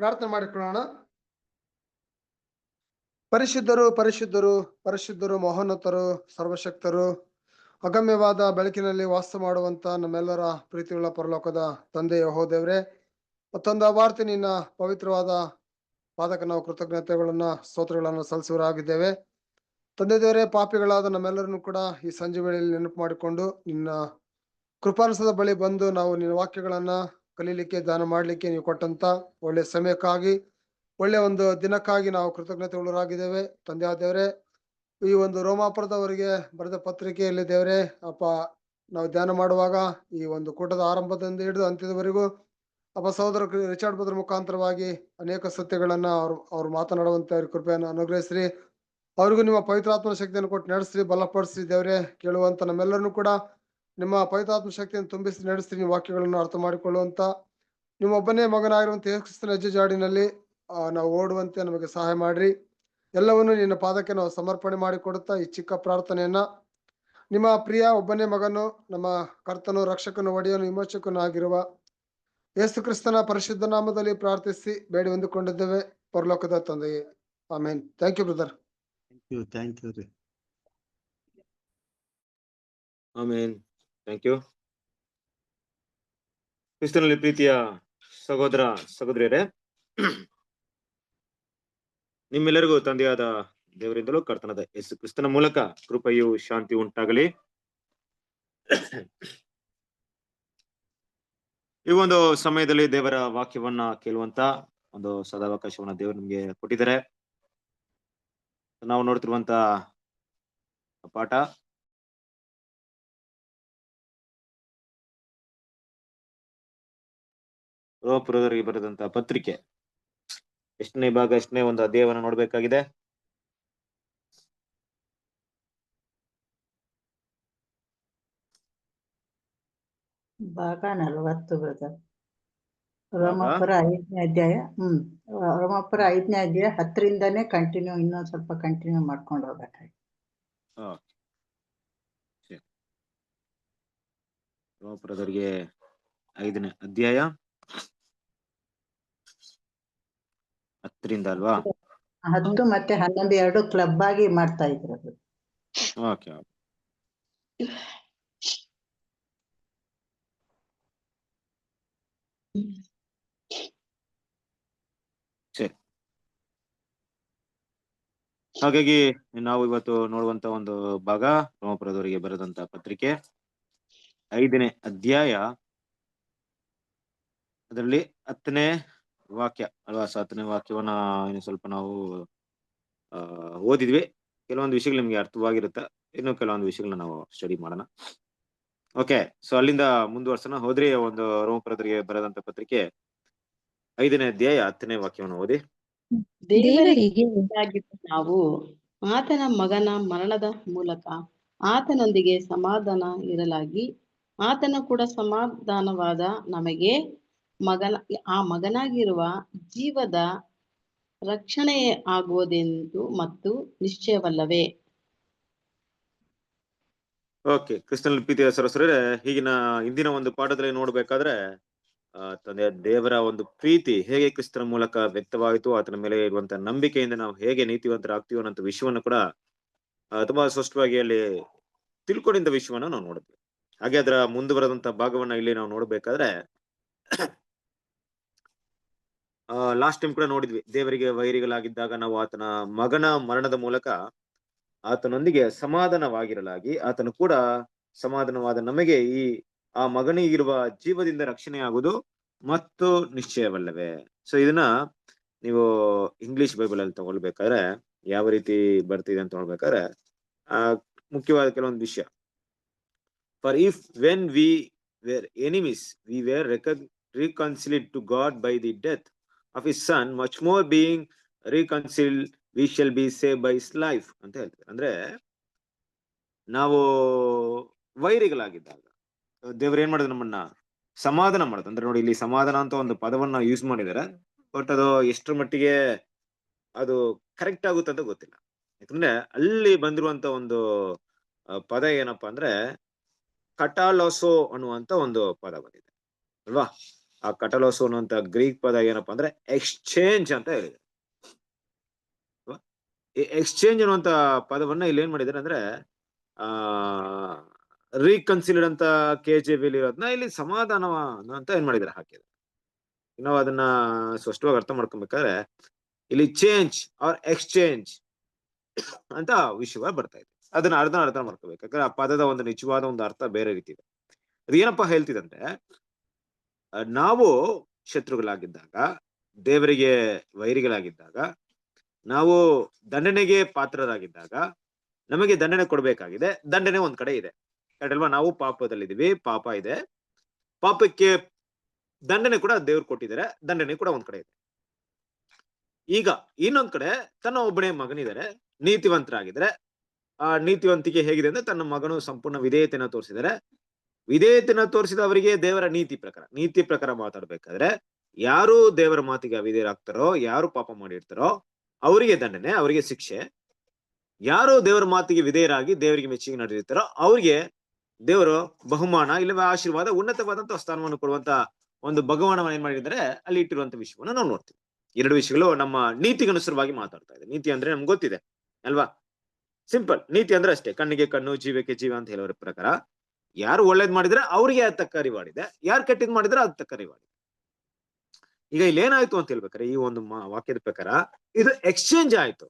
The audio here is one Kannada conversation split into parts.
ಪ್ರಾರ್ಥನೆ ಮಾಡಿಕೊಳ್ಳೋಣ. ಪರಿಶುದ್ಧರು ಪರಿಶುದ್ಧರು ಪರಿಶುದ್ಧರು, ಮಹೋನ್ನತರು, ಸರ್ವಶಕ್ತರು, ಅಗಮ್ಯವಾದ ಬೆಳಕಿನಲ್ಲಿ ವಾಸ ಮಾಡುವಂತ ನಮ್ಮೆಲ್ಲರ ಪ್ರೀತಿಯುಳ್ಳ ಪರಲೋಕದ ತಂದೆ ಯೆಹೋವನೇ, ಮತ್ತೊಂದು ಆವರ್ತಿ ನಿನ್ನ ಪವಿತ್ರವಾದ ಪಾದಕ ನಾವು ಕೃತಜ್ಞತೆಗಳನ್ನ ಸ್ತೋತ್ರಗಳನ್ನ ಸಲ್ಲಿಸುವರಾಗಿದ್ದೇವೆ. ತಂದೆ ದೇವರೇ, ಪಾಪಿಗಳಾದ ನಮ್ಮೆಲ್ಲರನ್ನು ಕೂಡ ಈ ಸಂಜೆ ವೇಳೆಯಲ್ಲಿ ನೆನಪು ಮಾಡಿಕೊಂಡು ನಿನ್ನ ಕೃಪಾನುಸದ ಬಳಿ ಬಂದು ನಾವು ನಿನ್ನ ವಾಕ್ಯಗಳನ್ನ ಕಲೀಲಿಕ್ಕೆ, ದಾನ ಮಾಡ್ಲಿಕ್ಕೆ ನೀವು ಕೊಟ್ಟಂತ ಒಳ್ಳೆ ಸಮಯಕ್ಕಾಗಿ, ಒಳ್ಳೆ ಒಂದು ದಿನಕ್ಕಾಗಿ ನಾವು ಕೃತಜ್ಞತೆ ಉಳ್ಳರಾಗಿದ್ದೇವೆ. ತಂದೆ ಆದ ದೇವರೇ, ಈ ಒಂದು ರೋಮಾಪುರದವರಿಗೆ ಬರೆದ ಪತ್ರಿಕೆಯಲ್ಲಿ ದೇವರೇ ಅಪ್ಪ, ನಾವು ಧ್ಯಾನ ಮಾಡುವಾಗ ಈ ಒಂದು ಕೂಟದ ಆರಂಭದಿಂದ ಹಿಡಿದು ಅಂತ್ಯದವರೆಗೂ ಅಪ್ಪ ಸಹೋದರ ರಿಚರ್ಡ್ ಬದ್ರ ಮುಖಾಂತರವಾಗಿ ಅನೇಕ ಸತ್ಯಗಳನ್ನ ಅವ್ರು ಮಾತನಾಡುವಂತ ಕೃಪೆಯನ್ನು ಅನುಗ್ರಹಿಸ್ರಿ. ಅವ್ರಿಗೂ ನಿಮ್ಮ ಪವಿತ್ರಾತ್ಮ ಶಕ್ತಿಯನ್ನು ಕೊಟ್ಟು ನಡೆಸ್ರಿ, ಬಲಪಡಿಸ್ರಿ ದೇವರೇ. ಕೇಳುವಂತ ನಮ್ಮೆಲ್ಲರನ್ನು ಕೂಡ ನಿಮ್ಮ ಪವಿತ್ರಾತ್ಮ ಶಕ್ತಿಯನ್ನು ತುಂಬಿಸಿ ನಡೆಸ್ರಿ. ನಿಮ್ಮ ವಾಕ್ಯಗಳನ್ನು ಅರ್ಥ ಮಾಡಿಕೊಳ್ಳುವಂತ ನಿಮ್ಮ ಒಬ್ಬನೇ ಮಗನಾಗಿರುವಂತ ಯೇಸು ಕ್ರಿಸ್ತನ ಹೆಜ್ಜೆ ಜಾಡಿನಲ್ಲಿ ನಾವು ಓಡುವಂತೆ ನಮಗೆ ಸಹಾಯ ಮಾಡ್ರಿ. ಎಲ್ಲವನ್ನು ನಿನ್ನ ಪಾದಕ್ಕೆ ನಾವು ಸಮರ್ಪಣೆ ಮಾಡಿಕೊಡುತ್ತಾ ಈ ಚಿಕ್ಕ ಪ್ರಾರ್ಥನೆಯನ್ನ ನಿಮ್ಮ ಪ್ರಿಯ ಒಬ್ಬನೇ ಮಗನು, ನಮ್ಮ ಕರ್ತನು, ರಕ್ಷಕನು, ಒಡೆಯನು, ವಿಮೋಚಕನು ಆಗಿರುವ ಯೇಸು ಕ್ರಿಸ್ತನ ಪರಿಶುದ್ಧ ನಾಮದಲ್ಲಿ ಪ್ರಾರ್ಥಿಸಿ ಬೇಡಿ ಹೊಂದಿಕೊಂಡಿದ್ದೇವೆ ಪರಲೋಕದ ತಂದೆಯೇ, amen. Thank you brother. Thank you ರೀ. ಆಮೇನ್. Thank you. ಕ್ರಿಸ್ತನಲ್ಲಿ ಪ್ರೀತಿಯ ಸಹೋದರ ಸಹೋದರಿಯರೇ, ನಿಮ್ಮೆಲ್ಲರಿಗೂ ತಂದೆಯಾದ ದೇವರಿಂದಲೂ ಕರ್ತನಾದ ಯೇಸು ಕ್ರಿಸ್ತನ ಮೂಲಕ ಕೃಪೆಯು ಶಾಂತಿ ಉಂಟಾಗಲಿ. ಈ ಒಂದು ಸಮಯದಲ್ಲಿ ದೇವರ ವಾಕ್ಯವನ್ನ ಕೇಳುವಂತ ಒಂದು ಸದಾವಕಾಶವನ್ನ ದೇವರು ನಿಮ್ಗೆ ಕೊಟ್ಟಿದ್ದಾರೆ. ನಾವು ನೋಡ್ತಿರುವಂತ ಪಾಠ ರೋಮಪುರದವರಿಗೆ ಬರೆದಂತ ಪತ್ರಿಕೆ ಎಷ್ಟನೇ ಭಾಗ, ಎಷ್ಟನೇ ಒಂದು ಅಧ್ಯಾಯವನ್ನ ನೋಡ್ಬೇಕಾಗಿದೆ. ಭಾಗ 40 ಬ್ರದರ್. ರೋಮಾಪುರ 5ನೇ ಅಧ್ಯಾಯ. ರೋಮಾಪುರ 5ನೇ ಅಧ್ಯಾಯ 10ರಿಂದಾನೇ ಕಂಟಿನ್ಯೂ, ಇನ್ನೊಂದ್ ಸ್ವಲ್ಪ ಕಂಟಿನ್ಯೂ ಮಾಡ್ಕೊಂಡು ಹೋಗ್ಬೇಕಾಗಿ. ರೋಮಪುರದವರಿಗೆ 5ನೇ ಅಧ್ಯಾಯ 10ರಿಂದ ಅಲ್ವಾ? 10 ಮತ್ತೆ 11 ಎರಡು ಕ್ಲಬ್ ಆಗಿ ಮಾಡ್ತಾ ಇದ್ರು ಅದು. ಓಕೆ. ಸರಿ, ಹಾಗಾಗಿ ನಾವು ಇವತ್ತು ನೋಡುವಂತ ಒಂದು ಭಾಗ ರೋಮಪುರದವರಿಗೆ ಬರೆದಂತ ಪತ್ರಿಕೆ 5ನೇ ಅಧ್ಯಾಯ, ಅದರಲ್ಲಿ 10ನೇ ವಾಕ್ಯ ಅಲ್ವಾ? 10ನೇ ವಾಕ್ಯವನ್ನ ಇನ್ನು ಸ್ವಲ್ಪ ನಾವು ಓದಿದ್ವಿ. ಕೆಲವೊಂದು ವಿಷಯಗಳು ನಿಮ್ಗೆ ಅರ್ಥವಾಗಿರುತ್ತೆ, ಇನ್ನು ಕೆಲವೊಂದು ವಿಷಯಗಳನ್ನ ನಾವು ಸ್ಟಡಿ ಮಾಡೋಣ. ಓಕೆ, ಸೊ ಅಲ್ಲಿಂದ ಮುಂದುವರ್ಸೋಣ. ಹೋದ್ರಿ ಒಂದು ರೋಮಪುರದವರಿಗೆ ಬರೆದಂತ ಪತ್ರಿಕೆ 5ನೇ ಅಧ್ಯಾಯ 10ನೇ ವಾಕ್ಯವನ್ನು ಓದಿ. ದೇವರಿಗೆ ನಾವು ಆತನ ಮಗನ ಮರಣದ ಮೂಲಕ ಆತನೊಂದಿಗೆ ಸಮಾಧಾನ ಇರಲಾಗಿ, ಆತನ ಕೂಡ ಸಮಾಧಾನವಾದ ನಮಗೆ ಮಗನಾಗಿರುವ ಜೀವದ ರಕ್ಷಣೆ ಆಗುವುದೆಂದು ಮತ್ತು ನಿಶ್ಚಯವಲ್ಲವೇ? ಓಕೆ, ಕ್ರಿಸ್ತನಲ್ಲಿ ಪ್ರೀತಿಯ ಸರಸರೇ, ಹೀಗಿನ ಇಂದಿನ ಒಂದು ಪಾಠದಲ್ಲಿ ನೋಡ್ಬೇಕಾದ್ರೆ ತಂದೆ ದೇವರ ಒಂದು ಪ್ರೀತಿ ಹೇಗೆ ಕ್ರಿಸ್ತನ ಮೂಲಕ ವ್ಯಕ್ತವಾಯಿತು, ಆತನ ಮೇಲೆ ಇರುವಂತ ನಂಬಿಕೆಯಿಂದ ನಾವು ಹೇಗೆ ನೀತಿವಂತರಾಗ್ತೀವಿ ಅನ್ನೋ ವಿಷಯವನ್ನು ಕೂಡ ತುಂಬಾ ಸ್ಪಷ್ಟವಾಗಿ ಅಲ್ಲಿ ತಿಳ್ಕೊಂಡಿದ್ದ ವಿಷಯವನ್ನ ನಾವು ನೋಡಿದ್ವಿ. ಹಾಗೆ ಅದರ ಮುಂದುವರೆದಂತ ಭಾಗವನ್ನ ಇಲ್ಲಿ ನಾವು ನೋಡ್ಬೇಕಾದ್ರೆ ಲಾಸ್ಟ್ ಟೈಮ್ ಕೂಡ ನೋಡಿದ್ವಿ. ದೇವರಿಗೆ ವೈರಿಗಳಾಗಿದ್ದಾಗ ನಾವು ಆತನ ಮಗನ ಮರಣದ ಮೂಲಕ ಆತನೊಂದಿಗೆ ಸಮಾಧಾನವಾಗಿರಲಾಗಿ, ಆತನು ಕೂಡ ಸಮಾಧಾನವಾದ ನಮಗೆ ಆ ಮಗನಿಗಿರುವ ಜೀವದಿಂದ ರಕ್ಷಣೆ ಆಗುವುದು ಮತ್ತು ನಿಶ್ಚಯವಲ್ಲವೇ. ಸೊ ಇದನ್ನ ನೀವು ಇಂಗ್ಲಿಷ್ ಬೈಬಲ್ ಅಲ್ಲಿ ತಗೊಳ್ಬೇಕಾದ್ರೆ ಯಾವ ರೀತಿ ಬರ್ತಿದೆ ಅಂತ ನೋಡ್ಬೇಕಾದ್ರೆ ಮುಖ್ಯವಾದ ಕೆಲವೊಂದು ವಿಷಯ. For if when we were enemies we were reconciled to God by the death of his son, much more being reconciled we shall be saved by his life ಅಂತ ಹೇಳ್ತಾರೆ. ಅಂದ್ರೆ ನಾವು ವೈರಿಗಳಾಗಿದ್ದಾಗ ದೇವ್ರು ಏನ್ ಮಾಡೋದು, ನಮ್ಮನ್ನ ಸಮಾಧಾನ ಮಾಡೋದು. ಅಂದ್ರೆ ನೋಡಿ, ಇಲ್ಲಿ ಸಮಾಧಾನ ಅಂತ ಒಂದು ಪದವನ್ನ ಯೂಸ್ ಮಾಡಿದ್ದಾರೆ, ಬಟ್ ಅದು ಎಷ್ಟರ ಮಟ್ಟಿಗೆ ಅದು ಕರೆಕ್ಟ್ ಆಗುತ್ತೆ ಅಂತ ಗೊತ್ತಿಲ್ಲ. ಯಾಕಂದ್ರೆ ಅಲ್ಲಿ ಬಂದಿರುವಂತ ಒಂದು ಪದ ಏನಪ್ಪಾ ಅಂದ್ರೆ ಕಟಾಲೋಸೋ ಅನ್ನುವಂತ ಒಂದು ಪದ ಬಂದಿದೆ ಅಲ್ವಾ? ಆ ಕಟಲೋಸು ಅನ್ನುವಂತ ಗ್ರೀಕ್ ಪದ ಏನಪ್ಪಾ ಅಂದ್ರೆ ಎಕ್ಸ್ಚೇಂಜ್ ಅಂತ ಹೇಳಿದೆ. ಈ ಎಕ್ಸ್ಚೇಂಜ್ ಅನ್ನುವಂತ ಪದವನ್ನ ಇಲ್ಲಿ ಏನ್ ಮಾಡಿದಾರೆ ಅಂದ್ರೆ ರೀಕನ್ಸಿಲ್ಡ್ ಅಂತ KJV ಇರೋದನ್ನ ಇಲ್ಲಿ ಸಮಾಧಾನ ಅಂತ ಏನ್ ಮಾಡಿದಾರೆ ಹಾಕಿದ್ದಾರೆ. ನಾವು ಅದನ್ನ ಸ್ಪಷ್ಟವಾಗಿ ಅರ್ಥ ಮಾಡ್ಕೊಬೇಕಾದ್ರೆ ಇಲ್ಲಿ ಚೇಂಜ್ ಆರ್ ಎಕ್ಸ್ಚೇಂಜ್ ಅಂತ ವಿಷಯ ಬರ್ತಾ ಇದೆ. ಅದನ್ನ ಅರ್ಥ ಮಾಡ್ಕೋಬೇಕು. ಯಾಕಂದ್ರೆ ಆ ಪದದ ಒಂದು ನಿಜವಾದ ಒಂದು ಅರ್ಥ ಬೇರೆ ರೀತಿ ಇದೆ. ಅದೇನಪ್ಪಾ ಹೇಳ್ತಿದಂದ್ರೆ, ನಾವು ಶತ್ರುಗಳಾಗಿದ್ದಾಗ, ದೇವರಿಗೆ ವೈರಿಗಳಾಗಿದ್ದಾಗ, ನಾವು ದಂಡನೆಗೆ ಪಾತ್ರರಾಗಿದ್ದಾಗ, ನಮಗೆ ದಂಡನೆ ಕೊಡ್ಬೇಕಾಗಿದೆ. ದಂಡನೆ ಒಂದ್ ಕಡೆ ಇದೆ ಅಲ್ವಾ? ನಾವು ಪಾಪದಲ್ಲಿದ್ದೀವಿ, ಪಾಪ ಇದೆ, ಪಾಪಕ್ಕೆ ದಂಡನೆ ಕೂಡ ದೇವ್ರು ಕೊಟ್ಟಿದ್ದಾರೆ, ದಂಡನೆ ಕೂಡ ಒಂದ್ ಕಡೆ ಇದೆ. ಈಗ ಇನ್ನೊಂದ್ ಕಡೆ ತನ್ನ ಒಬ್ಬನೇ ಮಗನಿದ್ದಾರೆ, ನೀತಿವಂತರಾಗಿದ್ದಾರೆ. ಆ ನೀತಿವಂತಿಕೆ ಹೇಗಿದೆ ಅಂದ್ರೆ, ತನ್ನ ಮಗನು ಸಂಪೂರ್ಣ ವಿಧೇಯತೆನ ತೋರಿಸಿದ್ದಾರೆ. ವಿಧೇಯತೆನ ತೋರಿಸಿದ ಅವರಿಗೆ ದೇವರ ನೀತಿ ಪ್ರಕಾರ ಮಾತಾಡ್ಬೇಕಾದ್ರೆ, ಯಾರು ದೇವರ ಮಾತಿಗೆ ಅವಿಧೇಯರಾಗ್ತಾರೋ, ಯಾರು ಪಾಪ ಮಾಡಿರ್ತಾರೋ ಅವರಿಗೆ ದಂಡನೆ, ಅವರಿಗೆ ಶಿಕ್ಷೆ. ಯಾರು ದೇವರ ಮಾತಿಗೆ ವಿಧೇಯರಾಗಿ ದೇವರಿಗೆ ಮೆಚ್ಚುಗೆ ನಡೆದಿರ್ತಾರೋ ಅವ್ರಿಗೆ ದೇವರು ಬಹುಮಾನ, ಇಲ್ಲವೇ ಆಶೀರ್ವಾದ, ಉನ್ನತವಾದಂತಹ ಸ್ಥಾನವನ್ನು ಕೊಡುವಂತ ಒಂದು ಭಗವಾನವನ್ನು ಏನ್ ಮಾಡಿದ್ದಾರೆ ಅಲ್ಲಿ ಇಟ್ಟಿರುವಂತ ವಿಷಯವನ್ನು ನಾವು ನೋಡ್ತೀವಿ. ಎರಡು ವಿಷಯಗಳು ನಮ್ಮ ನೀತಿಗನುಸಾರವಾಗಿ ಮಾತಾಡ್ತಾ ಇದೆ. ನೀತಿ ಅಂದ್ರೆ ನಮ್ಗೆ ಗೊತ್ತಿದೆ ಅಲ್ವಾ? ಸಿಂಪಲ್. ನೀತಿ ಅಂದ್ರೆ ಅಷ್ಟೇ, ಕಣ್ಣಿಗೆ ಕಣ್ಣು, ಜೀವಕ್ಕೆ ಜೀವ ಅಂತ ಹೇಳೋರ ಪ್ರಕಾರ. ಯಾರು ಒಳ್ಳೇದ್ ಮಾಡಿದ್ರೆ ಅವ್ರಿಗೆ ಅದ್ ತಕ್ಕ ರಿವಾರ್ಡ್ ಇದೆ, ಯಾರು ಕೆಟ್ಟದ್ ಮಾಡಿದ್ರೆ ಅದ್ ತಕ್ಕ ರಿವಾರ್ಡ್ ಇದೆ. ಈಗ ಇಲ್ಲಿ ಏನಾಯ್ತು ಅಂತ ಹೇಳ್ಬೇಕಾರೆ, ಈ ಒಂದು ವಾಕ್ಯದ ಪ್ರಕಾರ ಇದು ಎಕ್ಸ್ಚೇಂಜ್ ಆಯ್ತು.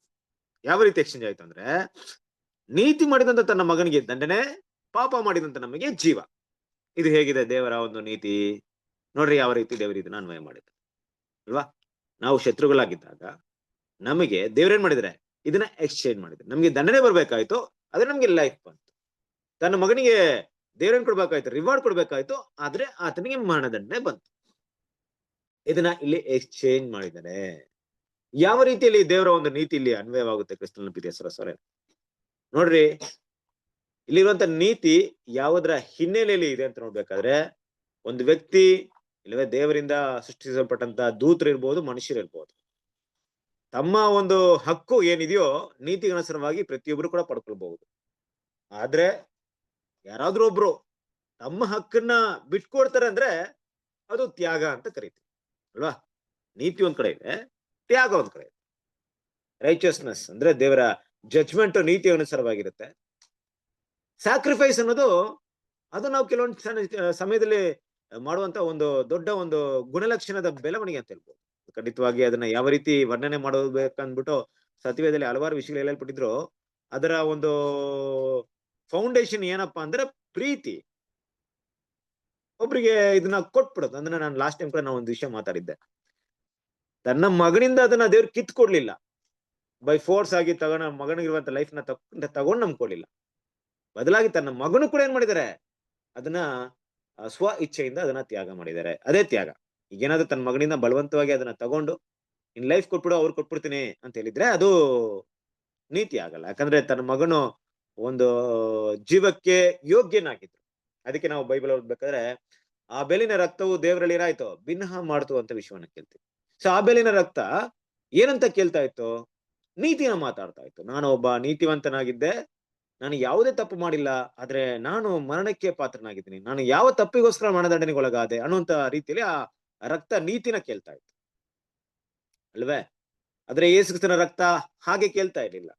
ಯಾವ ರೀತಿ ಎಕ್ಸ್ಚೇಂಜ್ ಆಯ್ತು ಅಂದ್ರೆ, ನೀತಿ ಮಾಡಿದಂತ ತನ್ನ ಮಗನಿಗೆ ದಂಡನೆ, ಪಾಪ ಮಾಡಿದಂತ ನಮಗೆ ಜೀವ. ಇದು ಹೇಗಿದೆ ದೇವರ ಒಂದು ನೀತಿ? ನೋಡ್ರಿ ಯಾವ ರೀತಿ ದೇವರು ಇದನ್ನ ಅನ್ವಯ ಮಾಡಿದ್ರು ಅಲ್ವಾ? ನಾವು ಶತ್ರುಗಳಾಗಿದ್ದಾಗ ನಮಗೆ ದೇವ್ರೇನ್ ಮಾಡಿದ್ರೆ ಇದನ್ನ ಎಕ್ಸ್ಚೇಂಜ್ ಮಾಡಿದ್ರೆ, ನಮ್ಗೆ ದಂಡನೆ ಬರ್ಬೇಕಾಯ್ತು, ಆದ್ರೆ ನಮ್ಗೆ ಲೈಫ್ ಬಂತು. ತನ್ನ ಮಗನಿಗೆ ದೇವ್ರೇನ್ ಕೊಡ್ಬೇಕಾಯ್ತು? ರಿವಾರ್ಡ್ ಕೊಡ್ಬೇಕಾಯ್ತು, ಆದ್ರೆ ಆತನಿಗೆ ಮರಣದಂಡನೆ ಬಂತು. ಇದನ್ನ ಇಲ್ಲಿ ಎಕ್ಸ್ಚೇಂಜ್ ಮಾಡಿದ್ದಾರೆ. ಯಾವ ರೀತಿಯಲ್ಲಿ ದೇವರ ಒಂದು ನೀತಿ ಇಲ್ಲಿ ಅನ್ವಯವಾಗುತ್ತೆ ಕ್ರಿಸ್ತನ ಪ್ರೀತಿಯ ಸರಸರೇ? ನೋಡ್ರಿ, ಇಲ್ಲಿರುವಂತ ನೀತಿ ಯಾವುದರ ಹಿನ್ನೆಲೆಯಲ್ಲಿ ಇದೆ ಅಂತ ನೋಡ್ಬೇಕಾದ್ರೆ, ಒಂದು ವ್ಯಕ್ತಿ ಇಲ್ಲವೇ ದೇವರಿಂದ ಸೃಷ್ಟಿಸಲ್ಪಟ್ಟಂತ ದೂತರು ಇರ್ಬೋದು, ಮನುಷ್ಯರಿರ್ಬೋದು, ತಮ್ಮ ಒಂದು ಹಕ್ಕು ಏನಿದೆಯೋ ನೀತಿಗನುಸಾರವಾಗಿ ಪ್ರತಿಯೊಬ್ರು ಕೂಡ ಪಡ್ಕೊಳ್ಬಹುದು. ಆದ್ರೆ ಯಾರಾದ್ರೂ ಒಬ್ರು ತಮ್ಮ ಹಕ್ಕನ್ನ ಬಿಟ್ಕೊಡ್ತಾರೆ ಅಂದ್ರೆ ಅದು ತ್ಯಾಗ ಅಂತ ಕರೀತೀವಿ ಅಲ್ವಾ? ನೀತಿ ಒಂದ್ ಕಡೆ ಇದೆ, ತ್ಯಾಗ ಒಂದ್ ಕಡೆ ಇದೆ. ರೈಚಸ್ನೆಸ್ ಅಂದ್ರೆ ದೇವರ ಜಡ್ಜ್ಮೆಂಟ್ ನೀತಿ ಅನುಸಾರವಾಗಿರುತ್ತೆ. ಸ್ಯಾಕ್ರಿಫೈಸ್ ಅನ್ನೋದು ಅದು ನಾವು ಕೆಲವೊಂದು ಸಮಯದಲ್ಲಿ ಮಾಡುವಂತ ಒಂದು ದೊಡ್ಡ ಒಂದು ಗುಣಲಕ್ಷಣದ ಬೆಳವಣಿಗೆ ಅಂತ ಹೇಳ್ಬೋದು. ಖಂಡಿತವಾಗಿ ಅದನ್ನ ಯಾವ ರೀತಿ ವರ್ಣನೆ ಮಾಡಬೇಕಂದ್ಬಿಟ್ಟು ಸತ್ಯವೇದದಲ್ಲಿ ಹಲವಾರು ವಿಷಯಗಳು ಹೇಳಲ್ಪಟ್ಟಿದ್ರು. ಅದರ ಒಂದು ಫೌಂಡೇಶನ್ ಏನಪ್ಪಾ ಅಂದ್ರೆ ಪ್ರೀತಿ. ಒಬ್ರಿಗೆ ಇದನ್ನ ಕೊಟ್ಬಿಡೋದು. ಅಂದ್ರೆ ನಾನು ಲಾಸ್ಟ್ ಟೈಮ್ ಕೂಡ ನಾನು ಒಂದು ವಿಷಯ ಮಾತಾಡಿದ್ದೆ. ತನ್ನ ಮಗನಿಂದ ಅದನ್ನ ದೇವ್ರು ಕಿತ್ಕೊಡ್ಲಿಲ್ಲ, ಬೈ ಫೋರ್ಸ್ ಆಗಿ ತಗೊಂಡ ಮಗನಿಗಿರುವಂತ ಲೈಫ್ ನ ತಗೊಂಡ್ ನಂಬ್ಕೊಡ್ಲಿಲ್ಲ. ಬದಲಾಗಿ ತನ್ನ ಮಗನು ಕೂಡ ಏನ್ ಮಾಡಿದ್ದಾರೆ, ಅದನ್ನ ಸ್ವ ಇಚ್ಛೆಯಿಂದ ಅದನ್ನ ತ್ಯಾಗ ಮಾಡಿದ್ದಾರೆ. ಅದೇ ತ್ಯಾಗ. ಈಗೇನಾದ್ರೂ ತನ್ನ ಮಗನಿಂದ ಬಲವಂತವಾಗಿ ಅದನ್ನ ತಗೊಂಡು ಇನ್ ಲೈಫ್ ಕೊಟ್ಬಿಡು, ಅವ್ರು ಕೊಟ್ಬಿಡ್ತೀನಿ ಅಂತ ಹೇಳಿದ್ರೆ ಅದು ನೀತಿ ಆಗಲ್ಲ. ಯಾಕಂದ್ರೆ ತನ್ನ ಮಗನು ಒಂದು ಜೀವಕ್ಕೆ ಯೋಗ್ಯನಾಗಿದ್ರು. ಅದಕ್ಕೆ ನಾವು ಬೈಬಲ್ ಓದ್ಬೇಕಾದ್ರೆ ಆ ಬೆಲಿನ ರಕ್ತವು ದೇವರಲ್ಲಿ ಏನಾಯ್ತು, ಭಿನ್ನ ಮಾಡ್ತು ಅಂತ ವಿಷಯವನ್ನ ಕೇಳ್ತೀವಿ. ಸೊ ಆ ಬೆಲಿನ ರಕ್ತ ಏನಂತ ಕೇಳ್ತಾ ಇತ್ತು? ನೀತಿನ ಮಾತಾಡ್ತಾ ಇತ್ತು. ನಾನು ಒಬ್ಬ ನೀತಿವಂತನಾಗಿದ್ದೆ, ನಾನು ಯಾವುದೇ ತಪ್ಪು ಮಾಡಿಲ್ಲ, ಆದ್ರೆ ನಾನು ಮರಣಕ್ಕೆ ಪಾತ್ರನಾಗಿದ್ದೀನಿ, ನಾನು ಯಾವ ತಪ್ಪಿಗೋಸ್ಕರ ಮರಣದಂಡನೆಗೊಳಗಾದೆ ಅನ್ನುವಂತ ರೀತಿಯಲ್ಲಿ ಆ ರಕ್ತ ನೀತಿನ ಕೇಳ್ತಾ ಇತ್ತು ಅಲ್ವೇ? ಆದ್ರೆ ಯೇಸುಕ್ರಿಸ್ತನ ರಕ್ತ ಹಾಗೆ ಕೇಳ್ತಾ ಇರ್ಲಿಲ್ಲ.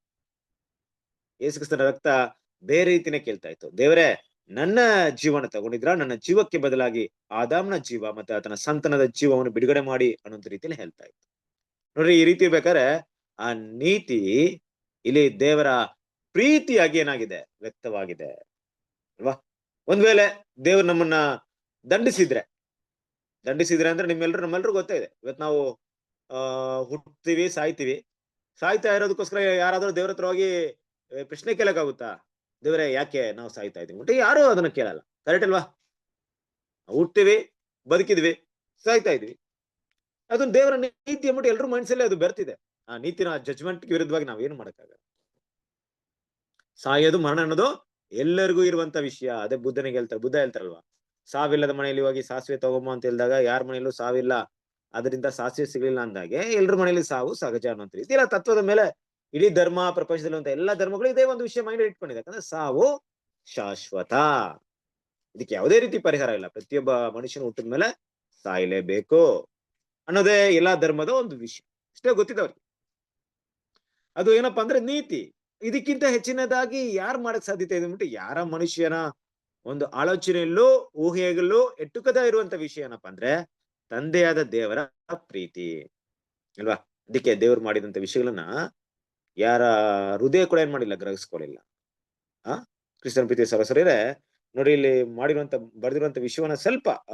ಯೇಸುಕ್ರಿಸ್ತನ ರಕ್ತ ಬೇರೆ ರೀತಿನೇ ಕೇಳ್ತಾ ಇತ್ತು. ದೇವರೇ, ನನ್ನ ಜೀವನ ತಗೊಂಡಿದ್ರ, ನನ್ನ ಜೀವಕ್ಕೆ ಬದಲಾಗಿ ಆದಾಮನ ಜೀವ ಮತ್ತೆ ಆತನ ಸಂತಾನದ ಜೀವವನ್ನು ಬಿಡುಗಡೆ ಮಾಡಿ ಅನ್ನುವಂತ ರೀತಿಯಲ್ಲಿ ಹೇಳ್ತಾ ಇತ್ತು. ನೋಡ್ರಿ, ಈ ರೀತಿ ಬೇಕಾದ್ರೆ ಆ ನೀತಿ ಇಲ್ಲಿ ದೇವರ ಪ್ರೀತಿಯಾಗಿ ಏನಾಗಿದೆ, ವ್ಯಕ್ತವಾಗಿದೆ ಅಲ್ವಾ? ಒಂದ್ ವೇಳೆ ದೇವ್ರು ನಮ್ಮನ್ನ ದಂಡಿಸಿದ್ರೆ ಅಂದ್ರೆ ನಮ್ಮೆಲ್ಲರೂ ಗೊತ್ತೇ ಇದೆ. ಇವತ್ತು ನಾವು ಹುಟ್ತೀವಿ, ಸಾಯ್ತಾ ಇರೋದಕ್ಕೋಸ್ಕರ ಯಾರಾದ್ರೂ ದೇವ್ರ ಹತ್ರ ಹೋಗಿ ಪ್ರಶ್ನೆ ಕೇಳಕ್ಕಾಗುತ್ತಾ? ದೇವರೇ, ಯಾಕೆ ನಾವು ಸಾಯ್ತಾ ಇದೀವಿ ಅಂತ ಯಾರು ಅದನ್ನ ಕೇಳಲ್ಲ. ಕರೆಕ್ಟ್ ಅಲ್ವಾ? ಹುಟ್ತೀವಿ, ಬದುಕಿದ್ವಿ, ಸಾಯ್ತಾ ಇದೀವಿ. ಅದನ್ನ ದೇವರ ನೀತಿ ಅಂದ್ಬಿಟ್ಟು ಎಲ್ರೂ ಮನಸ್ಸಲ್ಲೇ ಅದು ಬರ್ತಿದೆ. ಆ ನೀತಿನ ಜಡ್ಜ್ಮೆಂಟ್ ವಿರುದ್ಧವಾಗಿ ನಾವೇನು ಮಾಡಕ್ಕಾಗಲ್ಲ. ಸಾಯೋದು, ಮರಣ ಅನ್ನೋದು ಎಲ್ಲರಿಗೂ ಇರುವಂತ ವಿಷಯ. ಅದೇ ಬುದ್ಧ ಹೇಳ್ತಾರಲ್ವಾ, ಸಾವಿಲ್ಲದ ಮನೆಯಲ್ಲಿ ಹೋಗಿ ಸಾಸಿವೆ ತಗೊಂಬ ಅಂತ ಹೇಳಿದಾಗ ಯಾರ ಮನೆಯಲ್ಲೂ ಸಾವಿಲ್ಲ, ಅದರಿಂದ ಸಾಸಿವೆ ಸಿಗ್ಲಿಲ್ಲ ಅಂದಾಗೆ ಎಲ್ರ ಮನೆಯಲ್ಲಿ ಸಾವು ಸಹಜ ಅನ್ನೋಂತ ರೀತಿ ಇಲ್ಲ ತತ್ವದ ಮೇಲೆ ಇಡೀ ಧರ್ಮ, ಪ್ರಪಂಚದಲ್ಲಿರುವಂತ ಎಲ್ಲಾ ಧರ್ಮಗಳು ಇದೇ ಒಂದು ವಿಷಯ ಮೈಂಡ್ ಇಟ್ಕೊಂಡಿದೆ. ಯಾಕಂದ್ರೆ ಸಾವು ಶಾಶ್ವತ, ಇದಕ್ಕೆ ಯಾವುದೇ ರೀತಿ ಪರಿಹಾರ ಇಲ್ಲ. ಪ್ರತಿಯೊಬ್ಬ ಮನುಷ್ಯನ ಹುಟ್ಟಿದ ಮೇಲೆ ಸಾಯಲೇಬೇಕು ಅನ್ನೋದೇ ಎಲ್ಲಾ ಧರ್ಮದ ಒಂದು ವಿಷಯ. ಇಷ್ಟೇ ಗೊತ್ತಿದೆ ಅವ್ರಿಗೆ. ಅದು ಏನಪ್ಪಾ ಅಂದ್ರೆ ನೀತಿ. ಇದಕ್ಕಿಂತ ಹೆಚ್ಚಿನದಾಗಿ ಯಾರು ಮಾಡಕ್ ಸಾಧ್ಯತೆ ಇದೆ ಅಂದ್ಬಿಟ್ಟು ಯಾರ ಮನುಷ್ಯನ ಒಂದು ಆಲೋಚನೆಯಲ್ಲೂ ಊಹೆಯಲ್ಲೂ ಎಟ್ಟುಕದ ಇರುವಂತ ವಿಷಯ ಏನಪ್ಪಾ ಅಂದ್ರೆ ತಂದೆಯಾದ ದೇವರ ಪ್ರೀತಿ ಅಲ್ವಾ. ಅದಕ್ಕೆ ದೇವರು ಮಾಡಿದಂತ ವಿಷಯಗಳನ್ನ ಯಾರ ಹೃದಯ ಕೂಡ ಏನ್ ಮಾಡಿಲ್ಲ, ಗ್ರಹಿಸ್ಕೊಳ್ಳಿಲ್ಲ. ಕ್ರಿಸ್ತನ ಪ್ರೀತಿ ಸಹೋದರರೇ, ನೋಡಿ ಇಲ್ಲಿ ಬರೆದಿರುವಂತ ವಿಷಯವನ್ನ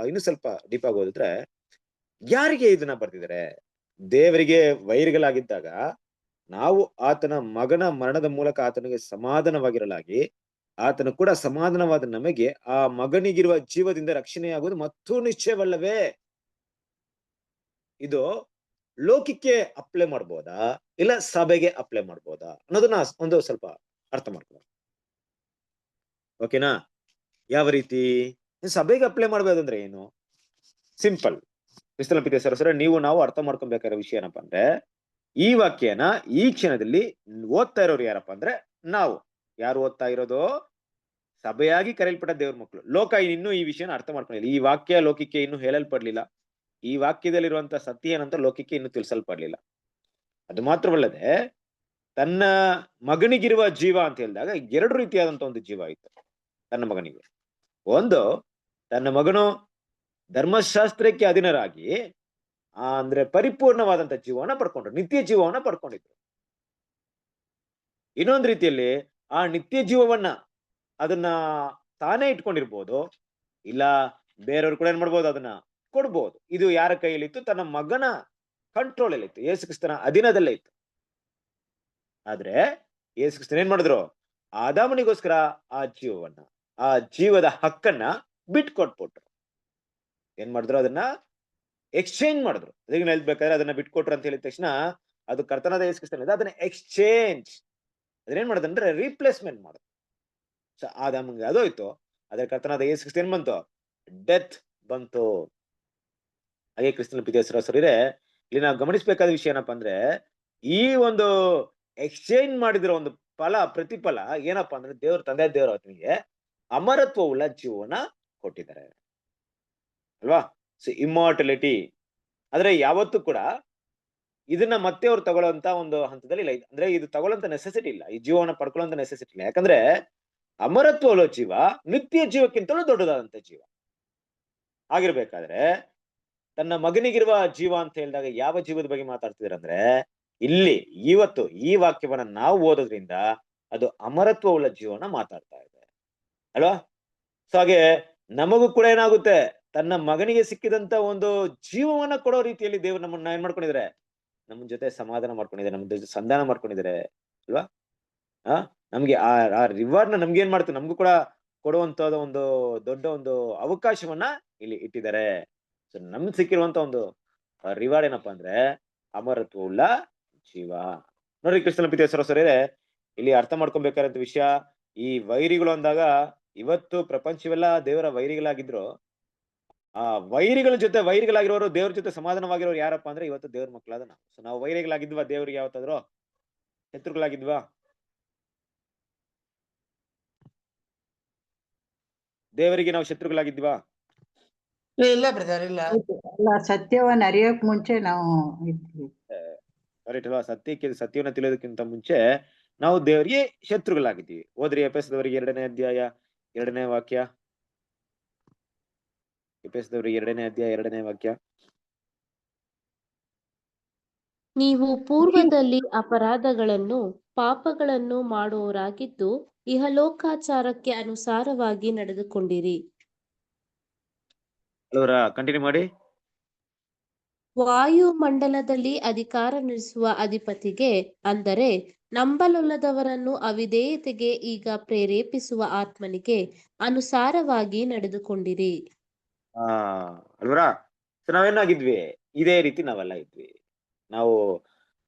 ಇನ್ನು ಸ್ವಲ್ಪ ಡೀಪ್ ಆಗಿ ಓದಿದ್ರೆ, ಯಾರಿಗೆ ಇದನ್ನ ಬರ್ದಿದ್ದಾರೆ? ದೇವರಿಗೆ ವೈರಿಗಳಾಗಿದ್ದಾಗ ನಾವು ಆತನ ಮಗನ ಮರಣದ ಮೂಲಕ ಆತನಿಗೆ ಸಮಾಧಾನವಾಗಿರಲಾಗಿ ಆತನು ಕೂಡ ಸಮಾಧಾನವಾದ ನಮಗೆ ಆ ಮಗನಿಗಿರುವ ಜೀವದಿಂದ ರಕ್ಷಣೆಯಾಗುವುದು ಮತ್ತೂ ನಿಶ್ಚಯವಲ್ಲವೇ? ಇದು ಲೋಕಕ್ಕೆ ಅಪ್ಲೈ ಮಾಡ್ಬೋದಾ ಇಲ್ಲ ಸಭೆಗೆ ಅಪ್ಲೈ ಮಾಡ್ಬೋದಾ ಅನ್ನೋದನ್ನ ಒಂದು ಸ್ವಲ್ಪ ಅರ್ಥ ಮಾಡ್ಕೊಳ್ಳೋಣ. ಓಕೆನಾ? ಯಾವ ರೀತಿ ಸಭೆಗೆ ಅಪ್ಲೈ ಮಾಡ್ಬೋದಂದ್ರೆ ಏನು? ಸಿಂಪಲ್. ಕ್ರಿಸ್ತನ ಪ್ರೀತಿಯ ಸಹೋದರರೇ, ನಾವು ಅರ್ಥ ಮಾಡ್ಕೊಬೇಕಾಗಿರೋ ವಿಷಯ ಏನಪ್ಪಾ ಅಂದ್ರೆ, ಈ ವಾಕ್ಯನ ಈ ಕ್ಷಣದಲ್ಲಿ ಓದ್ತಾ ಇರೋರು ಯಾರಪ್ಪ ಅಂದ್ರೆ ನಾವು. ಯಾರು ಓದ್ತಾ ಇರೋದು? ಸಭೆಯಾಗಿ ಕರೆಯಲ್ಪಟ್ಟ ದೇವ್ರ ಮಕ್ಕಳು. ಲೋಕ ಇನ್ನೂ ಈ ವಿಷಯನ ಅರ್ಥ ಮಾಡ್ಕೊಂಡಿಲ್ಲ. ಈ ವಾಕ್ಯ ಲೋಕಕ್ಕೆ ಇನ್ನೂ ಹೇಳಲ್ಪಡ್ಲಿಲ್ಲ. ಈ ವಾಕ್ಯದಲ್ಲಿರುವಂತ ಸತ್ಯ ಏನಂತ ಲೋಕಕ್ಕೆ ಇನ್ನೂ ತಿಳಿಸಲ್ಪಡ್ಲಿಲ್ಲ. ಅದು ಮಾತ್ರವಲ್ಲದೆ ತನ್ನ ಮಗನಿಗಿರುವ ಜೀವ ಅಂತ ಹೇಳಿದಾಗ 2 ರೀತಿಯಾದಂತ ಒಂದು ಜೀವ ಇತ್ತು ತನ್ನ ಮಗನಿಗೆ. ಒಂದು, ತನ್ನ ಮಗನು ಧರ್ಮಶಾಸ್ತ್ರಕ್ಕೆ ಅಧೀನರಾಗಿ ಅಂದ್ರೆ ಪರಿಪೂರ್ಣವಾದಂತ ಜೀವನ ಪಡ್ಕೊಂಡ್ರು, ನಿತ್ಯ ಜೀವವನ್ನ ಪಡ್ಕೊಂಡಿದ್ರು. ಇನ್ನೊಂದು ರೀತಿಯಲ್ಲಿ ಆ ನಿತ್ಯ ಜೀವವನ್ನ ಅದನ್ನ ತಾನೇ ಇಟ್ಕೊಂಡಿರ್ಬೋದು, ಇಲ್ಲ ಬೇರೆಯವ್ರು ಕೂಡ ಏನ್ ಮಾಡ್ಬೋದು, ಅದನ್ನ ಕೊಡ್ಬೋದು. ಇದು ಯಾರ ಕೈಯಲ್ಲಿತ್ತು? ತನ್ನ ಮಗನ ಕಂಟ್ರೋಲ್ ಅಲ್ಲಿ ಇತ್ತು, ಯೇಸು ಕ್ರಿಸ್ತನ ಅಧೀನದಲ್ಲೇ ಇತ್ತು. ಆದ್ರೆ ಯೇಸು ಕ್ರಿಸ್ತನ ಏನ್ ಮಾಡಿದ್ರು? ಆದಾಮನಿಗೋಸ್ಕರ ಆ ಜೀವದ ಹಕ್ಕನ್ನ ಬಿಟ್ಕೊಟ್ಬಿಟ್ರು. ಏನ್ ಮಾಡಿದ್ರು? ಅದನ್ನ ಎಕ್ಸ್ಚೇಂಜ್ ಮಾಡಿದ್ರು. ಅದಕ್ಕೆ ಹೇಳ್ಬೇಕಾದ್ರೆ ಅದನ್ನ ಬಿಟ್ಕೊಟ್ರು ಅಂತ ಹೇಳಿದ ತಕ್ಷಣ ಅದು ಕರ್ತನಾದ ಯೇಸು ಕ್ರಿಸ್ತನ ಅದನ್ನ ಎಕ್ಸ್ಚೇಂಜ್, ಅದನ್ನೇನ್ ಮಾಡೋದಂದ್ರೆ ರೀಪ್ಲೇಸ್ಮೆಂಟ್ ಮಾಡೋದು. ಆದಾಮಂಗೆ ಅದೋಯ್ತು, ಅದ್ರ ಕರ್ತನಾದ ಯೇಸು ಕ್ರಿಸ್ತ ಏನ್ ಬಂತು? ಡೆತ್ ಬಂತು. ಹಾಗೆ ಕ್ರಿಸ್ತನ ಪ್ರೀತಿಯ ಸಹೋದರರೇ, ಇಲ್ಲಿ ನಾವು ಗಮನಿಸಬೇಕಾದ ವಿಷಯ ಏನಪ್ಪಾ ಅಂದ್ರೆ, ಈ ಒಂದು ಎಕ್ಸ್ಚೇಂಜ್ ಮಾಡಿದಿರೋ ಒಂದು ಪ್ರತಿಫಲ ಏನಪ್ಪಾ ಅಂದ್ರೆ, ತಂದೆ ದೇವರ ಆತನಿಗೆ ಅಮರತ್ವವುಳ್ಳ ಜೀವನ ಕೊಟ್ಟಿದ್ದಾರೆ ಅಲ್ವಾ. So immortality. ಆದ್ರೆ ಯಾವತ್ತೂ ಕೂಡ ಇದನ್ನ ಮತ್ತೆ ಅವ್ರು ತಗೊಳ್ಳೋಂತ ಒಂದು ಹಂತದಲ್ಲಿ ಇಲ್ಲ. ಅಂದ್ರೆ ಇದು ತಗೊಳ್ಳೋಂತ ನೆಸೆಸಿಟಿ ಇಲ್ಲ, ಈ ಜೀವನ ಪಡ್ಕೊಳ್ಳೋಂತ ನೆಸೆಸಿಟಿ ಇಲ್ಲ. ಯಾಕಂದ್ರೆ ಅಮರತ್ವವುಳ್ಳ ಜೀವ ನಿತ್ಯ ಜೀವಕ್ಕಿಂತಲೂ ದೊಡ್ಡದಾದಂತ ಜೀವ ಆಗಿರ್ಬೇಕಾದ್ರೆ, ತನ್ನ ಮಗನಿಗಿರುವ ಜೀವ ಅಂತ ಹೇಳಿದಾಗ ಯಾವ ಜೀವದ ಬಗ್ಗೆ ಮಾತಾಡ್ತಿದಾರಂದ್ರೆ, ಇಲ್ಲಿ ಇವತ್ತು ಈ ವಾಕ್ಯವನ್ನ ನಾವು ಓದೋದ್ರಿಂದ ಅದು ಅಮರತ್ವವುಳ್ಳ ಜೀವನ ಮಾತಾಡ್ತಾ ಇದೆ ಅಲ್ವಾ. ಸೊ ಹಾಗೆ ನಮಗೂ ಕೂಡ ಏನಾಗುತ್ತೆ, ತನ್ನ ಮಗನಿಗೆ ಸಿಕ್ಕಿದಂತ ಒಂದು ಜೀವವನ್ನ ಕೊಡೋ ರೀತಿಯಲ್ಲಿ ದೇವ್ರು ನಮ್ಮನ್ನ ಏನ್ ಮಾಡ್ಕೊಂಡಿದ್ದಾರೆ? ನಮ್ಮ ಜೊತೆ ಸಮಾಧಾನ ಮಾಡ್ಕೊಂಡಿದ್ದಾರೆ, ನಮ್ಮ ಜೊತೆ ಸಂಧಾನ ಮಾಡ್ಕೊಂಡಿದ್ದಾರೆ ಅಲ್ವಾ. ನಮ್ಗೆ ಆ ರಿವಾರ್ಡ್ ನ ನಮ್ಗೆ ಏನ್ ಮಾಡ್ತೀವಿ, ನಮಗೂ ಕೂಡ ಕೊಡುವಂತದ ಒಂದು ದೊಡ್ಡ ಒಂದು ಅವಕಾಶವನ್ನ ಇಲ್ಲಿ ಇಟ್ಟಿದ್ದಾರೆ. ಸೊ ನಮ್ಗೆ ಸಿಕ್ಕಿರುವಂತ ಒಂದು ರಿವಾರ್ಡ್ ಏನಪ್ಪಾ ಅಂದ್ರೆ ಅಮರತ್ವವುಳ್ಳ ಜೀವ. ನೋಡ್ರಿ ಕ್ರಿಸ್ತನ ಪ್ರೀತಿಯ ಸಹೋದರರೇ, ಇಲ್ಲಿ ಅರ್ಥ ಮಾಡ್ಕೊಬೇಕಾದಂತ ವಿಷಯ, ಈ ವೈರಿಗಳು ಅಂದಾಗ ಇವತ್ತು ಪ್ರಪಂಚವೆಲ್ಲ ದೇವರ ವೈರಿಗಳಾಗಿದ್ರು, ಆ ವೈರಿಗಳಾಗಿರೋರು ದೇವ್ರ ಜೊತೆ ಸಮಾಧಾನವಾಗಿರೋರು ಯಾರಪ್ಪ ಅಂದ್ರೆ ಇವತ್ತು ದೇವ್ರ ಮಕ್ಕಳಾದ ನಾವು. ಸೊ ನಾವು ವೈರಿಗಳಾಗಿದ್ವಾ ದೇವ್ರಿಗೆ? ಯಾವತ್ತಾದ್ರೂ ಶತ್ರುಗಳಾಗಿದ್ವಾ? ದೇವರಿಗೆ ನಾವು ಶತ್ರುಗಳಾಗಿದ್ವಾ? ಇಲ್ಲ ಬ್ರದರ್, ಇಲ್ಲ. ಅಲ್ಲ, ಸತ್ಯವನ್ನ ಅರಿಯೋಕ್ ಮುಂಚೆ ನಾವು ಇದ್ವಿ. ಕರೆಕ್ಟ್ ಅಲ್ವಾ? ಸತ್ಯವನ್ನ ತಿಳಿಯೋದಕ್ಕಿಂತ ಮುಂಚೆ ನಾವು ದೇವರಿಗೆ ಶತ್ರುಗಳಾಗಿದ್ದೀವಿ. ಓದ್ರಿ ಎಫೆಸದವರಿಗೆ 2ನೇ ಅಧ್ಯಾಯ 2ನೇ ವಾಕ್ಯ. ಎಫೆಸದವರಿಗೆ 2ನೇ ಅಧ್ಯಾಯ 2ನೇ ವಾಕ್ಯ. ನೀವು ಪೂರ್ವದಲ್ಲಿ ಅಪರಾಧಗಳನ್ನು ಪಾಪಗಳನ್ನು ಮಾಡುವವರಾಗಿದ್ದು ಇಹಲೋಕಾಚಾರಕ್ಕೆ ಅನುಸಾರವಾಗಿ ನಡೆದುಕೊಂಡಿರಿ. ಕಂಟಿನ್ಯೂ ಮಾಡಿ. ವಾಯುಮಂಡಲದಲ್ಲಿ ಅಧಿಕಾರ ನಡೆಸುವ ಅಧಿಪತಿಗೆ, ಅಂದರೆ ನಂಬಲೊಲ್ಲದವರನ್ನು ಅವಿಧೇಯತೆಗೆ ಈಗ ಪ್ರೇರೇಪಿಸುವ ಆತ್ಮನಿಗೆ ಅನುಸಾರವಾಗಿ ನಡೆದುಕೊಂಡಿರಿ. ಅಲ್ವರಾ? ನಾವೇನಾಗಿದ್ವಿ? ಇದೇ ರೀತಿ ನಾವೆಲ್ಲ ಇದ್ವಿ. ನಾವು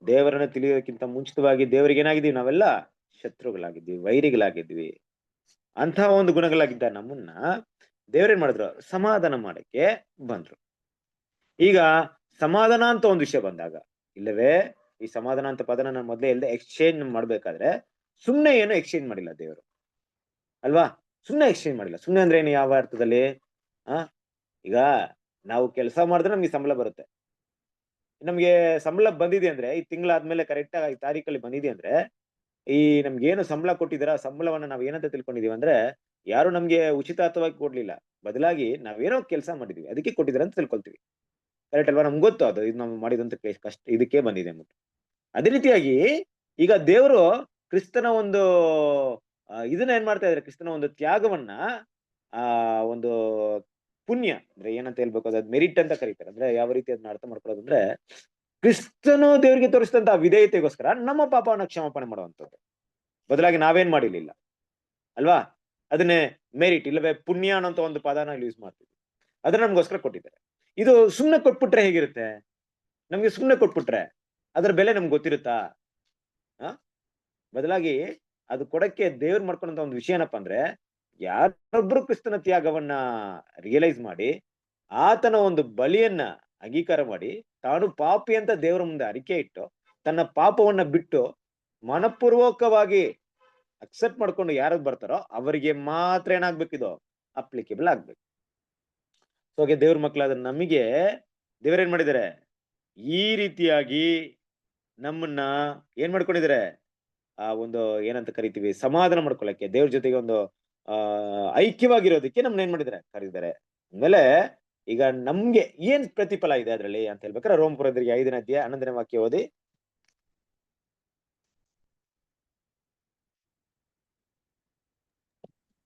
ದೇವರನ್ನ ತಿಳಿಯೋದಕ್ಕಿಂತ ಮುಂಚಿತವಾಗಿ ದೇವರಿಗೆ ಏನಾಗಿದ್ವಿ? ನಾವೆಲ್ಲ ಶತ್ರುಗಳಾಗಿದ್ವಿ, ವೈರಿಗಳಾಗಿದ್ವಿ. ಅಂತಹ ಒಂದು ಗುಣಗಳಾಗಿದ್ದ ನಮ್ಮನ್ನ ದೇವರೇನ್ ಮಾಡಿದ್ರು? ಸಮಾಧಾನ ಮಾಡಕ್ಕೆ ಬಂದ್ರು. ಈಗ ಸಮಾಧಾನ ಅಂತ ಒಂದು ವಿಷಯ ಬಂದಾಗ, ಇಲ್ಲವೇ ಈ ಸಮಾಧಾನ ಅಂತ ಪದನ ನಾನು ಮೊದಲೇ ಇಲ್ಲದೆ ಎಕ್ಸ್ಚೇಂಜ್ ಮಾಡ್ಬೇಕಾದ್ರೆ ಸುಮ್ನೆ ಏನು ಎಕ್ಸ್ಚೇಂಜ್ ಮಾಡಿಲ್ಲ ದೇವರು ಅಲ್ವಾ. ಸುಮ್ನೆ ಎಕ್ಸ್ಚೇಂಜ್ ಮಾಡಿಲ್ಲ. ಸುಮ್ನೆ ಅಂದ್ರೆ ಏನು? ಯಾವ ಅರ್ಥದಲ್ಲಿ? ಈಗ ನಾವು ಕೆಲಸ ಮಾಡಿದ್ರೆ ನಮ್ಗೆ ಸಂಬಳ ಬರುತ್ತೆ. ನಮ್ಗೆ ಸಂಬಳ ಬಂದಿದೆ ಅಂದ್ರೆ ಈ ತಿಂಗಳಾದ್ಮೇಲೆ ಕರೆಕ್ಟ್ ಆಗಿ ತಾರೀಕಲ್ಲಿ ಬಂದಿದೆ ಅಂದ್ರೆ ಈ ನಮ್ಗೆ ಏನು ಸಂಬಳ ಕೊಟ್ಟಿದಾರ ಸಂಬಳವನ್ನ ನಾವ್ ಏನಂತ ತಿಳ್ಕೊಂಡಿದೀವಿ ಅಂದ್ರೆ ಯಾರು ನಮ್ಗೆ ಉಚಿತಾರ್ಥವಾಗಿ ಕೊಡ್ಲಿಲ್ಲ, ಬದಲಾಗಿ ನಾವೇನೋ ಕೆಲಸ ಮಾಡಿದೀವಿ ಅದಕ್ಕೆ ಕೊಟ್ಟಿದಾರೆ ಅಂತ ತಿಳ್ಕೊಳ್ತೀವಿ. ಕರೆಕ್ಟ್ ಅಲ್ವಾ? ನಮ್ಗೆ ಗೊತ್ತು ಅದು ಇದು ನಾವು ಮಾಡಿದಂತ ಕಷ್ಟ ಇದಕ್ಕೆ ಬಂದಿದೆ ಅಂದ್ಬಿಟ್ಟು. ಅದೇ ರೀತಿಯಾಗಿ ಈಗ ದೇವರು ಕ್ರಿಸ್ತನ ಒಂದು ಇದನ್ನ ಏನ್ ಮಾಡ್ತಾ ಇದಾರೆ, ಕ್ರಿಸ್ತನ ಒಂದು ತ್ಯಾಗವನ್ನ ಆ ಒಂದು ಪುಣ್ಯ ಅಂದ್ರೆ ಏನಂತ ಹೇಳ್ಬೇಕು, ಅದ್ ಮೆರಿಟ್ ಅಂತ ಕರೀತಾರೆ. ಅಂದ್ರೆ ಯಾವ ರೀತಿ ಅದನ್ನ ಅರ್ಥ ಮಾಡ್ಕೊಳ್ಳೋದು ಅಂದ್ರೆ ಕ್ರಿಸ್ತನು ದೇವರಿಗೆ ತೋರಿಸಿದಂತ ವಿಧೇಯತೆಗೋಸ್ಕರ ನಮ್ಮ ಪಾಪವನ್ನ ಕ್ಷಮಾಪಣೆ ಮಾಡುವಂಥದ್ದು, ಬದಲಾಗಿ ನಾವೇನ್ ಮಾಡಿರ್ಲಿಲ್ಲ ಅಲ್ವಾ? ಅದನ್ನೇ ಮೆರಿಟ್ ಇಲ್ಲವೇ ಪುಣ್ಯ ಅನ್ನೋಂತ ಒಂದು ಪದನ ಯೂಸ್ ಮಾಡ್ತೀವಿ. ಅದನ್ನ ನಮ್ಗೋಸ್ಕರ ಕೊಟ್ಟಿದ್ದಾರೆ. ಇದು ಸುಮ್ನೆ ಕೊಟ್ಬಿಟ್ರೆ ಹೇಗಿರುತ್ತೆ? ನಮ್ಗೆ ಸುಮ್ನೆ ಕೊಟ್ಬಿಟ್ರೆ ಅದ್ರ ಬೆಲೆ ನಮ್ಗೆ ಗೊತ್ತಿರುತ್ತಾ? ಬದಲಾಗಿ ಅದು ಕೊಡಕ್ಕೆ ದೇವ್ರು ಮಾಡ್ಕೊಂಡಂತ ಒಂದು ವಿಷಯ ಏನಪ್ಪಾ ಅಂದ್ರೆ ಯಾರೊಬ್ರು ಕ್ರಿಸ್ತನ ತ್ಯಾಗವನ್ನ ರಿಯಲೈಸ್ ಮಾಡಿ ಆತನ ಒಂದು ಬಲಿಯನ್ನ ಅಂಗೀಕಾರ ಮಾಡಿ ತಾನು ಪಾಪಿ ಅಂತ ದೇವರ ಮುಂದೆ ಅರಿಕೆ ಇಟ್ಟು ತನ್ನ ಪಾಪವನ್ನ ಬಿಟ್ಟು ಮನಪೂರ್ವಕವಾಗಿ ಅಕ್ಸೆಪ್ಟ್ ಮಾಡ್ಕೊಂಡು ಯಾರು ಬರ್ತಾರೋ ಅವರಿಗೆ ಮಾತ್ರ ಏನಾಗ್ಬೇಕಿದು ಅಪ್ಲಿಕೇಬಲ್ ಆಗ್ಬೇಕು. ಸೊ ಹಾಗೆ ದೇವ್ರ ಮಕ್ಕಳಾದ ನಮಗೆ ದೇವ್ರೇನ್ ಮಾಡಿದ್ದಾರೆ, ಈ ರೀತಿಯಾಗಿ ನಮ್ಮನ್ನ ಏನ್ ಮಾಡ್ಕೊಂಡಿದ್ದಾರೆ, ಆ ಒಂದು ಏನಂತ ಕರಿತೀವಿ ಸಮಾಧಾನ ಮಾಡ್ಕೊಳ್ಳಕ್ಕೆ, ದೇವ್ರ ಜೊತೆಗೆ ಒಂದು ಐಕ್ಯವಾಗಿರೋದಕ್ಕೆ ನಮ್ನ ಏನ್ ಮಾಡಿದ್ದಾರೆ, ಕರೀತಾರೆ. ಆಮೇಲೆ ಈಗ ನಮ್ಗೆ ಏನ್ ಪ್ರತಿಫಲ ಇದೆ ಅದ್ರಲ್ಲಿ ಅಂತ ಹೇಳ್ಬೇಕಾದ್ರೆ ರೋಮಪುರದರಿಗೆ 5ನೇ ಅಧ್ಯಾಯ 11ನೇ ವಾಕ್ಯ ಓದಿ.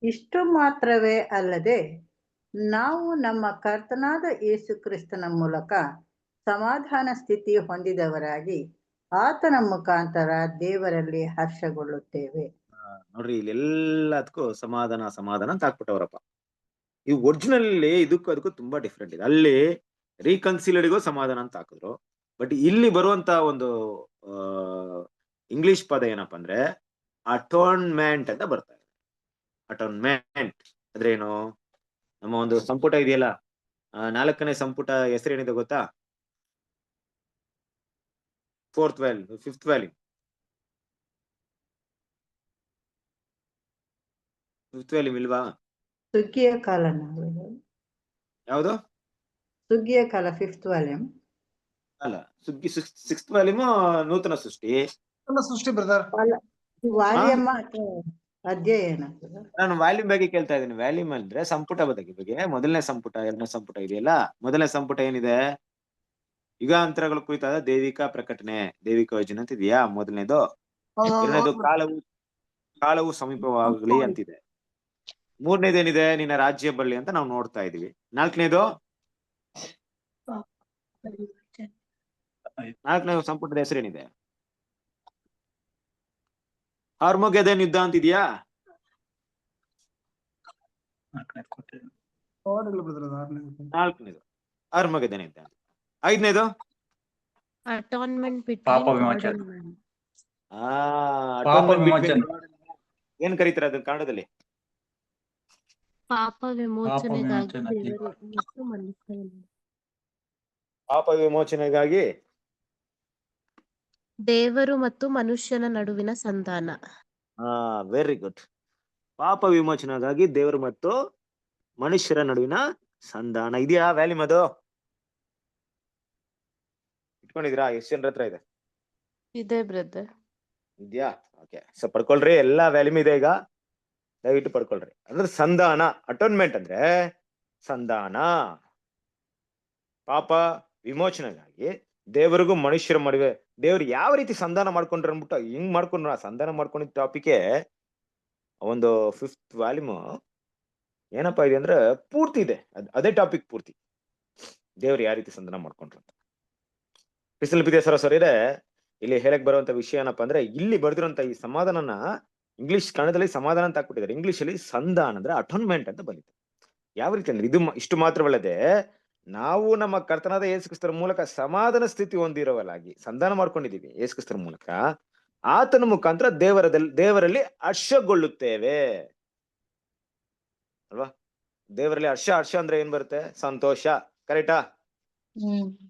ಇಷ್ಟು ಮಾತ್ರವೇ ಅಲ್ಲದೆ ನಾವು ನಮ್ಮ ಕರ್ತನಾದ ಯೇಸು ಕ್ರಿಸ್ತನ ಮೂಲಕ ಸಮಾಧಾನ ಸ್ಥಿತಿ ಹೊಂದಿದವರಾಗಿ ಆತನ ಮುಖಾಂತರ ದೇವರಲ್ಲಿ ಹರ್ಷಗೊಳ್ಳುತ್ತೇವೆ. ನೋಡ್ರಿ ಇಲ್ಲೆಲ್ಲದಕ್ಕೂ ಸಮಾಧಾನ ಸಮಾಧಾನ ಅಂತ ಹಾಕ್ಬಿಟ್ಟವ್ರಪ್ಪ. ಈ ಒರಿಜಿನಲ್ ಇದಕ್ಕೂ ಅದಕ್ಕೂ ತುಂಬಾ ಡಿಫ್ರೆಂಟ್ ಇದೆ. ಅಲ್ಲಿ ರೀಕನ್ಸಿಲರ್ಗೂ ಸಮಾಧಾನ ಅಂತ ಹಾಕಿದ್ರು, ಬಟ್ ಇಲ್ಲಿ ಬರುವಂತ ಒಂದು ಇಂಗ್ಲಿಷ್ ಪದ ಏನಪ್ಪಾ ಅಂದ್ರೆ ಅಟೋನ್ಮೆಂಟ್ ಅಂತ ಬರ್ತಾ ಇದೆ. ಅಟೋನ್ಮೆಂಟ್ ಅಂದ್ರೆ ಏನು? ನಮ್ಮ ಒಂದು ಸಂಪುಟ ಇದೆಯಲ್ಲ, 4ನೇ ಸಂಪುಟ ಹೆಸರೇನಿದೆ ಗೊತ್ತಾ? 4th value 5th value 5th value ಇಲ್ವಾ? ಸುಗ್ಗಿಯ ಕಾಲ, ಯಾವುದು? ಸುಗ್ಗಿಯ ಕಾಲ 5th ವ್ಯಾಲ್ಯೂಮ್ ಅಲ್ಲ, ಸುಗ್ಗಿ 6th ವ್ಯಾಲ್ಯೂಮ್ ನೂತನ ಸೃಷ್ಟಿ. ಸೃಷ್ಟಿ ಬ್ರದರ್. ವಾಲ್ಯಮ್ಮ ಅಥವಾ ಅಧ್ಯಾಯ ಏನಾಗ್ತದೆ? ನಾನು ವ್ಯಾಲ್ಯೂಮ್ ಬಗ್ಗೆ ಕೇಳ್ತಾ ಇದ್ದೀನಿ. ವ್ಯಾಲ್ಯೂಮ್ ಅಂದ್ರೆ ಸಂಪುಟ ಬಗ್ಗೆ. ಮೊದಲನೇ ಸಂಪುಟ 2ನೇ ಸಂಪುಟ ಇದೆಯಲ್ಲ, ಮೊದಲನೇ ಸಂಪುಟ ಏನಿದೆ? ಯುಗಾಂತರಗಳ ಕುರಿತಾದ ದೈವಿಕ ಪ್ರಕಟಣೆ, ದೈವಿಕ ಯೋಜನೆ ಅಂತ ಇದೆಯಾ ಮೊದಲನೇದು. 2ನೇದು ಕಾಲವು ಸಮೀಪವಾಗಲಿ ಅಂತಿದೆ. 3ನೇದೇನಿದೆ? ನಿನ್ನ ರಾಜ್ಯ ಬರಲಿ ಅಂತ ನಾವು ನೋಡ್ತಾ ಇದೀವಿ. 4ನೇದು ಸಂಪುಟದ ಹೆಸರೇನಿದೆ? ಆರ್ಮಗೆದನ್ ಯುದ್ಧ ಅಂತಿದ್ಯಾ? 4ನೇದು ಆರ್ಮಗೆದನ್ ಯುದ್ಧ. 5ನೇದು ಅಟಾನ್ಮೆಂಟ್ ಪಾಪ ಬಿಟ್ವೀನ್ ವಿಮೋಚನೆ. ಏನ್ ಕರೀತಾರೆ ಅದನ್ನ ಕನ್ನಡದಲ್ಲಿ? ಪಾಪ ವಿಮೋಚನೆಗಾಗಿ ವಿಮೋಚನೆ. ದೇವರು ಮತ್ತು ಮನುಷ್ಯನ ಪಾಪ ವಿಮೋಚನೆಗಾಗಿ ದೇವರು ಮತ್ತು ಮನುಷ್ಯನ ನಡುವಿನ ಸಂಧಾನ. Very good. ಪಾಪ ವಿಮೋಚನೆಗಾಗಿ ದೇವರು ಮತ್ತು ಮನುಷ್ಯರ ನಡುವಿನ ಸಂಧಾನ ಇದೆಯಾ ವ್ಯಾಲ್ಯೂಮ್? ಅದು ಇಟ್ಕೊಂಡಿದ್ರಾ? ಎಷ್ಟು ಜನರ ಹತ್ರ ಇದೆ? ಇದೆ ಬ್ರದರ್. ಇದ್ಯಾ? ಓಕೆ, ಸೊ ಪಡ್ಕೊಳ್ರಿ. ಎಲ್ಲಾ ವ್ಯಾಲ್ಯೂಮ್ ಇದೆ ಈಗ, ದಯವಿಟ್ಟು ಪಡ್ಕೊಳ್ರಿ. ಅಂದ್ರೆ ಸಂಧಾನ, ಅಟೋನ್ಮೆಂಟ್ ಅಂದ್ರೆ ಸಂಧಾನ, ಪಾಪ ವಿಮೋಚನೆಗಾಗಿ ದೇವರಿಗೂ ಮನುಷ್ಯರ ಮಡುವೆ ದೇವ್ರು ಯಾವ ರೀತಿ ಸಂಧಾನ ಮಾಡ್ಕೊಂಡ್ರೆ ಅಂದ್ಬಿಟ್ಟು ಹಿಂಗ್ ಮಾಡ್ಕೊಂಡ್ರು. ಆ ಸಂಧಾನ ಮಾಡ್ಕೊಂಡಿದ್ದ ಟಾಪಿಕೆ ಒಂದು 5th ವ್ಯಾಲ್ಯೂಮ್ ಏನಪ್ಪಾ ಇದೆ ಅಂದ್ರೆ ಪೂರ್ತಿ ಇದೆ. ಅದೇ ಟಾಪಿಕ್ ಪೂರ್ತಿ, ದೇವ್ರು ಯಾವ ರೀತಿ ಸಂಧಾನ ಮಾಡ್ಕೊಂಡ್ರು ಅಂತ. ಕ್ರಿಸ್ತಲ್ ಸರ್ ಇದೆ ಇಲ್ಲಿ ಹೇಳಕ್ ಬರುವಂತ ವಿಷಯ ಏನಪ್ಪಾ ಅಂದ್ರೆ, ಇಲ್ಲಿ ಬರ್ದಿರೋಂತ ಈ ಸಮಾಧಾನನ ಇಂಗ್ಲಿಷ್ ಕನ್ನಡದಲ್ಲಿ ಸಮಾಧಾನ ಅಂತ ಹಾಕ್ಬಿಟ್ಟಿದ್ದಾರೆ, ಇಂಗ್ಲಿಷ್ ಅಲ್ಲಿ ಸಂಧಾನ ಅಂದ್ರೆ ಅಟೋನ್ಮೆಂಟ್ ಅಂತ ಬಂದಿದೆ. ಯಾವ ರೀತಿ ಅಂದ್ರೆ ಇಷ್ಟು ಮಾತ್ರವಲ್ಲದೆ ನಾವು ನಮ್ಮ ಕರ್ತನಾದ ಯೇಸು ಕ್ರಿಸ್ತರ ಮೂಲಕ ಸಮಾಧಾನ ಸ್ಥಿತಿ ಹೊಂದಿರೋವಲಾಗಿ ಸಂಧಾನ ಮಾಡ್ಕೊಂಡಿದೀವಿ ಯೇಸು ಕ್ರಿಸ್ತರ ಮೂಲಕ. ಆತನ ಮುಖಾಂತರ ದೇವರಲ್ಲಿ ಹರ್ಷಗೊಳ್ಳುತ್ತೇವೆ ಅಲ್ವಾ? ದೇವರಲ್ಲಿ ಹರ್ಷ ಅಂದ್ರೆ ಏನ್ ಬರುತ್ತೆ? ಸಂತೋಷ. ಕರೆಕ್ಟಾ?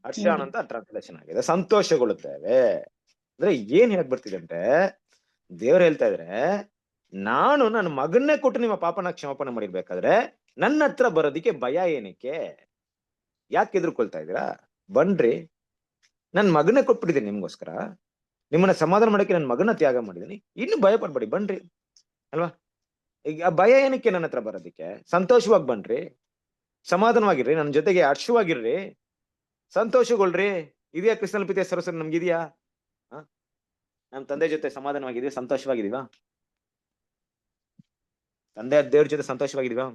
ಹರ್ಷ ಅಂತ ಟ್ರಾನ್ಸ್ಲೇಷನ್ ಆಗಿದೆ. ಸಂತೋಷಗೊಳ್ಳುತ್ತೇವೆ ಅಂದ್ರೆ ಏನ್ ಹೇಳಕ್ ಬರ್ತಿದೆ ಅಂದ್ರೆ, ದೇವ್ರು ಹೇಳ್ತಾ ಇದ್ರೆ, ನಾನು ನನ್ನ ಮಗನ್ನೇ ಕೊಟ್ಟು ನಿಮ್ಮ ಪಾಪನ ಕ್ಷಮಾಪಣೆ ಮಾಡಿರ್ಬೇಕಾದ್ರೆ ನನ್ನ ಹತ್ರ ಬರೋದಿಕ್ಕೆ ಭಯ ಏನಕ್ಕೆ? ಯಾಕೆ ಎದುರ್ಕೊಳ್ತಾ ಇದ್ದೀರಾ? ಬನ್ರಿ, ನನ್ ಮಗನೇ ಕೊಟ್ಬಿಟ್ಟಿದ್ದೀನಿ ನಿಮ್ಗೋಸ್ಕರ, ನಿಮ್ಮನ್ನ ಸಮಾಧಾನ ಮಾಡಕ್ಕೆ ನನ್ನ ಮಗನ ತ್ಯಾಗ ಮಾಡಿದೀನಿ, ಇನ್ನು ಭಯ ಪಡ್ಬೇಡಿ, ಬನ್ರಿ ಅಲ್ವಾ? ಈಗ ಆ ಭಯ ಏನಕ್ಕೆ ನನ್ನ ಹತ್ರ ಬರೋದಿಕ್ಕೆ? ಸಂತೋಷವಾಗಿ ಬನ್ರಿ, ಸಮಾಧಾನವಾಗಿರ್ರಿ, ನನ್ನ ಜೊತೆಗೆ ಹರ್ಷವಾಗಿರ್ರಿ, ಸಂತೋಷಗೊಳ್ರಿ. ಇದೆಯಾ ಕ್ರಿಸ್ತನ ಪ್ರೀತಿಯ ಸರಸ್ವರ ನಮ್ಗಿದ್ಯಾ? ನಮ್ ತಂದೆ ಜೊತೆ ಸಮಾಧಾನವಾಗಿದೀವಿ, ಸಂತೋಷವಾಗಿದೀವಾ? ತಂದೆ ದೇವ್ರ ಜೊತೆ ಸಂತೋಷವಾಗಿದೀವಾ?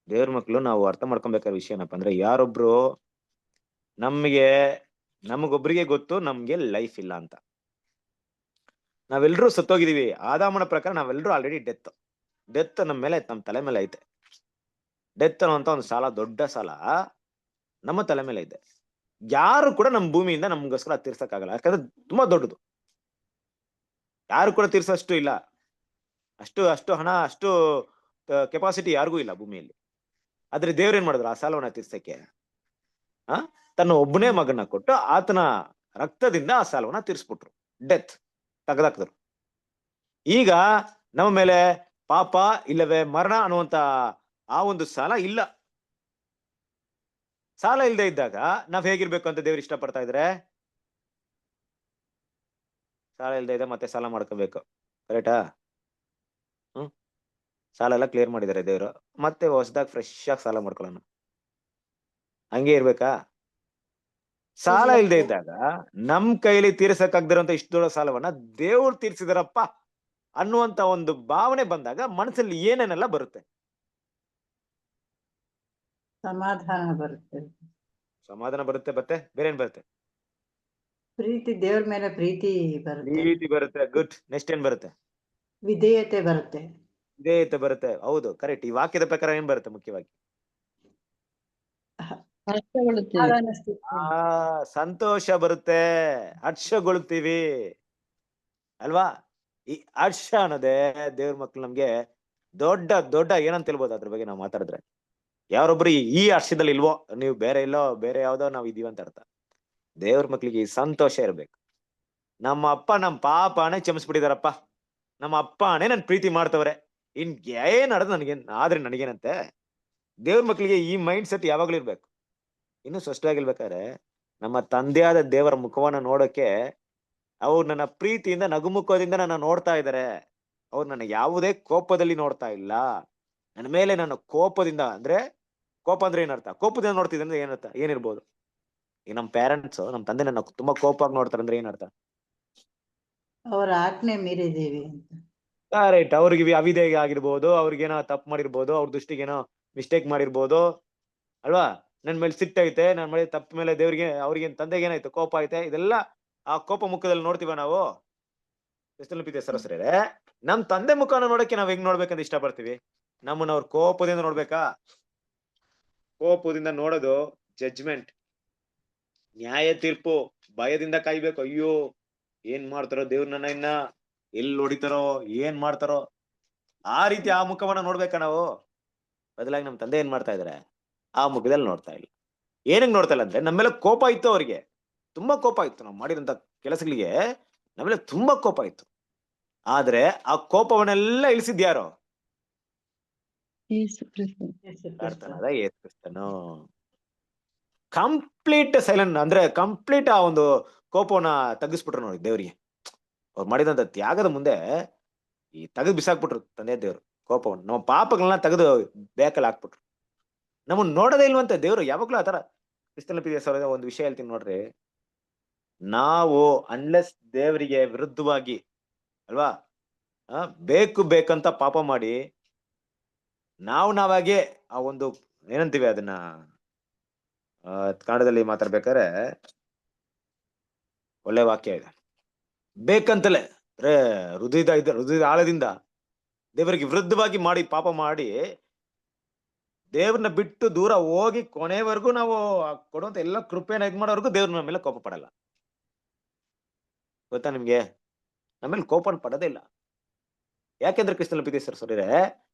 ದೇವ್ರ ಮಕ್ಳು ನಾವು ಅರ್ಥ ಮಾಡ್ಕೊಬೇಕಾದ ವಿಷಯ ಏನಪ್ಪಾ ಅಂದ್ರೆ, ಯಾರೊಬ್ರು ನಮಗೊಬ್ರಿಗೆ ಗೊತ್ತು ನಮ್ಗೆ ಲೈಫ್ ಇಲ್ಲ ಅಂತ. ನಾವೆಲ್ಲರೂ ಸತ್ತೋಗಿದೀವಿ. ಆದಾಮನ ಪ್ರಕಾರ ನಾವೆಲ್ಲರೂ ಆಲ್ರೆಡಿ ಡೆತ್ ನಮ್ಮ ಮೇಲೆ, ನಮ್ಮ ತಲೆ ಮೇಲೆ ಐತೆ. ಡೆತ್ ಅನ್ನುವಂತ ಒಂದು ಸಾಲ, ದೊಡ್ಡ ಸಾಲ ನಮ್ಮ ತಲೆ ಮೇಲೆ ಇದೆ. ಯಾರು ಕೂಡ ನಮ್ಮ ಭೂಮಿಯಿಂದ ನಮ್ಗೋಸ್ಕರ ತೀರ್ಸಕ್ಕಾಗಲ್ಲ, ಯಾಕಂದ್ರೆ ತುಂಬಾ ದೊಡ್ಡದು. ಯಾರು ಕೂಡ ತೀರ್ಸಷ್ಟು ಇಲ್ಲ, ಅಷ್ಟು ಹಣ, ಅಷ್ಟು ಕೆಪಾಸಿಟಿ ಯಾರಿಗೂ ಇಲ್ಲ ಭೂಮಿಯಲ್ಲಿ. ಆದ್ರೆ ದೇವ್ರ ಏನ್ ಮಾಡಿದ್ರು ಆ ಸಾಲವನ್ನ ತೀರ್ಸಕ್ಕೆ? ತನ್ನ ಒಬ್ಬನೇ ಮಗನ ಕೊಟ್ಟು ಆತನ ರಕ್ತದಿಂದ ಆ ಸಾಲವನ್ನ ತೀರ್ಸ್ಬಿಟ್ರು, ಡೆತ್ ತೆಗೆದಾಕಿದ್ರು. ಈಗ ನಮ್ಮ ಮೇಲೆ ಪಾಪ ಇಲ್ಲವೇ ಮರಣ ಅನ್ನುವಂತ ಆ ಒಂದು ಸಾಲ ಇಲ್ಲ. ಸಾಲ ಇಲ್ಲದೆ ಇದ್ದಾಗ ನಾವ್ ಹೇಗಿರ್ಬೇಕು ಅಂತ ದೇವ್ರು ಇಷ್ಟಪಡ್ತಾ ಇದ್ರೆ? ಸಾಲ ಇಲ್ಲದೆ ಇದೆ ಮತ್ತೆ ಸಾಲ ಮಾಡ್ಕೋಬೇಕು, ಕರೆಕ್ಟಾ? ಸಾಲ ಎಲ್ಲ ಕ್ಲಿಯರ್ ಮಾಡಿದ್ದಾರೆ ದೇವ್ರು, ಮತ್ತೆ ಹೊಸದಾಗಿ ಫ್ರೆಶ್ ಆಗಿ ಸಾಲ ಮಾಡ್ಕೊಳ್ಳೋಣ, ಹಂಗೆ ಇರ್ಬೇಕಾ? ಸಾಲ ಇಲ್ಲದೆ ಇದ್ದಾಗ ನಮ್ ಕೈಲಿ ತೀರ್ಸಕ್ಕಾಗ್ದಿರೋಂತ ಇಷ್ಟು ದೊಡ್ಡ ಸಾಲವನ್ನ ದೇವ್ರು ತೀರ್ಸಿದಾರಪ್ಪ ಅನ್ನುವಂತ ಒಂದು ಭಾವನೆ ಬಂದಾಗ ಮನಸ್ಸಲ್ಲಿ ಏನೇನೆಲ್ಲ ಬರುತ್ತೆ? ಸಮಾಧಾನ ಬರುತ್ತೆ, ಸಮಾಧಾನ ಬರುತ್ತೆ, ಮತ್ತೆ ಬೇರೆ ಏನ್ ಬರುತ್ತೆ? ಪ್ರೀತಿ, ದೇವ್ರ ಮೇಲೆ ಪ್ರೀತಿ ಬರುತ್ತೆ, ಪ್ರೀತಿ ಬರುತ್ತೆ. ಗುಡ್. ನೆಕ್ಸ್ಟ್ ಏನ್ ಬರುತ್ತೆ? ವಿಧೇಯತೆ ಬರುತ್ತೆ, ವಿಧೇಯತೆ ಬರುತ್ತೆ. ಹೌದು, ಕರೆಕ್ಟ್. ಈ ವಾಕ್ಯದ ಪ್ರಕಾರ ಏನ್ ಬರುತ್ತೆ ಮುಖ್ಯವಾಗಿ? ಸಂತೋಷ ಬರುತ್ತೆ, ಹರ್ಷಗೊಳ್ತೀವಿ ಅಲ್ವಾ? ಈ ಹರ್ಷ ಅನ್ನೋದೇ ದೇವ್ರ ಮಕ್ಳು ನಮ್ಗೆ ದೊಡ್ಡ ದೊಡ್ಡ ಏನಂತ ಹೇಳ್ಬೋದು ಅದ್ರ ಬಗ್ಗೆ ನಾವು ಮಾತಾಡಿದ್ರೆ. ಯಾರೊಬ್ರು ಈ ಹರ್ಷದಲ್ಲಿ ಇಲ್ವೋ, ನೀವು ಬೇರೆ ಇಲ್ಲೋ, ಬೇರೆ ಯಾವ್ದೋ ನಾವ್ ಇದೀವಿ ಅಂತ ಅರ್ಥ. ದೇವ್ರ ಮಕ್ಳಿಗೆ ಈ ಸಂತೋಷ ಇರ್ಬೇಕು. ನಮ್ಮ ಅಪ್ಪ ನಮ್ ಪಾಪನೇ ಕ್ಷಮಿಸ್ಬಿಟ್ಟಿದಾರಪ್ಪ, ನಮ್ಮ ಅಪ್ಪನೇ ನನ್ ಪ್ರೀತಿ ಮಾಡ್ತವ್ರೆ, ಇನ್ ಏನ್ ನಡೆದ್ ನನ್ಗೇನ್ ಆದ್ರೆ ನನಗೇನಂತೆ? ದೇವ್ರ ಮಕ್ಳಿಗೆ ಈ ಮೈಂಡ್ ಸೆಟ್ ಯಾವಾಗ್ಲೂ ಇರ್ಬೇಕು. ಇನ್ನು ಸ್ಪಷ್ಟವಾಗಿರ್ಬೇಕಾದ್ರೆ ನಮ್ಮ ತಂದೆಯಾದ ದೇವರ ಮುಖವನ್ನ ನೋಡೋಕೆ ಅವ್ರು ನನ್ನ ಪ್ರೀತಿಯಿಂದ, ನಗುಮುಖದಿಂದ ನನ್ನ ನೋಡ್ತಾ ಇದಾರೆ. ಅವ್ರು ನನ್ನ ಯಾವುದೇ ಕೋಪದಲ್ಲಿ ನೋಡ್ತಾ ಇಲ್ಲ. ನನ್ನ ಮೇಲೆ ನನ್ನ ಕೋಪದಿಂದ, ಅಂದ್ರೆ ಕೋಪ ಅಂದ್ರೆ ಏನರ್ಥ? ಕೋಪದಿಂದ ನೋಡ್ತಿದ್ದೆ ಅಂದ್ರೆ ಏನರ್ಥ? ಏನಿರ್ಬೋದು? ಈಗ ನಮ್ ಪೇರೆಂಟ್ಸ್, ನಮ್ ತಂದೆ ನನ್ನ ತುಂಬಾ ಕೋಪವಾಗಿ ನೋಡ್ತಾರೆ ಅಂದ್ರೆ ಏನರ್ಥ? ಅವ್ರ ಆಜ್ಞೆ ಮೀರಿದೀವಿ ಅಂತ. ಕರೆಕ್ಟ್. ಅವ್ರಿಗೆ ಅವಿಧೇಯ ಆಗಿರ್ಬೋದು, ಅವ್ರಿಗೇನೋ ತಪ್ಪು ಮಾಡಿರ್ಬೋದು, ಅವ್ರ ದೃಷ್ಟಿಗೇನೋ ಮಿಸ್ಟೇಕ್ ಮಾಡಿರ್ಬೋದು ಅಲ್ವಾ? ನನ್ ಮೇಲೆ ಸಿಟ್ಟೈತೆ, ನನ್ ಮೇಲೆ ತಪ್ಪ ಮೇಲೆ ದೇವ್ರಿಗೆ, ಅವ್ರಿಗೆ ತಂದೆಗೆ ಏನಾಯ್ತು? ಕೋಪ ಐತೆ. ಇದೆಲ್ಲ ಆ ಕೋಪ ಮುಖದಲ್ಲಿ ನೋಡ್ತೀವ ನಾವು. ಕ್ರಿಸ್ತನ ಪ್ರೀತಿಯ ಸಹೋದರರೇ, ನಮ್ ತಂದೆ ಮುಖನ ನೋಡಕ್ಕೆ ನಾವ್ ಹೆಂಗ್ ನೋಡ್ಬೇಕಂತ ಇಷ್ಟಪಡ್ತೀವಿ? ನಮ್ಮನ್ನ ಅವ್ರ ಕೋಪದಿಂದ ನೋಡ್ಬೇಕಾ? ಕೋಪದಿಂದ ನೋಡೋದು ಜಡ್ಜ್ಮೆಂಟ್, ನ್ಯಾಯ ತೀರ್ಪು. ಭಯದಿಂದ ಕಾಯ್ಬೇಕು. ಅಯ್ಯೋ ಏನ್ ಮಾಡ್ತಾರೋ ದೇವ್ರ, ನನ್ನ ಇನ್ನ ಎಲ್ಲಿ ಹೊಡಿತಾರೋ, ಏನ್ ಮಾಡ್ತಾರೋ, ಆ ರೀತಿ ಆ ಮುಖವನ್ನ ನೋಡ್ಬೇಕಾ ನಾವು? ಬದಲಾಗಿ ನಮ್ ತಂದೆ ಏನ್ ಮಾಡ್ತಾ ಇದಾರೆ? ಆ ಮುಖದಲ್ಲಿ ನೋಡ್ತಾ ಇಲ್ಲ. ಏನಂಗ್ ನೋಡ್ತಾ ಇಲ್ಲ ಅಂದ್ರೆ, ನಮ್ಮೇಲೆ ಕೋಪ ಇತ್ತು, ಅವ್ರಿಗೆ ತುಂಬಾ ಕೋಪ ಇತ್ತು, ನಾವು ಮಾಡಿದಂತ ಕೆಲಸಗಳಿಗೆ ನಮ್ಮೇಲೆ ತುಂಬಾ ಕೋಪ ಇತ್ತು. ಆದ್ರೆ ಆ ಕೋಪವನ್ನೆಲ್ಲ ಇಳಿಸಿದ್ಯಾರೋ? ಕರ್ತನಾದ ಯೇಸು ಕ್ರಿಸ್ತನು. ಕಂಪ್ಲೀಟ್ ಸೈಲೆಂಟ್, ಅಂದ್ರೆ ಕಂಪ್ಲೀಟ್ ಆ ಒಂದು ಕೋಪವನ್ನ ತಗ್ಗಿಸ್ಬಿಟ್ರು ನೋಡಿ ದೇವ್ರಿಗೆ. ಅವ್ರು ಮಾಡಿದಂತ ತ್ಯಾಗದ ಮುಂದೆ ಈ ತೆಗೆದು ಬಿಸಾಕ್ಬಿಟ್ರು ತಂದೆ ದೇವ್ರು ಕೋಪವನ್ನು. ನಮ್ಮ ಪಾಪಗಳನ್ನ ತೆಗೆದು ಬೇಕಲ್ಲಿ ಹಾಕ್ಬಿಟ್ರು. ನಮ್ಮನ್ನ ನೋಡೋದೇ ಇಲ್ವಂತ ದೇವ್ರು ಯಾವಾಗ್ಲೂ ಆತರ. ಕ್ರಿಸ್ತನ ಪ್ರೀತಿಯ ಸಹೋದರರೇ, ಒಂದು ವಿಷಯ ಹೇಳ್ತೀನಿ ನೋಡ್ರಿ. ನಾವು ಅನ್ಲೆಸ್ ದೇವರಿಗೆ ವಿರುದ್ಧವಾಗಿ ಅಲ್ವಾ ಬೇಕಂತ ಪಾಪ ಮಾಡಿ ನಾವಾಗೆ ಆ ಒಂದು ಏನಂತೀವಿ ಅದನ್ನ ಕನ್ನಡದಲ್ಲಿ ಮಾತಾಡ್ಬೇಕಾದ್ರೆ ಒಳ್ಳೆ ವಾಕ್ಯ ಇದೆ. ಬೇಕಂತಲೇ ಅಂದ್ರೆ ಹೃದಯದ ಆಳದಿಂದ ದೇವರಿಗೆ ವಿರುದ್ಧವಾಗಿ ಮಾಡಿ ಪಾಪ ಮಾಡಿ ದೇವ್ರನ್ನ ಬಿಟ್ಟು ದೂರ ಹೋಗಿ ಕೊನೆವರೆಗೂ ನಾವು ಕೊಡುವಂತ ಎಲ್ಲ ಕೃಪೆನ ಇದ್ ಮಾಡೋವರೆಗೂ ದೇವ್ರ ನಮ್ಮ ಮೇಲೆ ಕೋಪ ಪಡಲ್ಲ. ಗೊತ್ತಾ ನಿಮ್ಗೆ? ನಮ್ಮೇಲೆ ಕೋಪ ಪಡೋದೇ ಇಲ್ಲ. ಯಾಕೆಂದ್ರೆ ಕ್ರಿಸ್ತನ ಪ್ರೀತಿಯ ಸಹೋದರರೇ,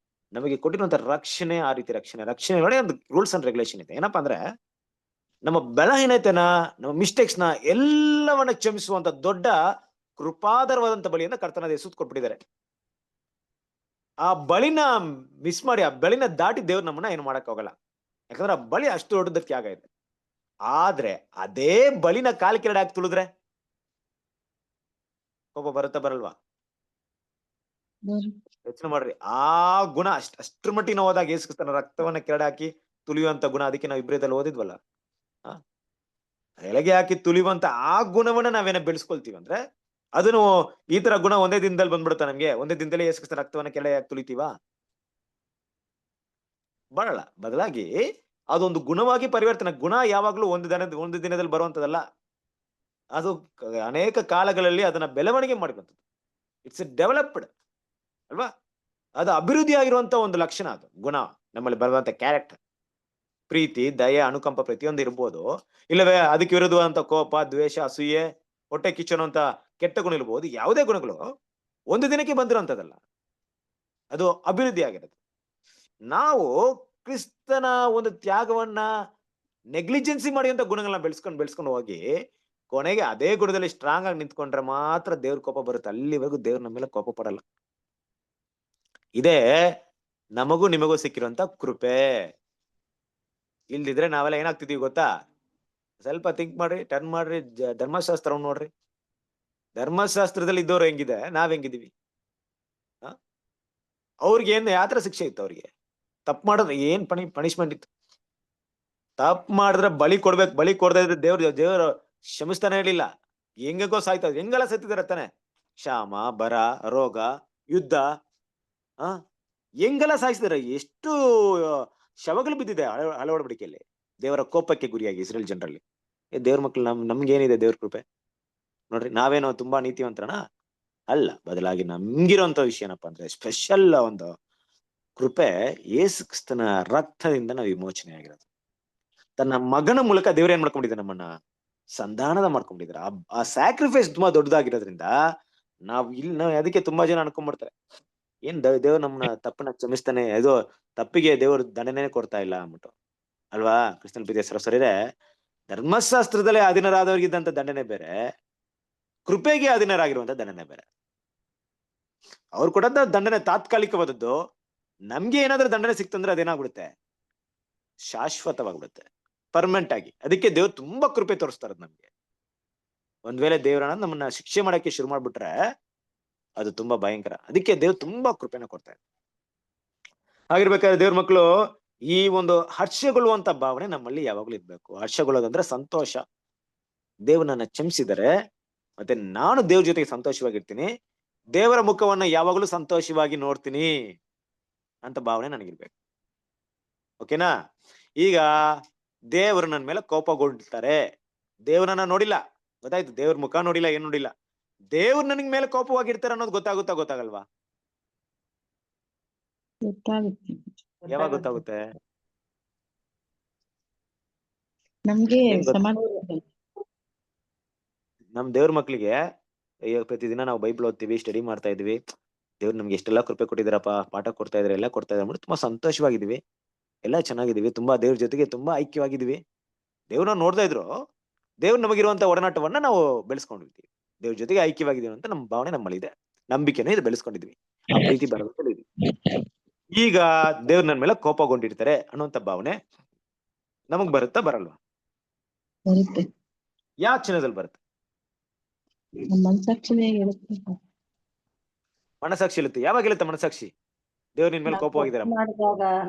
ನಮಗೆ ಕೊಟ್ಟಿರುವಂತ ರಕ್ಷಣೆ ಆ ರೀತಿ ರಕ್ಷಣೆ ನೋಡಿ ಒಂದು ರೂಲ್ಸ್ ಅಂಡ್ ರೆಗ್ಯುಲೇಷನ್ ಇದೆ. ಏನಪ್ಪಾ ಅಂದ್ರೆ, ನಮ್ಮ ಬಲಹೀನತೆನ, ನಮ್ಮ ಮಿಸ್ಟೇಕ್ಸ್ ನ ಎಲ್ಲವನ್ನ ಕ್ಷಮಿಸುವಂತ ದೊಡ್ಡ ಕೃಪಾದರವಾದಂತ ಬಲಿಯಿಂದ ಕರ್ತನಾದ ಯೇಸು ಕೊಟ್ಬಿಟ್ಟಿದ್ದಾರೆ. ಆ ಬಳಿನ ಮಿಸ್ ಮಾಡಿ, ಆ ಬಳಿನ ದಾಟಿ ದೇವ್ರು ನಮ್ಮನ್ನ ಏನು ಮಾಡಕ್ ಹೋಗಲ್ಲ. ಯಾಕಂದ್ರೆ ಆ ಬಳಿ ಅಷ್ಟು ದೊಡ್ಡದ ತ್ಯಾಗ ಇದೆ. ಆದ್ರೆ ಅದೇ ಬಲಿನ ಕಾಲ್ ಕೆಳಗಡೆ ಹಾಕಿ ತುಳಿದ್ರೆ ಕೋಪ ಬರುತ್ತಾ ಬರಲ್ವಾ? ಯೋಚನೆ ಮಾಡ್ರಿ. ಆ ಗುಣ ಅಷ್ಟ್ರ ಮಟ್ಟಿಗೆ ನಾವು ಹೋದಾಗ ಯೇಸು ಕ್ರಿಸ್ತನ ರಕ್ತವನ್ನ ಕೆಳಗಡೆ ಹಾಕಿ ತುಳಿಯುವಂತ ಗುಣ, ಅದಕ್ಕೆ ನಾವು ಇಬ್ರಿಯಲ್ಲಿ ಓದಿದ್ವಲ್ಲ, ಎಲೆಗೆ ಹಾಕಿ ತುಳಿಯುವಂತ ಆ ಗುಣವನ್ನ ನಾವೇನ ಬೆಳೆಸ್ಕೊಳ್ತೀವಿ ಅಂದ್ರೆ, ಅದನ್ನು ಈ ತರ ಗುಣ ಒಂದೇ ದಿನದಲ್ಲಿ ಬಂದ್ಬಿಡುತ್ತಾ ನಮ್ಗೆ? ಒಂದೇ ದಿನದಲ್ಲಿ ಯೇಸು ಕ್ರಿಸ್ತನ ರಕ್ತವನ್ನ ಕೆಳಗೆ ಹಾಕಿ ತುಳಿತೀವಾ? ಬರಲ್ಲ. ಬದಲಾಗಿ ಅದೊಂದು ಗುಣವಾಗಿ ಪರಿವರ್ತನೆ. ಗುಣ ಯಾವಾಗ್ಲೂ ಒಂದು ದಿನದಲ್ಲಿ ಬರುವಂತದಲ್ಲ. ಅದು ಅನೇಕ ಕಾಲಗಳಲ್ಲಿ ಅದನ್ನ ಬೆಳವಣಿಗೆ ಮಾಡಿರುವಂಥದ್ದು. ಇಟ್ಸ್ ಡೆವಲಪ್ಡ್ ಅಲ್ವಾ? ಅದು ಅಭಿವೃದ್ಧಿ ಆಗಿರುವಂತ ಒಂದು ಲಕ್ಷಣ. ಅದು ಗುಣ ನಮ್ಮಲ್ಲಿ ಬರುವಂತ ಕ್ಯಾರೆಕ್ಟರ್. ಪ್ರೀತಿ, ದಯೆ, ಅನುಕಂಪ ಪ್ರತಿಯೊಂದು ಇರ್ಬೋದು. ಇಲ್ಲವೇ ಅದಕ್ಕೆ ವಿರುದ್ಧವಾದಂತ ಕೋಪ, ದ್ವೇಷ, ಅಸೂಯೆ, ಹೊಟ್ಟೆ ಕಿಚ್ಚುವಂತ ಕೆಟ್ಟ ಗುಣ ಇರ್ಬೋದು. ಯಾವುದೇ ಗುಣಗಳು ಒಂದು ದಿನಕ್ಕೆ ಬಂದಿರುವಂತದಲ್ಲ, ಅದು ಅಭಿವೃದ್ಧಿ ಆಗಿರೋದು. ನಾವು ಕ್ರಿಸ್ತನ ಒಂದು ತ್ಯಾಗವನ್ನ ನೆಗ್ಲಿಜೆನ್ಸಿ ಮಾಡುವಂತ ಗುಣಗಳನ್ನ ಬೆಳೆಸ್ಕೊಂಡು ಹೋಗಿ ಕೊನೆಗೆ ಅದೇ ಗುಣದಲ್ಲಿ ಸ್ಟ್ರಾಂಗ್ ಆಗಿ ನಿಂತ್ಕೊಂಡ್ರೆ ಮಾತ್ರ ದೇವ್ರ ಕೋಪ ಬರುತ್ತೆ. ಅಲ್ಲಿವರೆಗೂ ದೇವ್ರ ನಮ್ಮ ಮೇಲೆ ಕೋಪ ಪಡಲ್ಲ. ಇದೇ ನಮಗೂ ನಿಮಗೂ ಸಿಕ್ಕಿರುವಂತ ಕೃಪೆ. ಇಲ್ದಿದ್ರೆ ನಾವೆಲ್ಲ ಏನಾಗ್ತಿದೀವಿ ಗೊತ್ತಾ? ಸ್ವಲ್ಪ ಥಿಂಕ್ ಮಾಡ್ರಿ, ಟರ್ನ್ ಮಾಡ್ರಿ, ಧರ್ಮಶಾಸ್ತ್ರ ನೋಡ್ರಿ. ಧರ್ಮಶಾಸ್ತ್ರದಲ್ಲಿ ಇದ್ದವ್ರು ಹೆಂಗಿದೆ, ನಾವ್ ಹೆಂಗಿದೀವಿ? ಅವ್ರಿಗೆ ಏನ್ ಯಾವ ತರ ಶಿಕ್ಷೆ ಇತ್ತು? ಅವ್ರಿಗೆ ತಪ್ಪು ಮಾಡಿದ್ರೆ ಏನ್ ಪನಿಷ್ಮೆಂಟ್ ಇತ್ತು? ತಪ್ಪು ಮಾಡಿದ್ರೆ ಬಲಿ ಕೊಡ್ಬೇಕು. ಬಲಿ ಕೊಡದೇ ಇದ್ರೆ ದೇವ್ರು ಕ್ಷಮಿಸ್ತಾನೆ ಇರ್ಲಿಲ್ಲ. ಹೆಂಗೋ ಸಾಯ್ತಾ ಇದ್ರು. ಹೆಂಗೆಲ್ಲ ಸತ್ತಿದಾರೆ ತಾನೆ? ಕ್ಷಾಮ, ಬರ, ರೋಗ, ಯುದ್ಧ, ಹೆಂಗೆಲ್ಲ ಸಾಯಿಸಿದಾರೆ. ಎಷ್ಟು ಶವಗಳು ಬಿದ್ದಿದೆ ಹಳವಡಿಕೆಯಲ್ಲಿ ದೇವರ ಕೋಪಕ್ಕೆ ಗುರಿಯಾಗಿ ಇಸ್ರೇಲ್ ಜನರಲ್ಲಿ. ದೇವ್ರ ಮಕ್ಳು ನಮ್ಗೇನಿದೆ ದೇವ್ರ ಕೃಪೆ ನೋಡ್ರಿ. ನಾವೇನೋ ತುಂಬಾ ನೀತಿವಂತರಣ ಅಲ್ಲ. ಬದಲಾಗಿ ನಮ್ಗಿರೋಂತ ವಿಷಯ ಏನಪ್ಪಾ ಅಂದ್ರೆ, ಸ್ಪೆಷಲ್ ಒಂದು ಕೃಪೆ. ಯೇಸು ಕ್ರಿಸ್ತನ ರಕ್ತದಿಂದ ನಾವು ವಿಮೋಚನೆ ಆಗಿರೋದು. ತನ್ನ ಮಗನ ಮೂಲಕ ದೇವ್ರ ಏನ್ ಮಾಡ್ಕೊಂಡಿದ್ದಾರೆ? ನಮ್ಮನ್ನ ಸಂಧಾನದ ಮಾಡ್ಕೊಂಡಿದ್ದಾರೆ. ಆ ಸ್ಯಾಕ್ರಿಫೈಸ್ ತುಂಬಾ ದೊಡ್ಡದಾಗಿರೋದ್ರಿಂದ ನಾವು ಅದಕ್ಕೆ ತುಂಬಾ ಜನ ಅನ್ಕೊಂಡ್ಬಿಡ್ತಾರೆ, ಏನ್ ದೇವ್ರು ನಮ್ಮನ್ನ ತಪ್ಪನ್ನ ಕ್ಷಮಿಸ್ತಾನೆ, ಇದು ತಪ್ಪಿಗೆ ದೇವ್ರು ದಂಡನೆ ಕೊಡ್ತಾ ಇಲ್ಲ ಅಂದ್ಬಿಟ್ಟು ಅಲ್ವಾ? ಕ್ರಿಸ್ತನ ಪ್ರೀತಿಯ ಸರಸರಿರೆ, ಧರ್ಮಶಾಸ್ತ್ರದಲ್ಲೇ ಅಧೀನರಾದವರಿಗಿದ್ದಂತ ದಂಡನೆ ಬೇರೆ, ಕೃಪೆಗೆ ಅಧೀನರಾಗಿರುವಂತ ದಂಡನೆ ಬೇರೆ. ಅವ್ರು ಕೊಟ್ಟಂತ ದಂಡನೆ ತಾತ್ಕಾಲಿಕವಾದದ್ದು. ನಮ್ಗೆ ಏನಾದ್ರೂ ದಂಡನೆ ಸಿಕ್ತಂದ್ರೆ ಅದೇನಾಗ್ಬಿಡುತ್ತೆ? ಶಾಶ್ವತವಾಗ್ಬಿಡುತ್ತೆ, ಪರ್ಮನೆಂಟ್ ಆಗಿ. ಅದಕ್ಕೆ ದೇವ್ರು ತುಂಬಾ ಕೃಪೆ ತೋರಿಸ್ತಾರದ್ ನಮ್ಗೆ. ಒಂದ್ ವೇಳೆ ದೇವ್ರನ್ನ ನಮ್ಮನ್ನ ಶಿಕ್ಷೆ ಮಾಡಕ್ಕೆ ಶುರು ಮಾಡ್ಬಿಟ್ರೆ ಅದು ತುಂಬಾ ಭಯಂಕರ. ಅದಕ್ಕೆ ದೇವ್ರು ತುಂಬಾ ಕೃಪೆನ ಕೊಡ್ತಾರೆ. ಹಾಗಿರ್ಬೇಕಾದ್ರೆ ದೇವ್ರ ಮಕ್ಕಳು ಈ ಒಂದು ಹರ್ಷಗೊಳ್ಳುವಂತ ಭಾವನೆ ನಮ್ಮಲ್ಲಿ ಯಾವಾಗ್ಲೂ ಇರ್ಬೇಕು. ಹರ್ಷಗೊಳ್ಳೋದಂದ್ರೆ ಸಂತೋಷ. ದೇವ್ರು ನನ್ನ ಕ್ಷಮಿಸಿದರೆ ಮತ್ತೆ ನಾನು ದೇವ್ರ ಜೊತೆಗೆ ಸಂತೋಷವಾಗಿರ್ತೀನಿ, ದೇವರ ಮುಖವನ್ನ ಯಾವಾಗ್ಲೂ ಸಂತೋಷವಾಗಿ ನೋಡ್ತೀನಿ ಅಂತ ಭಾವನೆ ನನಗಿರ್ಬೇಕು. ಓಕೆನಾ? ಈಗ ದೇವರು ನನ್ನ ಮೇಲೆ ಕೋಪಗೊಂಡಿರ್ತಾರೆ. ದೇವ್ರನ್ನ ನೋಡಿಲ್ಲ, ಗೊತ್ತಾಯ್ತು. ದೇವ್ರ ಮುಖ ನೋಡಿಲ್ಲ, ಏನ್ ನೋಡಿಲ್ಲ. ದೇವ್ರು ನನಗ್ ಮೇಲೆ ಕೋಪವಾಗಿರ್ತಾರೆ ಅನ್ನೋದು ಗೊತ್ತಾಗುತ್ತಾ ಗೊತ್ತಾಗಲ್ವಾ? ಯಾವಾಗ ಗೊತ್ತಾಗುತ್ತೆ? ನಮ್ಗೆ ಏನ್ ಗೊತ್ತ? ಸಮಾಧಾನ. ನಮ್ ದೇವ್ರ ಮಕ್ಳಿಗೆ ಪ್ರತಿದಿನ ನಾವು ಬೈಬಲ್ ಓದ್ತೀವಿ, ಸ್ಟಡಿ ಮಾಡ್ತಾ ಇದೀವಿ. ದೇವ್ರು ನಮ್ಗೆ ಎಷ್ಟೆಲ್ಲಾ ಕೃಪೆ ಕೊಟ್ಟಿದಾರಪ್ಪ, ಪಾಠ ಕೊಡ್ತಾ ಇದಾರೆ, ಎಲ್ಲ ಕೊಡ್ತಾ ಇದಾರೆ, ತುಂಬಾ ಸಂತೋಷವಾಗಿದೀವಿ, ಎಲ್ಲ ಚೆನ್ನಾಗಿದೀವಿ, ತುಂಬಾ ದೇವ್ರ ಜೊತೆಗೆ ತುಂಬಾ ಐಕ್ಯವಾಗಿದೀವಿ. ದೇವ್ರನ್ನ ನೋಡ್ತಾ ಇದ್ರು ದೇವ್ರು ನಮಗಿರುವಂತ ಒಡನಾಟವನ್ನ ನಾವು ಬೆಳೆಸ್ಕೊಂಡಿರ್ತೀವಿ. ದೇವ್ರ ಜೊತೆಗೆ ಐಕ್ಯವಾಗಿದೀವಿ ಅಂತ ನಮ್ಮ ಭಾವನೆ ನಮ್ಮಲ್ಲಿ ಇದೆ. ನಂಬಿಕೆನ ಇದು ಬೆಳೆಸ್ಕೊಂಡಿದ್ವಿ. ಆ ಪ್ರೀತಿ ಬರೋದು. ಈಗ ದೇವ್ರ ನನ್ನ ಮೇಲೆ ಕೋಪಗೊಂಡಿರ್ತಾರೆ ಅನ್ನುವಂತ ಭಾವನೆ ನಮಗ್ ಬರುತ್ತಾ ಬರಲ್ವಾ? ಬರುತ್ತೆ. ಯಾವ ಕ್ಷಣದಲ್ಲಿ ಬರುತ್ತೆ? ಮನಸಾಕ್ಷಿನೇ ಹೇಳುತ್ತೆ. ಮನಸಾಕ್ಷಿ ಇರುತ್ತೆ. ಯಾವಾಗ ಇರುತ್ತೆ ಮನಸಾಕ್ಷಿ? ದೇವ್ರ ನಿನ್ ಮೇಲೆ ಕೋಪವಾಗಿದ್ದಾರೆ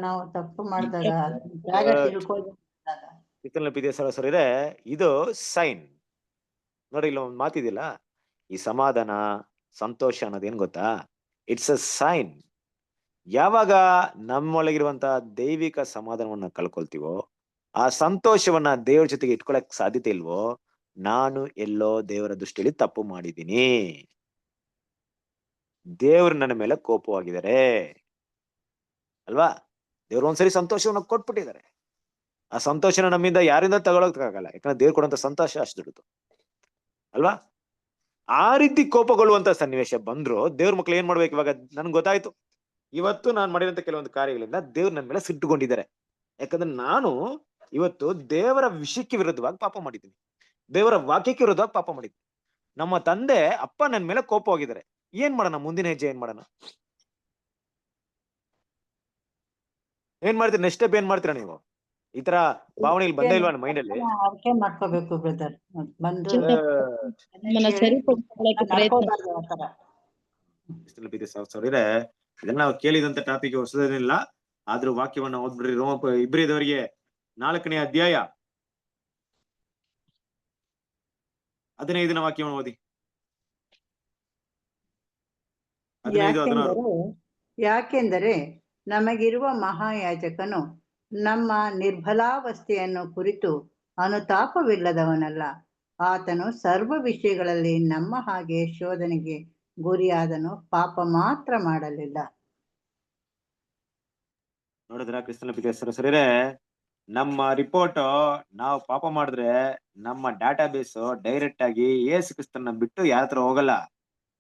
ನಾವು ತಪ್ಪು ಮಾಡಿದಾಗ ಜಾಗ ತಿಳ್ಕೊಳ್ಳೋದಾಗ ಸರಿದೆ. ಇದು ಸೈನ್ ನೋಡಿ. ಇಲ್ಲ ಒಂದು ಮಾತಿದಿಲ್ಲ, ಈ ಸಮಾಧಾನ ಸಂತೋಷ ಅನ್ನೋದೇನ್ ಗೊತ್ತಾ? It's a sign. ಯಾವಾಗ ನಮ್ಮೊಳಗಿರುವಂತ ದೈವಿಕ ಸಮಾಧಾನವನ್ನ ಕಳ್ಕೊಳ್ತೀವೋ, ಆ ಸಂತೋಷವನ್ನ ದೇವ್ರ ಜೊತೆಗೆ ಇಟ್ಕೊಳಕ್ ಸಾಧ್ಯತೆ ಇಲ್ವೋ, ನಾನು ಎಲ್ಲೋ ದೇವರ ದೃಷ್ಟಿಯಲ್ಲಿ ತಪ್ಪು ಮಾಡಿದ್ದೀನಿ, ದೇವ್ರು ನನ್ನ ಮೇಲೆ ಕೋಪವಾಗಿದ್ದಾರೆ ಅಲ್ವಾ? ದೇವ್ರು ಒಂದ್ಸರಿ ಸಂತೋಷವನ್ನ ಕೊಟ್ಬಿಟ್ಟಿದ್ದಾರೆ. ಆ ಸಂತೋಷನ ನಮ್ಮಿಂದ ಯಾರಿಂದ ತಗೊಳಕ್ಕಾಗಲ್ಲ, ಯಾಕಂದ್ರೆ ದೇವ್ರು ಕೊಡುವಂತ ಸಂತೋಷ ಅಷ್ಟು ದೊಡ್ಡದು ಅಲ್ವಾ? ಆ ರೀತಿ ಕೋಪಗೊಳ್ಳುವಂತ ಸನ್ನಿವೇಶ ಬಂದ್ರು ದೇವ್ರ ಮಕ್ಳು ಏನ್ ಮಾಡ್ಬೇಕು? ಇವಾಗ ನನ್ಗೆ ಗೊತ್ತಾಯ್ತು, ಇವತ್ತು ನಾನು ಮಾಡಿದಂತ ಕೆಲವೊಂದು ಕಾರ್ಯಗಳಿಂದ ದೇವ್ರು ನನ್ನ ಮೇಲೆ ಸಿಟ್ಟುಕೊಂಡಿದ್ದಾರೆ. ಯಾಕಂದ್ರೆ ನಾನು ಇವತ್ತು ದೇವರ ವಿಷಯಕ್ಕೆ ವಿರುದ್ಧವಾಗಿ ಪಾಪ ಮಾಡಿದ್ದೀನಿ, ದೇವರ ವಾಕ್ಯಕ್ಕೆ ವಿರುದ್ಧವಾಗಿ ಪಾಪ ಮಾಡಿದ್ದೀನಿ. ನಮ್ಮ ತಂದೆ ಅಪ್ಪ ನನ್ನ ಮೇಲೆ ಕೋಪವಾಗಿದ್ದಾರೆ. ಏನ್ ಮಾಡೋಣ? ಮುಂದಿನ ಹೆಜ್ಜೆ ಏನ್ ಮಾಡೋಣ? ಏನ್ ಮಾಡ್ತೀರಿ? ನೆಕ್ಸ್ಟ್ ಸ್ಟೆಪ್ ಏನ್ ಮಾಡ್ತೀರಾ ನೀವು? ಈ ತರ ಭಾವನೆ ಇಲ್ಲಿ ಬಂದೇ ಇಲ್ವಾ ಮೈಂಡ್ ಅಲ್ಲಿ? ಆಯ್ಕೆ ಮಾಡ್ಕೋಬೇಕು ಬ್ರದರ್. ಬಂದು ಚಿಂತೆ ನಮ್ಮನ್ನ ಸರಿಪಡಿಸ್ಕೊಳ್ಳಕ್ಕೆ ಪ್ರಯತ್ನ ನಡ್ಕೋಬಾರ್ದು ಆ ತರ. ಸೌರೇ, ಇದನ್ನ ನಾವು ಕೇಳಿದಂತ ಟಾಪಿಕ್ ಹೊಸದೇನಿಲ್ಲ. ಆದ್ರೂ ವಾಕ್ಯವನ್ನ ಓದ್ಬಿಡ್ರಿ. ಇಬ್ರಿದವರಿಗೆ 4ನೇ ಅಧ್ಯಾಯ 15ನೇ ವಾಕ್ಯವನ್ನು ಓದಿ. 15-16. ಯಾಕೆಂದರೆ ನಮಗಿರುವ ಮಹಾಯಾಜಕನು ನಮ್ಮ ನಿರ್ಬಲಾವಸ್ಥೆಯನ್ನು ಕುರಿತು ಅನುತಾಪವಿಲ್ಲದವನಲ್ಲ. ಆತನು ಸರ್ವ ವಿಷಯಗಳಲ್ಲಿ ನಮ್ಮ ಹಾಗೆ ಶೋಧನೆಗೆ ಗುರಿಯಾದನು, ಪಾಪ ಮಾತ್ರ ಮಾಡಲಿಲ್ಲ. ನೋಡಿದ್ರ ಕ್ರಿಸ್ತನ ಪ್ರೀತಿಯ ಸರಿರೇ, ನಮ್ಮ ರಿಪೋರ್ಟ್ ನಾವು ಪಾಪ ಮಾಡಿದ್ರೆ ನಮ್ಮ ಡಾಟಾ ಬೇಸ್ ಡೈರೆಕ್ಟ್ ಆಗಿ ಯೇಸು ಕ್ರಿಸ್ತನ ಬಿಟ್ಟು ಯಾರ ಹತ್ರ ಹೋಗಲ್ಲ,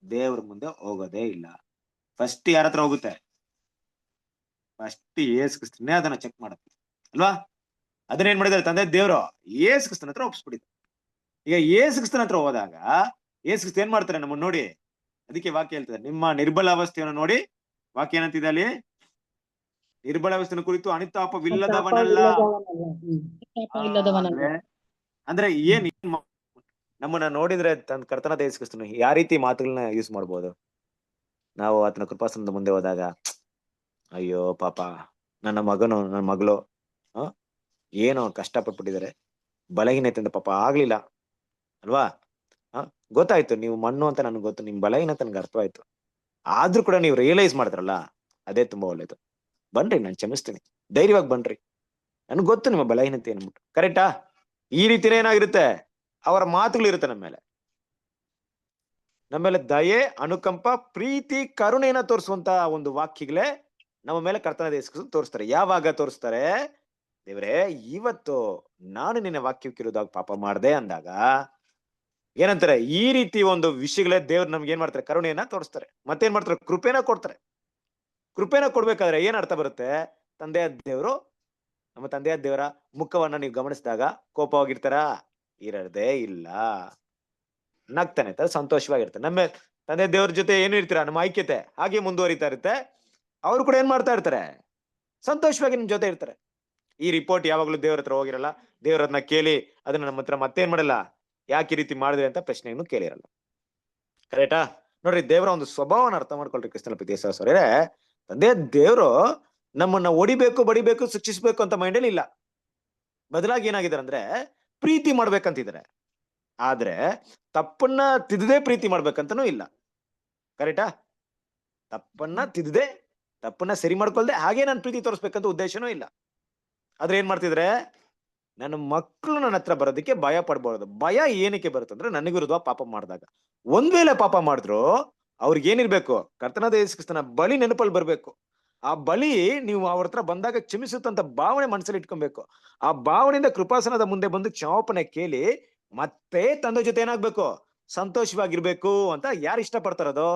ದೇವ್ರ ಮುಂದೆ ಹೋಗೋದೇ ಇಲ್ಲ. ಫಸ್ಟ್ ಯಾರ ಹತ್ರ ಹೋಗುತ್ತೆ? ಫಸ್ಟ್ ಯೇಸು ಕ್ರಿಸ್ತನೇ ಅದನ್ನ ಚೆಕ್ ಮಾಡುತ್ತೆ ಅಲ್ವಾ? ಅದನ್ನೇನ್ ಮಾಡಿದಾರೆ ತಂದೆ ದೇವ್ರು? ಯೇಸು ಕ್ರಿಸ್ತನ ಹತ್ರ ಒಪ್ಪಿಸ್ಬಿಟ್ಟಿದ್ರು. ಈಗ ಯೇಸು ಕ್ರಿಸ್ತನ ಹತ್ರ ಹೋದಾಗ ಯೇಸು ಕ್ರಿಸ್ತ ಏನ್ ಮಾಡ್ತಾರೆ ನಮ್ಮನ್ನ ನೋಡಿ? ಅದಕ್ಕೆ ವಾಕ್ಯ ಹೇಳ್ತಾರೆ, ನಿಮ್ಮ ನಿರ್ಬಲ ಅವಸ್ಥೆಯನ್ನು ನೋಡಿ. ವಾಕ್ಯ ಏನಂತಿದೆ ಅಲ್ಲಿ? ನಿರ್ಬಲ ಅವಸ್ಥೆಯನ್ನು ಕುರಿತು ಅನುತಾಪವಿಲ್ಲದವನಲ್ಲ. ಅಂದ್ರೆ ಏನ್ ನಮ್ಮನ್ನ ನೋಡಿದ್ರೆ ತನ್ನ ಕರ್ತನ ಯೇಸು ಕ್ರಿಸ್ತನು ಯಾವ ರೀತಿ ಮಾತುಗಳನ್ನ ಯೂಸ್ ಮಾಡ್ಬೋದು? ನಾವು ಆತನ ಕೃಪಾಸನದ ಮುಂದೆ ಹೋದಾಗ, ಅಯ್ಯೋ ಪಾಪ ನನ್ನ ಮಗನು ನನ್ನ ಮಗಳು ಏನೋ ಕಷ್ಟಪಟ್ಬಿಟ್ಟಿದ್ದಾರೆ, ಬಲಹೀನತೆಯಿಂದ ಪಾಪ ಆಗ್ಲಿಲ್ಲ ಅಲ್ವಾ? ಗೊತ್ತಾಯ್ತು ನೀವು ಮಣ್ಣು ಅಂತ ನನ್ಗೆ ಗೊತ್ತು, ನಿಮ್ ಬಲಹೀನತೆ ನನ್ಗೆ ಅರ್ಥವಾಯ್ತು. ಆದ್ರೂ ಕೂಡ ನೀವು ರಿಯಲೈಸ್ ಮಾಡ್ತಾರಲ್ಲ, ಅದೇ ತುಂಬಾ ಒಳ್ಳೇದು. ಬನ್ರಿ, ನಾನು ಕ್ಷಮಿಸ್ತೀನಿ, ಧೈರ್ಯವಾಗಿ ಬನ್ರಿ, ನನ್ಗೆ ಗೊತ್ತು ನಿಮ್ಮ ಬಲಹೀನತೆ ಅನ್ಬಿಟ್ಟು. ಕರೆಕ್ಟಾ? ಈ ರೀತಿನೇ ಏನಾಗಿರುತ್ತೆ, ಅವರ ಮಾತುಗಳಿರುತ್ತೆ ನಮ್ಮ ಮೇಲೆ ದಯೆ, ಅನುಕಂಪ, ಪ್ರೀತಿ, ಕರುಣೆಯನ್ನ ತೋರಿಸುವಂತ ಒಂದು ವಾಕ್ಯಗಳೇ ನಮ್ಮ ಮೇಲೆ ಕರ್ತನ ಯೇಸು ತೋರಿಸ್ತಾರೆ. ಯಾವಾಗ ತೋರಿಸ್ತಾರೆ? ದೇವ್ರೆ, ಇವತ್ತು ನಾನು ನಿನ್ನ ವಾಕ್ಯಕ್ಕೆ ವಿರೋಧವಾಗಿ ಪಾಪ ಮಾಡ್ದೆ ಅಂದಾಗ ಏನಂತಾರೆ? ಈ ರೀತಿ ಒಂದು ವಿಷಯಗಳೇ ದೇವ್ರು ನಮ್ಗೆ ಏನ್ ಮಾಡ್ತಾರೆ? ಕರುಣೆಯನ್ನ ತೋರಿಸ್ತಾರೆ. ಮತ್ತೇನ್ ಮಾಡ್ತಾರೆ? ಕೃಪೆನ ಕೊಡ್ತಾರೆ. ಕೃಪೆನ ಕೊಡ್ಬೇಕಾದ್ರೆ ಏನ್ ಅರ್ಥ ಬರುತ್ತೆ? ತಂದೆಯ ದೇವರು, ನಮ್ಮ ತಂದೆಯ ದೇವರ ಮುಖವನ್ನ ನೀವು ಗಮನಿಸಿದಾಗ ಕೋಪವಾಗಿರ್ತಾರ? ಇರದೇ ಇಲ್ಲ, ನಗ್ತಾನೆ ಇರ್ತಾರೆ, ಸಂತೋಷವಾಗಿರ್ತಾರೆ. ನಮ್ಮ ತಂದೆ ದೇವ್ರ ಜೊತೆ ಏನು ಇರ್ತೀರಾ? ನಮ್ಮ ಐಕ್ಯತೆ ಹಾಗೆ ಮುಂದುವರಿತಾ ಇರುತ್ತೆ. ಅವ್ರು ಕೂಡ ಏನ್ ಮಾಡ್ತಾ ಇರ್ತಾರೆ? ಸಂತೋಷವಾಗಿ ನಿಮ್ ಜೊತೆ ಇರ್ತಾರೆ. ಈ ರಿಪೋರ್ಟ್ ಯಾವಾಗ್ಲೂ ದೇವ್ರ ಹತ್ರ ಹೋಗಿರಲ್ಲ. ದೇವ್ರನ್ನ ಕೇಳಿ ಅದನ್ನ ನಮ್ಮ ಹತ್ರ ಮತ್ತೇನ್ ಮಾಡಲ್ಲ, ಯಾಕೆ ಈ ರೀತಿ ಮಾಡಿದ್ರಿ ಅಂತ ಪ್ರಶ್ನೆಯನ್ನು ಕೇಳಿರಲ್ಲ. ಕರೆಕ್ಟಾ? ನೋಡ್ರಿ, ದೇವರ ಒಂದು ಸ್ವಭಾವನ ಅರ್ಥ ಮಾಡ್ಕೊಳ್ರಿ ಕ್ರಿಸ್ತನ ಪ್ರೀತಿಯ ಸಹೋದರರೇ. ತಂದೆ ದೇವ್ರು ನಮ್ಮನ್ನ ಹೊಡಿಬೇಕು, ಬಡಿಬೇಕು, ಶಿಕ್ಷಿಸ್ಬೇಕು ಅಂತ ಮೈಂಡಲ್ಲಿ ಇಲ್ಲ. ಬದಲಾಗಿ ಏನಾಗಿದ್ದಾರೆ ಅಂದ್ರೆ ಪ್ರೀತಿ ಮಾಡ್ಬೇಕಂತಿದ್ದಾರೆ. ಆದ್ರೆ ತಪ್ಪನ್ನ ತಿದ್ದದೆ ಪ್ರೀತಿ ಮಾಡ್ಬೇಕಂತನೂ ಇಲ್ಲ. ಕರೆಕ್ಟಾ? ತಪ್ಪನ್ನ ತಿದ್ದದೆ, ತಪ್ಪನ್ನ ಸರಿ ಮಾಡ್ಕೊಳ್ದೆ ಹಾಗೆ ನಾನು ಪ್ರೀತಿ ತೋರಿಸ್ಬೇಕಂತ ಉದ್ದೇಶನೂ ಇಲ್ಲ. ಆದ್ರೆ ಏನ್ ಮಾಡ್ತಿದ್ರೆ, ನನ್ನ ಮಕ್ಕಳು ನನ್ನ ಹತ್ರ ಬರೋದಕ್ಕೆ ಭಯ ಪಡ್ಬಾರ್ದು. ಭಯ ಏನಕ್ಕೆ ಬರುತ್ತಂದ್ರೆ, ನನಗೆ ವಿರುದ್ಧ ಪಾಪ ಮಾಡಿದಾಗ. ಒಂದ್ ವೇಳೆ ಪಾಪ ಮಾಡಿದ್ರು ಅವ್ರಿಗೆ ಏನಿರ್ಬೇಕು? ಕರ್ತನಾದ ಯೇಸು ಕ್ರಿಸ್ತನ ಬಲಿ ನೆನಪಲ್ಲಿ ಬರ್ಬೇಕು. ಆ ಬಲಿ ನೀವು ಅವ್ರ ಹತ್ರ ಬಂದಾಗ ಕ್ಷಮಿಸುತ್ತಂತ ಭಾವನೆ ಮನಸ್ಸಲ್ಲಿ ಇಟ್ಕೊಬೇಕು. ಆ ಭಾವನೆಯಿಂದ ಕೃಪಾಸನದ ಮುಂದೆ ಬಂದು ಕ್ಷಮಾಪಣೆ ಕೇಳಿ ಮತ್ತೆ ತಂದೆ ಜೊತೆ ಏನಾಗ್ಬೇಕು? ಸಂತೋಷವಾಗಿರ್ಬೇಕು ಅಂತ ಯಾರು ಇಷ್ಟಪಡ್ತಾರದು?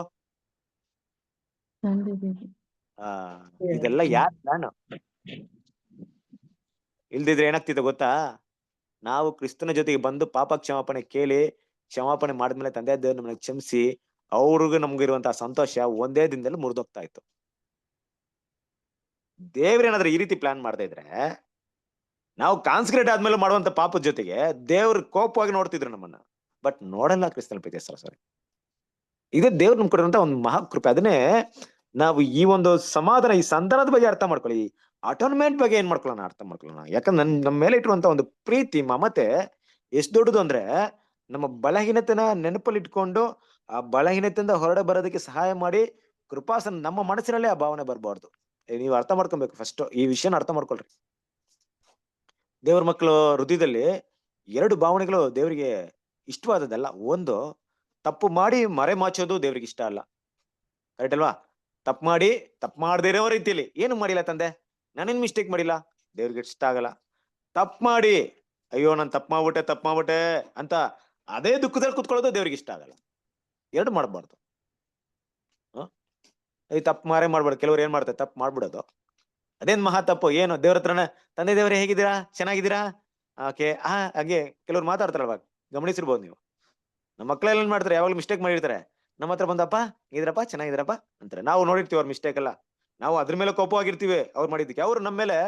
ಇದೆಲ್ಲ ಯಾರ್ ನಾನು ಇಲ್ದಿದ್ರೆ ಏನಾಗ್ತಿದೆ ಗೊತ್ತಾ? ನಾವು ಕ್ರಿಸ್ತನ ಜೊತೆಗೆ ಬಂದು ಪಾಪ ಕ್ಷಮಾಪಣೆ ಕೇಳಿ ಕ್ಷಮಾಪಣೆ ಮಾಡಿದ್ಮೇಲೆ ತಂದೆ ದೇವ್ರು ನಮ್ಮನ್ನ ಕ್ಷಮಿಸಿ ಅವ್ರಿಗೂ ನಮ್ಗಿರುವಂತಹ ಸಂತೋಷ ಒಂದೇ ದಿನದಲ್ಲಿ ಮುರಿದೋಗ್ತಾ ಇತ್ತು. ದೇವ್ರೇನಾದ್ರೂ ಈ ರೀತಿ ಪ್ಲಾನ್ ಮಾಡದೇ ಇದ್ರೆ, ನಾವು ಕಾನ್ಸಂಟ್ರೇಟ್ ಆದ್ಮೇಲೆ ಮಾಡುವಂತ ಪಾಪದ ಜೊತೆಗೆ ದೇವ್ರ ಕೋಪವಾಗಿ ನೋಡ್ತಿದ್ರು ನಮ್ಮನ್ನ. ಬಟ್ ನೋಡಲ್ಲ ಕ್ರಿಸ್ತನ ಪ್ರೀತಿಯ ಸಹೋದರರೇ. ಇದೇ ದೇವ್ರು ನಮ್ ಕೊಡಿರುವಂತ ಒಂದು ಮಹಾಕೃಪೆ. ಅದನ್ನೇ ನಾವು ಈ ಒಂದು ಸಮಾಧಾನ, ಈ ಸಂಧಾನದ ಬಗ್ಗೆ ಅರ್ಥ ಮಾಡ್ಕೊಳ್ಳಿ, ಅಟೋನ್ಮೆಂಟ್ ಬಗ್ಗೆ ಏನ್ ಮಾಡ್ಕೊಳ್ಳೋಣ ಅರ್ಥ ಮಾಡ್ಕೊಳ್ಳೋಣ. ಯಾಕಂದ್ರೆ ನಮ್ಮ ಮೇಲೆ ಇಟ್ಟಿರುವಂತ ಒಂದು ಪ್ರೀತಿ, ಮಮತೆ ಎಷ್ಟು ದೊಡ್ಡದು ಅಂದ್ರೆ, ನಮ್ಮ ಬಲಹೀನತೆನ ನೆನಪಲ್ಲಿ ಇಟ್ಕೊಂಡು ಆ ಬಲಹೀನತೆಯಿಂದ ಹೊರಡೆ ಬರೋದಕ್ಕೆ ಸಹಾಯ ಮಾಡಿ ಕೃಪಾಸನ ನಮ್ಮ ಮನಸ್ಸಿನಲ್ಲೇ ಆ ಭಾವನೆ ಬರಬಾರ್ದು. ನೀವು ಅರ್ಥ ಮಾಡ್ಕೊಬೇಕು. ಫಸ್ಟ್ ಈ ವಿಷಯನ ಅರ್ಥ ಮಾಡ್ಕೊಳ್ರಿ. ದೇವ್ರ ಮಕ್ಕಳು ಹೃದಯದಲ್ಲಿ 2 ಭಾವನೆಗಳು ದೇವರಿಗೆ ಇಷ್ಟವಾದದ್ದಲ್ಲ. ಒಂದು, ತಪ್ಪು ಮಾಡಿ ಮರೆ ಮಾಚೋದು ದೇವ್ರಿಗೆ ಇಷ್ಟ ಅಲ್ಲ. ಕರೆಕ್ಟ್ ಅಲ್ವಾ? ತಪ್ಪು ಮಾಡಿ, ತಪ್ಪು ಮಾಡದೇ ಇರೋ ರೀತಿಯಲ್ಲಿ, ಏನು ಮಾಡಿಲ್ಲ ತಂದೆ, ನಾನೇನ್ ಮಿಸ್ಟೇಕ್ ಮಾಡಿಲ್ಲ, ದೇವ್ರಿಗೆ ಇಷ್ಟ ಆಗಲ್ಲ. ತಪ್ಪು ಮಾಡಿ, ಅಯ್ಯೋ ನಾನು ತಪ್ಪು ಮಾಡ್ಬಿಟ್ಟೆ ಅಂತ ಅದೇ ದುಃಖದಲ್ಲಿ ಕುತ್ಕೊಳ್ಳೋದು ದೇವ್ರಿಗೆ ಇಷ್ಟ ಆಗಲ್ಲ. 2 ಮಾಡ್ಬಾರ್ದು. ಈ ತಪ್ಪು ಮಾರೇ ಮಾಡ್ಬಾರ್ದು. ಕೆಲವ್ರು ಏನ್ ಮಾಡ್ತಾರೆ? ತಪ್ಪು ಮಾಡ್ಬಿಡೋದು. ಅದೇನ್ ಮಹಾ ತಪ್ಪು. ಏನು ದೇವ್ರ ಹತ್ರನ, ತಂದೆ ದೇವ್ರೆ ಹೇಗಿದ್ದೀರಾ, ಚೆನ್ನಾಗಿದ್ದೀರಾ, ಓಕೆ ಹಾಗೆ ಕೆಲವ್ರು ಮಾತಾಡ್ತಾರಲ್ವಾ, ಗಮನಿಸಿರ್ಬೋದು ನೀವು. ನಮ್ಮ ಮಕ್ಕಳೆಲ್ಲ ಏನ್ ಮಾಡ್ತಾರೆ? ಯಾವಾಗ್ಲೂ ಮಿಸ್ಟೇಕ್ ಮಾಡಿರ್ತಾರೆ. ನಮ್ಮ ಹತ್ರ ಬಂದಪ್ಪ ಹೇಗಿದ್ರಪ್ಪ, ಚೆನ್ನಾಗಿದ್ರಪ್ಪ ಅಂತಾರೆ. ನಾವು ನೋಡಿರ್ತೀವಿ ಅವ್ರ ಮಿಸ್ಟೇಕ್ ಎಲ್ಲ. ನಾವು ಅದ್ರ ಮೇಲೆ ಕೋಪವಾಗಿರ್ತೀವಿ ಅವ್ರು ಮಾಡಿದ್ದಕ್ಕೆ. ಅವ್ರು ನಮ್ಮ ಮೇಲೆ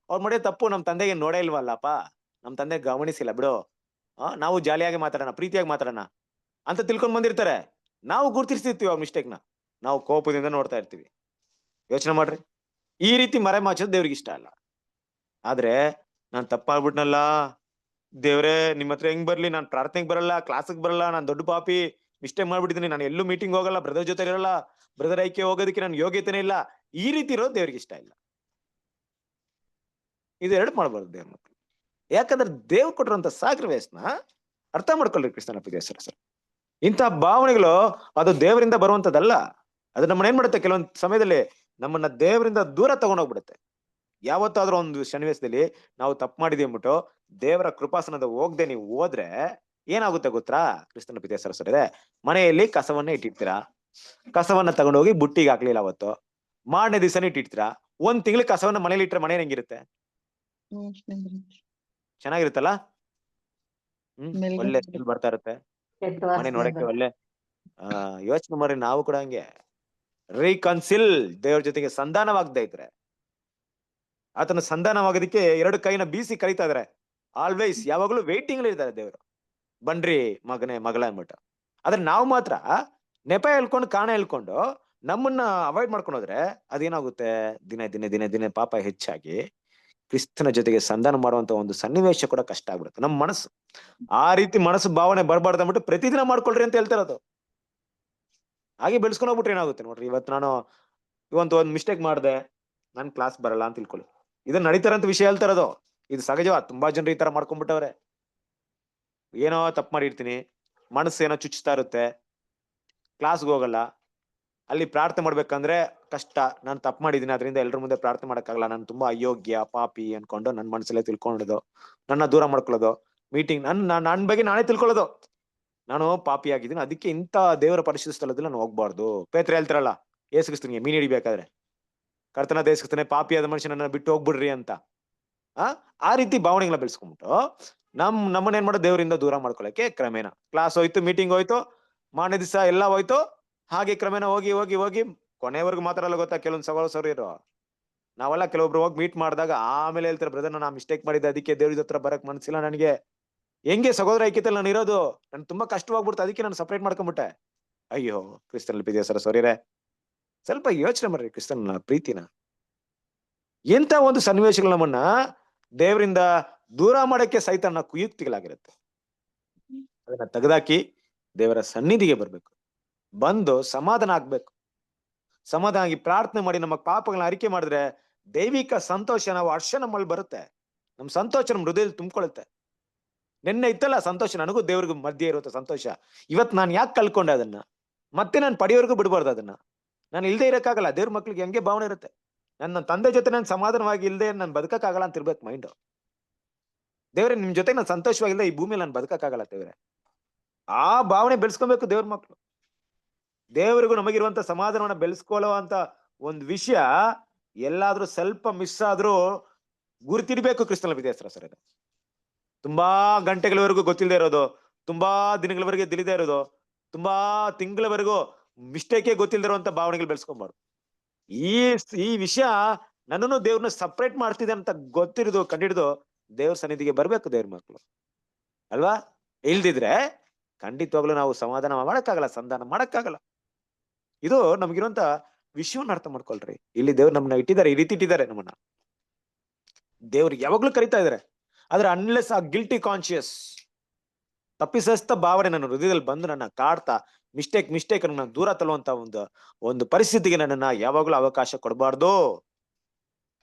ಅವ್ರು ಮಾಡಿದ ತಪ್ಪು ನಮ್ ತಂದೆಗೆ ನೋಡೇ ಇಲ್ವಲ್ಲಪ್ಪ, ನಮ್ ತಂದೆ ಗಮನಿಸಿಲ್ಲ ಬಿಡು, ನಾವು ಜಾಲಿಯಾಗಿ ಮಾತಾಡೋಣ, ಪ್ರೀತಿಯಾಗಿ ಮಾತಾಡೋಣ ಅಂತ ತಿಳ್ಕೊಂಡ್ ಬಂದಿರ್ತಾರೆ. ನಾವು ಗುರ್ತಿರ್ತಿರ್ತೀವಿ ಅವ್ರ ಮಿಸ್ಟೇಕ್ನ, ನಾವು ಕೋಪದಿಂದ ನೋಡ್ತಾ ಇರ್ತೀವಿ. ಯೋಚನೆ ಮಾಡ್ರಿ, ಈ ರೀತಿ ಮರೆ ಮಾಚೋದು ದೇವ್ರಿಗೆ ಇಷ್ಟ ಅಲ್ಲ. ಆದ್ರೆ ನಾನ್ ತಪ್ಪಾಗ್ಬಿಟ್ನಲ್ಲ ದೇವ್ರೇ, ನಿಮ್ ಹತ್ರ ಹೆಂಗ್ ಬರ್ಲಿ, ನಾನ್ ಪ್ರಾರ್ಥನೆಗೆ ಬರಲ್ಲ, ಕ್ಲಾಸಿಗೆ ಬರಲ್ಲ, ನಾನ್ ದೊಡ್ಡ ಪಾಪಿ, ಮಿಸ್ಟೇಕ್ ಮಾಡ್ಬಿಟ್ಟಿದೀನಿ, ನಾನು ಎಲ್ಲೂ ಮೀಟಿಂಗ್ ಹೋಗಲ್ಲ, ಬ್ರದರ್ ಜೊತೆ ಇರಲ್ಲ, ಬ್ರದರ್ ಐಕ್ಯ ಹೋಗೋದಕ್ಕೆ ನನ್ ಯೋಗ್ಯತೆನೇ ಇಲ್ಲ, ಈ ರೀತಿ ಇರೋದು ದೇವ್ರಿಗೆ ಇಷ್ಟ ಇಲ್ಲ. ಇದು ಎರಡು ಮಾಡ್ಬಾರ್ದು ದೇವ್ರ ಮಕ್ಳು. ಯಾಕಂದ್ರೆ ದೇವ್ರು ಕೊಟ್ಟಿರುವಂತ ಸ್ಯಾಕ್ರಿಫೈಸ್ನ ಅರ್ಥ ಮಾಡ್ಕೊಳ್ರಿ ಕ್ರಿಸ್ತನ ಪ್ರೀತಿಯ ಸರ್. ಇಂತಹ ಭಾವನೆಗಳು ಅದು ದೇವರಿಂದ ಬರುವಂತದ್ದಲ್ಲ. ಅದು ನಮ್ಮನ್ನ ಏನ್ ಮಾಡುತ್ತೆ, ಕೆಲವೊಂದು ಸಮಯದಲ್ಲಿ ನಮ್ಮನ್ನ ದೇವರಿಂದ ದೂರ ತಗೊಂಡೋಗ್ಬಿಡುತ್ತೆ. ಯಾವತ್ತಾದ್ರೂ ಒಂದು ಸನ್ನಿವೇಶದಲ್ಲಿ ನಾವು ತಪ್ಪು ಮಾಡಿದೀವಿ ಅಂದ್ಬಿಟ್ಟು ದೇವರ ಕೃಪಾಸನದ ಹೋಗದೆ ನೀವು ಹೋದ್ರೆ ಏನಾಗುತ್ತೆ ಗೊತ್ತಾ ಕ್ರಿಸ್ತನ ಪ್ರೀತಿಯ ಸರಸರಿದೆ, ಮನೆಯಲ್ಲಿ ಕಸವನ್ನ ಇಟ್ಟಿರ್ತೀರಾ, ಕಸವನ್ನ ತಗೊಂಡೋಗಿ ಬುಟ್ಟಿಗೆ ಹಾಕ್ಲಿಲ್ಲ ಅವತ್ತು, ಮಾರನೇ ದಿವಸನೇ ಇಟ್ಟಿರ್ತೀರಾ, ಒಂದ್ ತಿಂಗಳು ಕಸವನ್ನ ಮನೇಲಿ ಇಟ್ಟರೆ ಮನೆ ಹೆಂಗಿರುತ್ತೆ? ಚೆನ್ನಾಗಿರುತ್ತಲ್ಲ? ಒಳ್ಳೆ ಸ್ಮೆಲ್ ಬರ್ತಾ ಇರುತ್ತೆ, ಕೆಟ್ಟ ಮನೆ ವಾಸನೆ ನೋಡಕ್ಕೆ ಬರುತ್ತೆ. ಒಳ್ಳೆ. ಯೋಚನೆ ಮಾಡ್ರಿ, ನಾವು ಕೂಡ ಹಂಗೆ ರೀಕನ್ಸಿಲ್ ದೇವ್ರ ಜೊತೆಗೆ ಸಂಧಾನವಾಗದೆ ಇದ್ರೆ, ಆತನ ಸಂಧಾನವಾಗೋದಕ್ಕೆ ಎರಡು ಕೈನ ಬೀಸಿ ಕರೀತಾ ಇದಾರೆ. ಆಲ್ವೇಸ್, ಯಾವಾಗ್ಲೂ ವೇಟಿಂಗ್ ಇರ್ತಾರೆ ದೇವ್ರು, ಬನ್ರಿ ಮಗನೇ ಮಗಳ ಅಂದ್ಬಿಟ್ಟು. ಆದ್ರೆ ನಾವು ಮಾತ್ರ ನೆಪ ಹೇಳ್ಕೊಂಡು ಕಾಣ ಹೇಳ್ಕೊಂಡು ನಮ್ಮನ್ನ ಅವಾಯ್ಡ್ ಮಾಡ್ಕೊಂಡು ಹೋದ್ರೆ ಅದೇನಾಗುತ್ತೆ, ದಿನ ದಿನ ದಿನ ದಿನ ಪಾಪ ಹೆಚ್ಚಾಗಿ ಕ್ರಿಸ್ತನ ಜೊತೆಗೆ ಸಂಧಾನ ಮಾಡುವಂತ ಒಂದು ಸನ್ನಿವೇಶ ಕೂಡ ಕಷ್ಟ ಆಗ್ಬಿಡುತ್ತೆ. ನಮ್ಮ ಮನಸ್ಸು ಆ ರೀತಿ ಮನಸ್ಸು ಭಾವನೆ ಬರ್ಬಾರ್ದು ಅಂದ್ಬಿಟ್ಟು ಪ್ರತಿದಿನ ಮಾಡ್ಕೊಳ್ರಿ ಅಂತ ಹೇಳ್ತಿರೋದು. ಹಾಗೆ ಬೆಳೆಸ್ಕೊಂಡು ಹೋಗ್ಬಿಟ್ರೆ ಏನಾಗುತ್ತೆ ನೋಡ್ರಿ, ಇವತ್ತು ನಾನು ಒಂದ್ ಮಿಸ್ಟೇಕ್ ಮಾಡಿದೆ, ನನ್ ಕ್ಲಾಸ್ ಬರಲ್ಲ ಅಂತ ತಿಳ್ಕೊಳ್ಳಿ, ಇದನ್ನ ನಡೀತಾರಂತ ವಿಷಯ ಹೇಳ್ತಾರದು. ಇದು ಸಹಜವ, ತುಂಬಾ ಜನರು ಈ ತರ ಮಾಡ್ಕೊಂಡ್ಬಿಟ್ಟವ್ರೆ. ಏನೋ ತಪ್ಪು ಮಾಡಿರ್ತೀನಿ, ಮನಸ್ಸು ಏನೋ ಚುಚ್ತಾ ಇರುತ್ತೆ, ಕ್ಲಾಸ್ಗೆ ಹೋಗಲ್ಲ, ಅಲ್ಲಿ ಪ್ರಾರ್ಥನೆ ಮಾಡ್ಬೇಕಂದ್ರೆ ಕಷ್ಟ, ನಾನು ತಪ್ಪು ಮಾಡಿದೀನಿ, ಅದರಿಂದ ಎಲ್ರ ಮುಂದೆ ಪ್ರಾರ್ಥನೆ ಮಾಡಕ್ಕಾಗಲ್ಲ, ನಾನು ತುಂಬಾ ಅಯೋಗ್ಯ ಪಾಪಿ ಅನ್ಕೊಂಡು ನನ್ನ ಮನಸ್ಸಲ್ಲೇ ತಿಳ್ಕೊಳ್ಳೋದು, ನನ್ನ ದೂರ ಮಾಡ್ಕೊಳ್ಳೋದು, ಮೀಟಿಂಗ್ ನನ್ನ ಬಗ್ಗೆ ನಾನೇ ತಿಳ್ಕೊಳ್ಳೋದು, ನಾನು ಪಾಪಿ ಆಗಿದ್ದೀನಿ, ಅದಕ್ಕೆ ಇಂಥ ದೇವರ ಪರಿಶುದ್ಧ ಸ್ಥಳದಲ್ಲಿ ನಾನು ಹೋಗ್ಬಾರ್ದು. ಪೇತ್ರ ಹೇಳ್ತಾರಲ್ಲ, ಏಸುಕ್ರಿಸ್ತನಿಗೆ ಮೀನ್ ಹಿಡಿಬೇಕಾದ್ರೆ, ಕರ್ತನ ದೇಶಕ್ತಾನೆ ಪಾಪಿಯಾದ ಮನುಷ್ಯನನ್ನ ಬಿಟ್ಟು ಹೋಗ್ಬಿಡ್ರಿ ಅಂತ. ಆ ರೀತಿ ಭಾವನೆಗಳನ್ನ ಬೆಳೆಸ್ಕೊಂಡ್ಬಿಟ್ಟು ನಮ್ಮನ್ನ ಏನ್ ಮಾಡೋದು, ದೇವರಿಂದ ದೂರ ಮಾಡ್ಕೊಳಕ್ಕೆ ಕ್ರಮೇಣ ಕ್ಲಾಸ್ ಹೋಯ್ತು, ಮೀಟಿಂಗ್ ಹೋಯ್ತು, ಮಾರನೇ ದಿವಸ ಎಲ್ಲ ಹೋಯ್ತು, ಹಾಗೆ ಕ್ರಮೇಣ ಹೋಗಿ ಹೋಗಿ ಹೋಗಿ ಕೊನೆವರೆಗೂ ಮಾತಾಡಲ್ಲ. ಗೊತ್ತಾ, ಕೆಲವೊಂದು ಸಹೋದರರು ನಾವೆಲ್ಲ ಕೆಲವೊಬ್ರು ಹೋಗಿ ಮೀಟ್ ಮಾಡಿದಾಗ ಆಮೇಲೆ ಹೇಳ್ತಾರೆ, ಬ್ರದರ್ ನಾನು ಮಿಸ್ಟೇಕ್ ಮಾಡಿದ್ದೆ, ಅದಕ್ಕೆ ದೇವ್ರ ಹತ್ರ ಬರಕ್ ಮನ್ಸಿಲ್ಲ ನನಗೆ. ಹೆಂಗೆ ಸಹೋದರ ಐಕ್ಯತೆಯಲ್ಲಿ ನಾನು ಇರೋದು, ನನ್ ತುಂಬಾ ಕಷ್ಟವಾಗ್ಬಿಡ್ತು, ಅದಕ್ಕೆ ನಾನು ಸಪರೇಟ್ ಮಾಡ್ಕೊಂಡ್ಬಿಟ್ಟೆ. ಅಯ್ಯೋ ಕ್ರಿಸ್ತನಲ್ಲಿ ಪ್ರೀತಿಯ ಸರಸರಿಯರೇ, ಸ್ವಲ್ಪ ಯೋಚನೆ ಮಾಡ್ರಿ ಕ್ರಿಸ್ತನ ಪ್ರೀತಿನ. ಎಂತ ಒಂದು ಸನ್ನಿವೇಶಗಳು ನಮ್ಮನ್ನ ದೇವರಿಂದ ದೂರ ಮಾಡಕ್ಕೆ ಸೈತಾನ ಕುಯುಕ್ತಿಗಳಾಗಿರುತ್ತೆ. ಅದನ್ನ ತೆಗೆದಾಕಿ ದೇವರ ಸನ್ನಿಧಿಗೆ ಬರ್ಬೇಕು, ಬಂದು ಸಮಾಧಾನ ಆಗ್ಬೇಕು, ಸಮಾಧಾನ ಆಗಿ ಪ್ರಾರ್ಥನೆ ಮಾಡಿ ನಮ್ಮ ಪಾಪಗಳನ್ನ ಅರಿಕೆ ಮಾಡಿದ್ರೆ ದೈವಿಕ ಸಂತೋಷ, ನಾವು ಹರ್ಷ ನಮ್ಮಲ್ಲಿ ಬರುತ್ತೆ, ನಮ್ ಸಂತೋಷ ನಮ್ಮ ಹೃದಯದಲ್ಲಿ ತುಂಬಿಕೊಳ್ಳುತ್ತೆ. ನಿನ್ನೆ ಇತ್ತಲ್ಲ ಸಂತೋಷ, ನನಗೂ ದೇವ್ರಿಗೂ ಮಧ್ಯೆ ಇರುತ್ತೆ ಸಂತೋಷ, ಇವತ್ತು ನಾನು ಯಾಕೆ ಕಳ್ಕೊಂಡೆ ಅದನ್ನ, ಮತ್ತೆ ನಾನು ಪಡೆಯೋರ್ಗು ಬಿಡ್ಬಾರ್ದು ಅದನ್ನ. ನಾನು ಇಲ್ದೇ ಇರಕ್ಕಾಗಲ್ಲ, ದೇವ್ರ ಮಕ್ಳಿಗೆ ಹೆಂಗೆ ಭಾವನೆ ಇರುತ್ತೆ, ನನ್ನ ತಂದೆ ಜೊತೆ ನಾನು ಸಮಾಧಾನವಾಗಿ ಇಲ್ದೆ ನಾನು ಬದುಕಕ್ಕಾಗಲ್ಲ ಅಂತ ಇರ್ಬೇಕು ಮೈಂಡ್. ದೇವ್ರೆ ನಿಮ್ ಜೊತೆ ನಾನು ಸಂತೋಷವಾಗಿಲ್ದೆ ಈ ಭೂಮಿಯಲ್ಲಿ ನಾನು ಬದುಕಕ್ಕಾಗಲ್ಲ ದೇವ್ರೆ, ಆ ಭಾವನೆ ಬೆಳೆಸ್ಕೊಬೇಕು ದೇವ್ರ ಮಕ್ಳು. ದೇವರಿಗೂ ನಮಗಿರುವಂತ ಸಮಾಧಾನವನ್ನ ಬೆಳೆಸ್ಕೊಳ್ಳೋ ಅಂತ ಒಂದ್ ವಿಷಯ ಎಲ್ಲಾದ್ರೂ ಸ್ವಲ್ಪ ಮಿಸ್ ಆದ್ರೂ ಗುರುತಿಡ್ಬೇಕು ಕ್ರಿಸ್ತನ ವಿದ್ಯಾಸರ ಸರ್. ತುಂಬಾ ಗಂಟೆಗಳವರೆಗೂ ಗೊತ್ತಿಲ್ಲದೆ ಇರೋದು, ತುಂಬಾ ದಿನಗಳವರೆಗೆ ತಿಳಿದೇ ಇರೋದು, ತುಂಬಾ ತಿಂಗಳವರೆಗೂ ಮಿಸ್ಟೇಕೇ ಗೊತ್ತಿಲ್ಲದೆ ಇರುವಂತ ಭಾವನೆಗಳು ಬೆಳೆಸ್ಕೊಂಬಾರ್ದು. ಈ ವಿಷಯ ನನ್ನನ್ನು ದೇವ್ರನ್ನ ಸಪ್ರೇಟ್ ಮಾಡ್ತಿದೆ ಅಂತ ಗೊತ್ತಿರೋದು ಕಂಡಿಡಿದು ದೇವ್ರ ಸನ್ನಿಧಿಗೆ ಬರ್ಬೇಕು ದೇವ್ರ ಮಕ್ಳು ಅಲ್ವಾ. ಇಲ್ದಿದ್ರೆ ಖಂಡಿತವಾಗ್ಲೂ ನಾವು ಸಮಾಧಾನ ಮಾಡಕ್ಕಾಗಲ್ಲ, ಸಂಧಾನ ಮಾಡಕ್ಕಾಗಲ್ಲ. ಇದು ನಮ್ಗಿರುವಂತ ವಿಷಯವನ್ನ ಅರ್ಥ ಮಾಡ್ಕೊಳ್ರಿ. ಇಲ್ಲಿ ದೇವ್ರು ನಮ್ಮನ್ನ ಇಟ್ಟಿದ್ದಾರೆ, ಈ ರೀತಿ ಇಟ್ಟಿದ್ದಾರೆ ನಮ್ಮನ್ನ. ದೇವ್ರಿಗೆ ಯಾವಾಗ್ಲೂ ಕರಿತಾ ಇದಾರೆ, ಆದ್ರೆ ಅನ್ಲೆಸ್ ಆ ಗಿಲ್ಟಿ ಕಾನ್ಶಿಯಸ್ ತಪ್ಪಿಸಸ್ತ ಭಾವನೆ ನನ್ನ ಹೃದಯದಲ್ಲಿ ಬಂದು ನನ್ನ ಕಾಡ್ತಾ ಮಿಸ್ಟೇಕ್ ನನ್ನ ದೂರ ತಳ್ಳುವಂತ ಒಂದು ಪರಿಸ್ಥಿತಿಗೆ ನನ್ನನ್ನ ಯಾವಾಗ್ಲೂ ಅವಕಾಶ ಕೊಡಬಾರ್ದು.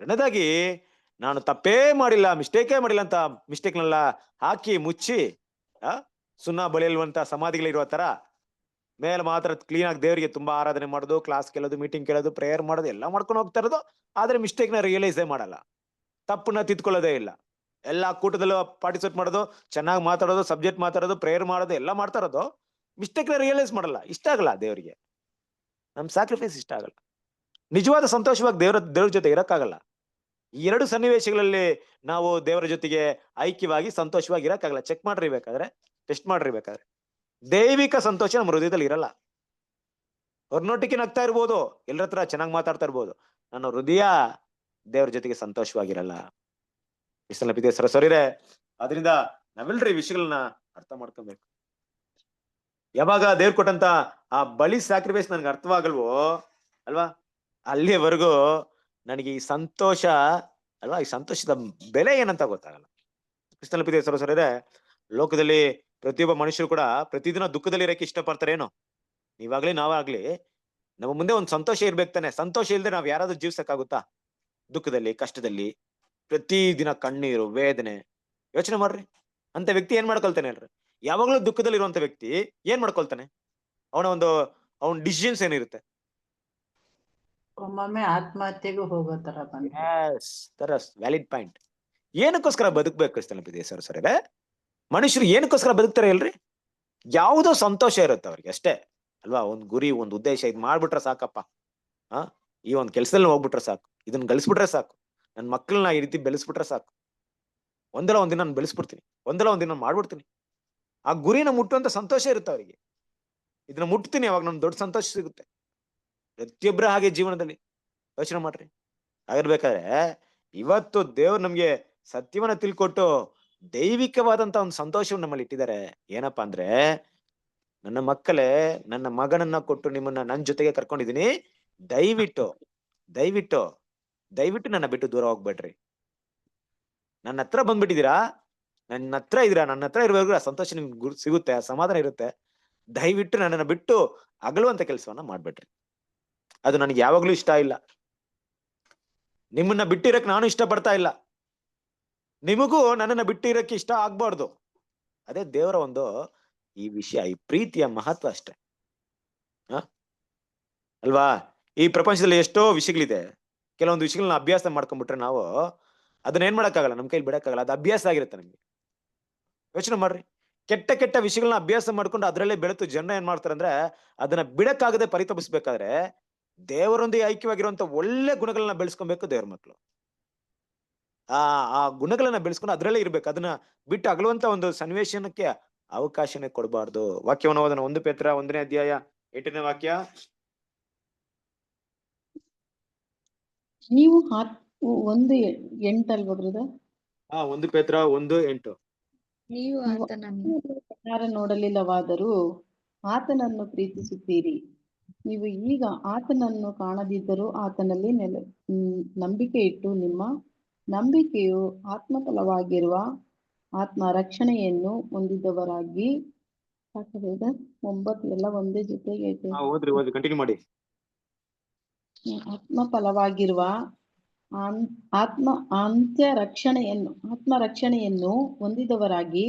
ಎರಡನೇದಾಗಿ ನಾನು ತಪ್ಪೇ ಮಾಡಿಲ್ಲ, ಮಿಸ್ಟೇಕೇ ಮಾಡಿಲ್ಲ ಅಂತ ಮಿಸ್ಟೇಕ್ನೆಲ್ಲ ಹಾಕಿ ಮುಚ್ಚಿ ಸುಣ್ಣ ಬಳಿಯಲ್ವಂತ ಸಮಾಧಿಗಳಿರುವ ತರ ಮೇಲೆ ಮಾತ್ರ ಕ್ಲೀನ್ ಆಗಿ ದೇವರಿಗೆ ತುಂಬಾ ಆರಾಧನೆ ಮಾಡೋದು, ಕ್ಲಾಸ್ ಕೇಳೋದು, ಮೀಟಿಂಗ್ ಕೇಳೋದು, ಪ್ರೇಯರ್ ಮಾಡೋದು ಎಲ್ಲ ಮಾಡ್ಕೊಂಡು ಹೋಗ್ತಾ ಇರೋದು. ಆದ್ರೆ ಮಿಸ್ಟೇಕ್ ನ ರಿಯಲೈಸೇ ಮಾಡಲ್ಲ, ತಪ್ಪನ್ನ ತಿದ್ಕೊಳ್ಳೋದೇ ಇಲ್ಲ. ಎಲ್ಲಾ ಕೂಟದಲ್ಲೂ ಪಾರ್ಟಿಸಿಪೇಟ್ ಮಾಡೋದು, ಚೆನ್ನಾಗಿ ಮಾತಾಡೋದು, ಸಬ್ಜೆಕ್ಟ್ ಮಾತಾಡೋದು, ಪ್ರೇಯರ್ ಮಾಡೋದು ಎಲ್ಲ ಮಾಡ್ತಾ ಇರೋದು, ಮಿಸ್ಟೇಕ್ ನ ರಿಯಲೈಸ್ ಮಾಡಲ್ಲ. ಇಷ್ಟ ಆಗಲ್ಲ ದೇವರಿಗೆ, ನಮ್ ಸ್ಯಾಕ್ರಿಫೈಸ್ ಇಷ್ಟ ಆಗಲ್ಲ, ನಿಜವಾದ ಸಂತೋಷವಾಗಿ ದೇವ್ರ ಜೊತೆ ಇರಕ್ಕಾಗಲ್ಲ. ಈ ಎರಡು ಸನ್ನಿವೇಶಗಳಲ್ಲಿ ನಾವು ದೇವರ ಜೊತೆಗೆ ಐಕ್ಯವಾಗಿ ಸಂತೋಷವಾಗಿ ಇರಕ್ಕಾಗಲ್ಲ. ಚೆಕ್ ಮಾಡ್ರಿ ಬೇಕಾದ್ರೆ, ಟೆಸ್ಟ್ ಮಾಡ್ರಿ ಬೇಕಾದ್ರೆ. ದೈವಿಕ ಸಂತೋಷ ನಮ್ಮ ಹೃದಯದಲ್ಲಿ ಇರಲ್ಲ. ಹೊರನೋಟಕ್ಕೆ ನಗ್ತಾ ಇರ್ಬೋದು, ಎಲ್ಲರ ಹತ್ರ ಚೆನ್ನಾಗಿ ಮಾತಾಡ್ತಾ ಇರ್ಬೋದು, ನನ್ನ ಹೃದಯ ದೇವ್ರ ಜೊತೆಗೆ ಸಂತೋಷವಾಗಿರಲ್ಲ. ಇಷ್ಟೆಲ್ಲ ಬಿದ್ದೆ ಸರಸರಿರೆ. ಅದರಿಂದ ನಾವೆಲ್ಲರೂ ಈ ವಿಷಯಗಳನ್ನ ಅರ್ಥ ಮಾಡ್ಕೊಬೇಕು. ಯಾವಾಗ ದೇವ್ರು ಕೊಟ್ಟಂತ ಆ ಬಲಿ ಸ್ಯಾಕ್ರಿಫೈಸ್ ನನ್ಗೆ ಅರ್ಥವಾಗಲ್ವೋ ಅಲ್ವಾ, ಅಲ್ಲಿಯವರೆಗೂ ನನಗೆ ಈ ಸಂತೋಷ ಅಲ್ವಾ, ಈ ಸಂತೋಷದ ಬೆಲೆ ಏನಂತ ಗೊತ್ತಾಗಲ್ಲ. ಕೃಷ್ಣನ ಪ್ರೀತಿಯ ಸರಸರಿರೆ, ಲೋಕದಲ್ಲಿ ಪ್ರತಿಯೊಬ್ಬ ಮನುಷ್ಯರು ಕೂಡ ಪ್ರತಿದಿನ ದುಃಖದಲ್ಲಿ ಇರಕ್ಕೆ ಇಷ್ಟಪಡ್ತಾರೆ. ಏನೋ ನೀವಾಗ್ಲಿ ನಾವಾಗ್ಲಿ ನಮ್ಮ ಮುಂದೆ ಒಂದು ಸಂತೋಷ ಇರ್ಬೇಕು ತಾನೆ. ಸಂತೋಷ ಇಲ್ಲದೆ ನಾವ್ ಯಾರಾದ್ರೂ ಜೀವಿಸಕ್ಕಾಗುತ್ತಾ? ದುಃಖದಲ್ಲಿ, ಕಷ್ಟದಲ್ಲಿ, ಪ್ರತಿದಿನ ಕಣ್ಣೀರು, ವೇದನೆ. ಯೋಚನೆ ಮಾಡ್ರಿ, ಅಂತ ವ್ಯಕ್ತಿ ಏನ್ ಮಾಡ್ಕೊಳ್ತಾನೆ ಹೇಳ್ರಿ? ಯಾವಾಗ್ಲೂ ದುಃಖದಲ್ಲಿ ಇರುವಂತ ವ್ಯಕ್ತಿ ಏನ್ ಮಾಡ್ಕೊಳ್ತಾನೆ? ಅವನ ಡಿಸಿಷನ್ಸ್ ಏನಿರುತ್ತೆ? ಒಮ್ಮೊಮ್ಮೆ ಆತ್ಮಹತ್ಯೆಗೂ ಹೋಗೋ ತರ ಬಂದ್ರೆ ವ್ಯಾಲಿಡ್ ಪಾಯಿಂಟ್. ಏನಕ್ಕೋಸ್ಕರ ಬದುಕ್ಬೇಕು ಕ್ರಿಸ್ತನ ಪ್ರೀತಿಯ ಸರಸರಿರೆ? ಮನುಷ್ಯರು ಏನಕ್ಕೋಸ್ಕರ ಬದುಕ್ತಾರೆ ಹೇಳ್ರಿ? ಯಾವುದೋ ಸಂತೋಷ ಇರುತ್ತೆ ಅವ್ರಿಗೆ ಅಷ್ಟೇ ಅಲ್ವಾ. ಒಂದ್ ಗುರಿ, ಒಂದ್ ಉದ್ದೇಶ, ಇದ್ ಮಾಡ್ಬಿಟ್ರೆ ಸಾಕಪ್ಪ. ಈ ಒಂದ್ ಕೆಲ್ಸದಲ್ಲಿ ಹೋಗ್ಬಿಟ್ರೆ ಸಾಕು, ಇದನ್ನ ಗಳಿಸ್ಬಿಟ್ರೆ ಸಾಕು, ನನ್ ಮಕ್ಕಳನ್ನ ಈ ರೀತಿ ಬೆಳೆಸ್ಬಿಟ್ರೆ ಸಾಕು, ಒಂದಲ್ಲ ಒಂದಿನ ನಾನು ಬೆಳೆಸ್ಬಿಡ್ತೀನಿ, ಒಂದಲ್ಲ ಒಂದಿನ ಮಾಡ್ಬಿಡ್ತೀನಿ. ಆ ಗುರಿನ ಮುಟ್ಟುವಂತ ಸಂತೋಷ ಇರುತ್ತೆ ಅವರಿಗೆ. ಇದನ್ನ ಮುಟ್ತೀನಿ ಅವಾಗ ನಮ್ಗೆ ದೊಡ್ಡ ಸಂತೋಷ ಸಿಗುತ್ತೆ. ಪ್ರತಿಯೊಬ್ಬರ ಹಾಗೆ ಜೀವನದಲ್ಲಿ ಯೋಚನೆ ಮಾಡ್ರಿ. ಆಗಿರ್ಬೇಕಾದ್ರೆ ಇವತ್ತು ದೇವ್ರು ನಮ್ಗೆ ಸತ್ಯವನ್ನ ತಿಳ್ಕೊಟ್ಟು ದೈವಿಕವಾದಂತ ಒಂದು ಸಂತೋಷವನ್ನು ನಮ್ಮಲ್ಲಿ ಇಟ್ಟಿದ್ದಾರೆ. ಏನಪ್ಪಾ ಅಂದ್ರೆ, ನನ್ನ ಮಕ್ಕಳೇ, ನನ್ನ ಮಗನನ್ನ ಕೊಟ್ಟು ನಿಮ್ಮನ್ನ ನನ್ನ ಜೊತೆಗೆ ಕರ್ಕೊಂಡಿದೀನಿ, ದಯವಿಟ್ಟು ದಯವಿಟ್ಟು ದಯವಿಟ್ಟು ನನ್ನ ಬಿಟ್ಟು ದೂರ ಹೋಗ್ಬೇಡ್ರಿ. ನನ್ನ ಹತ್ರ ಬಂದ್ಬಿಟ್ಟಿದೀರಾ, ನನ್ನ ಹತ್ರ ಇದೀರಾ, ನನ್ನ ಹತ್ರ ಇರುವವರೆಗೂ ಆ ಸಂತೋಷ ನಿಮ್ಗೆ ಸಿಗುತ್ತೆ, ಆ ಸಮಾಧಾನ ಇರುತ್ತೆ. ದಯವಿಟ್ಟು ನನ್ನನ್ನು ಬಿಟ್ಟು ಅಗಲುವಂತ ಕೆಲಸವನ್ನ ಮಾಡ್ಬೇಡ್ರಿ. ಅದು ನನಗೆ ಯಾವಾಗ್ಲೂ ಇಷ್ಟ ಇಲ್ಲ. ನಿಮ್ಮನ್ನ ಬಿಟ್ಟಿರಕ್ ನಾನು ಇಷ್ಟ ಪಡ್ತಾ ಇಲ್ಲ, ನಿಮಗೂ ನನ್ನನ್ನ ಬಿಟ್ಟಿರಕ್ಕೆ ಇಷ್ಟ ಆಗ್ಬಾರ್ದು. ಅದೇ ದೇವರ ಒಂದು ಈ ವಿಷಯ, ಈ ಪ್ರೀತಿಯ ಮಹತ್ವ ಅಷ್ಟೇ ಅಲ್ವಾ. ಈ ಪ್ರಪಂಚದಲ್ಲಿ ಎಷ್ಟೋ ವಿಷಯಗಳಿದೆ. ಕೆಲವೊಂದು ವಿಷಯಗಳನ್ನ ಅಭ್ಯಾಸ ಮಾಡ್ಕೊಂಡ್ಬಿಟ್ರೆ ನಾವು ಅದನ್ನ ಏನ್ ಮಾಡಕ್ಕಾಗಲ್ಲ, ನಮ್ ಕೈಲಿ ಬಿಡಕ್ಕಾಗಲ್ಲ. ಅದು ಅಭ್ಯಾಸ ಆಗಿರುತ್ತೆ ನಮ್ಗೆ. ಯೋಚನೆ ಮಾಡ್ರಿ, ಕೆಟ್ಟ ಕೆಟ್ಟ ವಿಷಯಗಳನ್ನ ಅಭ್ಯಾಸ ಮಾಡ್ಕೊಂಡು ಅದ್ರಲ್ಲೇ ಬೆಳೆತು ಜನ ಏನ್ ಮಾಡ್ತಾರೆ ಅಂದ್ರೆ, ಅದನ್ನ ಬಿಡಕ್ಕಾಗದೆ ಪರಿತಪಿಸ್ಬೇಕಾದ್ರೆ ದೇವರೊಂದಿಗೆ ಐಕ್ಯವಾಗಿರುವಂತ ಒಳ್ಳೆ ಗುಣಗಳನ್ನ ಬೆಳೆಸ್ಕೊಬೇಕು ದೇವ್ರ ಮಕ್ಕಳು. ಆ ಗುಣಗಳನ್ನ ಬೆಳೆಸ್ಕೊಂಡು ಅದ್ರಲ್ಲೇ ಇರ್ಬೇಕು. ಅದನ್ನ ಬಿಟ್ಟು ಅಗಲುವಂತ ಒಂದು ಸನ್ನಿವೇಶನಕ್ಕೆ ಅವಕಾಶನೇ ಕೊಡಬಾರ್ದು. ವಾಕ್ಯವನ್ನು ಓದೋಣ. 1 ಪೇತ್ರ 1ನೇ ಅಧ್ಯಾಯ 8ನೇ ವಾಕ್ಯ. ನೀವು 1:8 ಅಲ್ವಾ ಬ್ರದರ್? 1 ಪೇತ್ರ 1:8. ನೀವು ಆತನನ್ನು ಯಾರ ನೋಡಲಿಲ್ಲವಾದರೂ ಆತನನ್ನು ಪ್ರೀತಿಸುತ್ತೀರಿ. ನೀವು ಈಗ ಆತನನ್ನು ಕಾಣದಿದ್ದರೂ ಆತನಲ್ಲಿ ನಂಬಿಕೆ ಇಟ್ಟು ನಿಮ್ಮ ನಂಬಿಕೆಯು ಆತ್ಮಫಲವಾಗಿರುವ ಆತ್ಮ ರಕ್ಷಣೆಯನ್ನು ಹೊಂದಿದವರಾಗಿ. 9 ಎಲ್ಲ ಒಂದೇ ಜೊತೆಗೆ ಐತೆ. ಓದ್ರಿ ಕಂಟಿನ್ಯೂ ಮಾಡಿ. ಆತ್ಮಫಲವಾಗಿರುವ ಆತ್ಮ ರಕ್ಷಣೆಯನ್ನು ಹೊಂದಿದವರಾಗಿ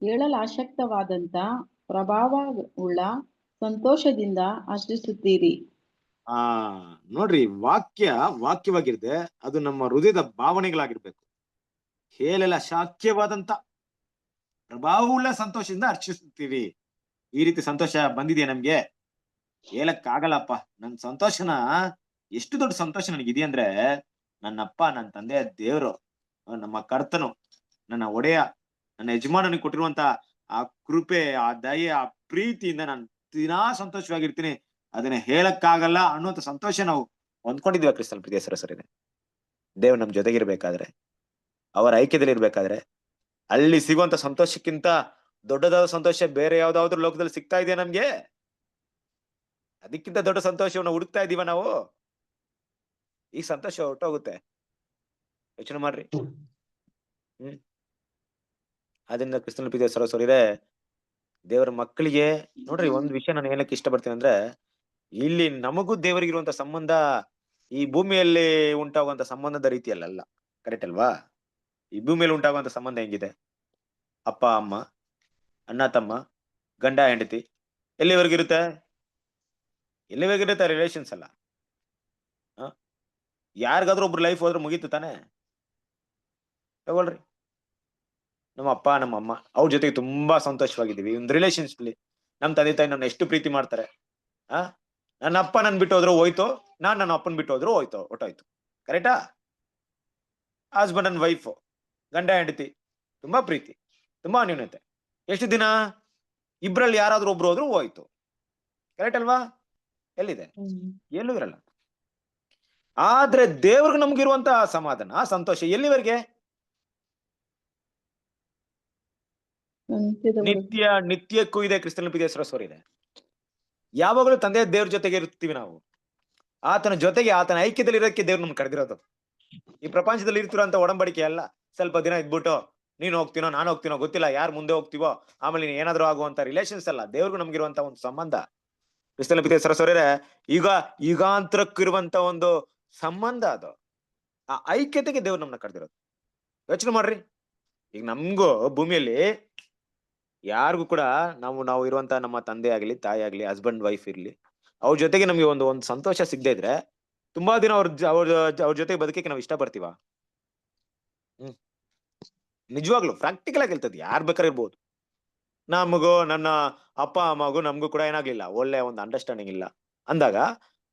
ಹೇಳಲಾಶಕ್ತವಾದಂತ ಪ್ರಭಾವವುಳ್ಳ ಸಂತೋಷದಿಂದ ಆಶ್ರಯಿಸುತ್ತೀರಿ. ನೋಡ್ರಿ, ವಾಕ್ಯವಾಗಿರ್ದೆ ಅದು ನಮ್ಮ ಹೃದಯದ ಭಾವನೆಗಳಾಗಿರ್ಬೇಕು. ಹೇಳಲ ಶಾಕ್ಯವಾದಂತ ಪ್ರಭಾವವುಳ್ಳ ಸಂತೋಷದಿಂದ ಅರ್ಚಿಸುತ್ತೀವಿ. ಈ ರೀತಿ ಸಂತೋಷ ಬಂದಿದೆಯಾ ನಮ್ಗೆ? ಹೇಳಕ್ಕಾಗಲ್ಲಪ್ಪ. ನನ್ ಸಂತೋಷನ, ಎಷ್ಟು ದೊಡ್ಡ ಸಂತೋಷ ನನಗಿದೆಯಾ ಅಂದ್ರೆ, ನನ್ನಪ್ಪ, ನನ್ನ ತಂದೆಯ ದೇವರು, ನಮ್ಮ ಕರ್ತನು, ನನ್ನ ಒಡೆಯ, ನನ್ನ ಯಜಮಾನನಿಗೆ ಕೊಟ್ಟಿರುವಂತ ಆ ಕೃಪೆ, ಆ ದಯೆ, ಆ ಪ್ರೀತಿಯಿಂದ ನಾನು ದಿನಾ ಸಂತೋಷವಾಗಿರ್ತೀನಿ. ಅದನ್ನ ಹೇಳಕ್ಕಾಗಲ್ಲ ಅನ್ನುವಂತ ಸಂತೋಷ ನಾವು ಹೊಂದ್ಕೊಂಡಿದೀವ ಕ್ರಿಸ್ತನ ಪ್ರೀತಿಯ ಸರಸರಿದೆ. ದೇವ್ರು ನಮ್ ಜೊತೆಗಿರ್ಬೇಕಾದ್ರೆ, ಅವರ ಐಕ್ಯದಲ್ಲಿ ಇರ್ಬೇಕಾದ್ರೆ, ಅಲ್ಲಿ ಸಿಗುವಂತ ಸಂತೋಷಕ್ಕಿಂತ ದೊಡ್ಡದಾದ ಸಂತೋಷ ಬೇರೆ ಯಾವ್ದಾದ್ರು ಲೋಕದಲ್ಲಿ ಸಿಗ್ತಾ ಇದೆಯಾ ನಮ್ಗೆ? ಅದಕ್ಕಿಂತ ದೊಡ್ಡ ಸಂತೋಷವನ್ನು ಹುಡುಕ್ತಾ ಇದೀವ ನಾವು? ಈ ಸಂತೋಷ ಹೊರಟೋಗುತ್ತೆ. ಯೋಚನೆ ಮಾಡ್ರಿ. ಅದರಿಂದ ಕ್ರಿಸ್ತನ ಪ್ರೀತಿಯ ಸರಸರಿದೆ, ದೇವರ ಮಕ್ಕಳಿಗೆ ನೋಡ್ರಿ, ಒಂದ್ ವಿಷಯ ನಾನು ಹೇಳಕ್ ಇಷ್ಟಪಡ್ತೀನಿ ಅಂದ್ರೆ, ಇಲ್ಲಿ ನಮಗೂ ದೇವರಿಗಿರುವಂತ ಸಂಬಂಧ ಈ ಭೂಮಿಯಲ್ಲಿ ಉಂಟಾಗುವಂತ ಸಂಬಂಧದ ರೀತಿಯಲ್ಲ. ಕರೆಕ್ಟ್ ಅಲ್ವಾ? ಈ ಭೂಮಿಯಲ್ಲಿ ಉಂಟಾಗುವಂತ ಸಂಬಂಧ ಹೆಂಗಿದೆ? ಅಪ್ಪ ಅಮ್ಮ, ಅಣ್ಣ ತಮ್ಮ, ಗಂಡ ಹೆಂಡತಿ, ಎಲ್ಲಿವರೆಗಿರುತ್ತೆ? ಎಲ್ಲಿವರೆಗಿರುತ್ತೆ ರಿಲೇಷನ್ಸ್ ಅಲ್ಲ. ಯಾರಿಗಾದ್ರೂ ಒಬ್ರು ಲೈಫ್ ಹೋದ್ರೆ ಮುಗೀತು ತಾನೆ? ತಗೊಳ್ರಿ, ನಮ್ಮ ಅಪ್ಪ ನಮ್ಮ ಅಮ್ಮ ಅವ್ರ ಜೊತೆಗೆ ತುಂಬಾ ಸಂತೋಷವಾಗಿದ್ದೀವಿ ಒಂದು ರಿಲೇಷನ್ಶಿಪ್ ಅಲ್ಲಿ. ನಮ್ ತಂದೆ ತಾಯಿ ನನ್ನ ಎಷ್ಟು ಪ್ರೀತಿ ಮಾಡ್ತಾರೆ. ನನ್ನ ಅಪ್ಪ ನನ್ ಬಿಟ್ಟು ಹೋದ್ರು ಹೋಯ್ತು, ನಾನ್ ನನ್ನ ಅಪ್ಪನ್ ಬಿಟ್ಟು ಹೋದ್ರು ಹೋಯ್ತು, ಹೊಟ್ಟೋಯ್ತು. ಕರೆಕ್ಟಾ? ಹಸ್ಬೆಂಡ್ ಅಂಡ್ ವೈಫ್, ಗಂಡ ಹೆಂಡತಿ, ತುಂಬಾ ಪ್ರೀತಿ, ತುಂಬಾ ಅನ್ಯೋನ್ಯತೆ. ಎಷ್ಟು ದಿನ? ಇಬ್ರಲ್ಲಿ ಯಾರಾದ್ರೂ ಒಬ್ರು ಹೋದ್ರು ಹೋಯ್ತು. ಕರೆಕ್ಟ್ ಅಲ್ವಾ? ಎಲ್ಲಿದೆ? ಎಲ್ಲೂ ಇರಲ್ಲ. ಆದ್ರೆ ದೇವ್ರಿಗೆ ನಮ್ಗಿರುವಂತಹ ಸಮಾಧಾನ ಸಂತೋಷ ಎಲ್ಲಿವರೆಗೆ? ನಿತ್ಯ ನಿತ್ಯಕ್ಕೂ ಇದೆ. ಕ್ರಿಸ್ತನ ಪ್ರೀತಿಯ ಇದೆ. ಯಾವಾಗಲೂ ತಂದೆ ದೇವ್ರ ಜೊತೆಗೆ ಇರ್ತೀವಿ ನಾವು. ಆತನ ಜೊತೆಗೆ ಆತನ ಐಕ್ಯದಲ್ಲಿ ಇರೋಕ್ಕೆ ದೇವ್ರು ನಮ್ಗೆ ಕರೆದಿರೋದು. ಈ ಪ್ರಪಂಚದಲ್ಲಿ ಇರ್ತಿರೋಂತ ಒಡಂಬಡಿಕೆ ಅಲ್ಲ. ಸ್ವಲ್ಪ ದಿನ ಇದ್ಬಿಟ್ಟು ನೀನ್ ಹೋಗ್ತೀನೋ ನಾನು ಹೋಗ್ತೀನೋ ಗೊತ್ತಿಲ್ಲ, ಯಾರು ಮುಂದೆ ಹೋಗ್ತೀವೋ ಆಮೇಲೆ ನೀನ್ ಏನಾದ್ರು ಆಗುವಂತ ರಿಲೇಷನ್ಸ್ ಅಲ್ಲ. ದೇವ್ರಿಗೂ ನಮ್ಗಿರುವಂತ ಒಂದು ಸಂಬಂಧ. ಕ್ರಿಸ್ತನ ಪ್ರೀತಿಯ ಸರಸವರೇ, ಈಗ ಯುಗಾಂತರಕ್ಕಿರುವಂತ ಒಂದು ಸಂಬಂಧ ಅದು. ಆ ಐಕ್ಯತೆಗೆ ದೇವ್ರು ನಮ್ಮನ್ನ ಕರೆದಿರೋದು. ಯೋಚನೆ ಮಾಡ್ರಿ. ಈಗ ನಮ್ಗೂ ಭೂಮಿಯಲ್ಲಿ ಯಾರಿಗೂ ಕೂಡ ನಾವು ಇರುವಂತ ನಮ್ಮ ತಂದೆ ಆಗ್ಲಿ, ತಾಯಿ ಆಗ್ಲಿ, ಹಸ್ಬೆಂಡ್ ವೈಫ್ ಇರ್ಲಿ, ಅವ್ರ ಜೊತೆಗೆ ನಮ್ಗೆ ಒಂದು ಸಂತೋಷ ಸಿಗದೆ ಇದ್ರೆ ತುಂಬಾ ದಿನ ಅವ್ರ ಜೊತೆಗೆ ಬದುಕಕ್ಕೆ ನಾವು ಇಷ್ಟ ಪಡ್ತೀವ? ನಿಜವಾಗ್ಲು ಪ್ರಾಕ್ಟಿಕಲ್ ಆಗಿ ಹೇಳ್ತದೆ. ಯಾರ್ ಬೇಕಾದ್ರೆ ಇರ್ಬೋದು. ನಮಗೂ ನನ್ನ ಅಪ್ಪ ಅಮ್ಮಗೂ ನಮಗೂ ಕೂಡ ಏನಾಗ್ಲಿಲ್ಲ, ಒಳ್ಳೆ ಒಂದು ಅಂಡರ್ಸ್ಟ್ಯಾಂಡಿಂಗ್ ಇಲ್ಲ ಅಂದಾಗ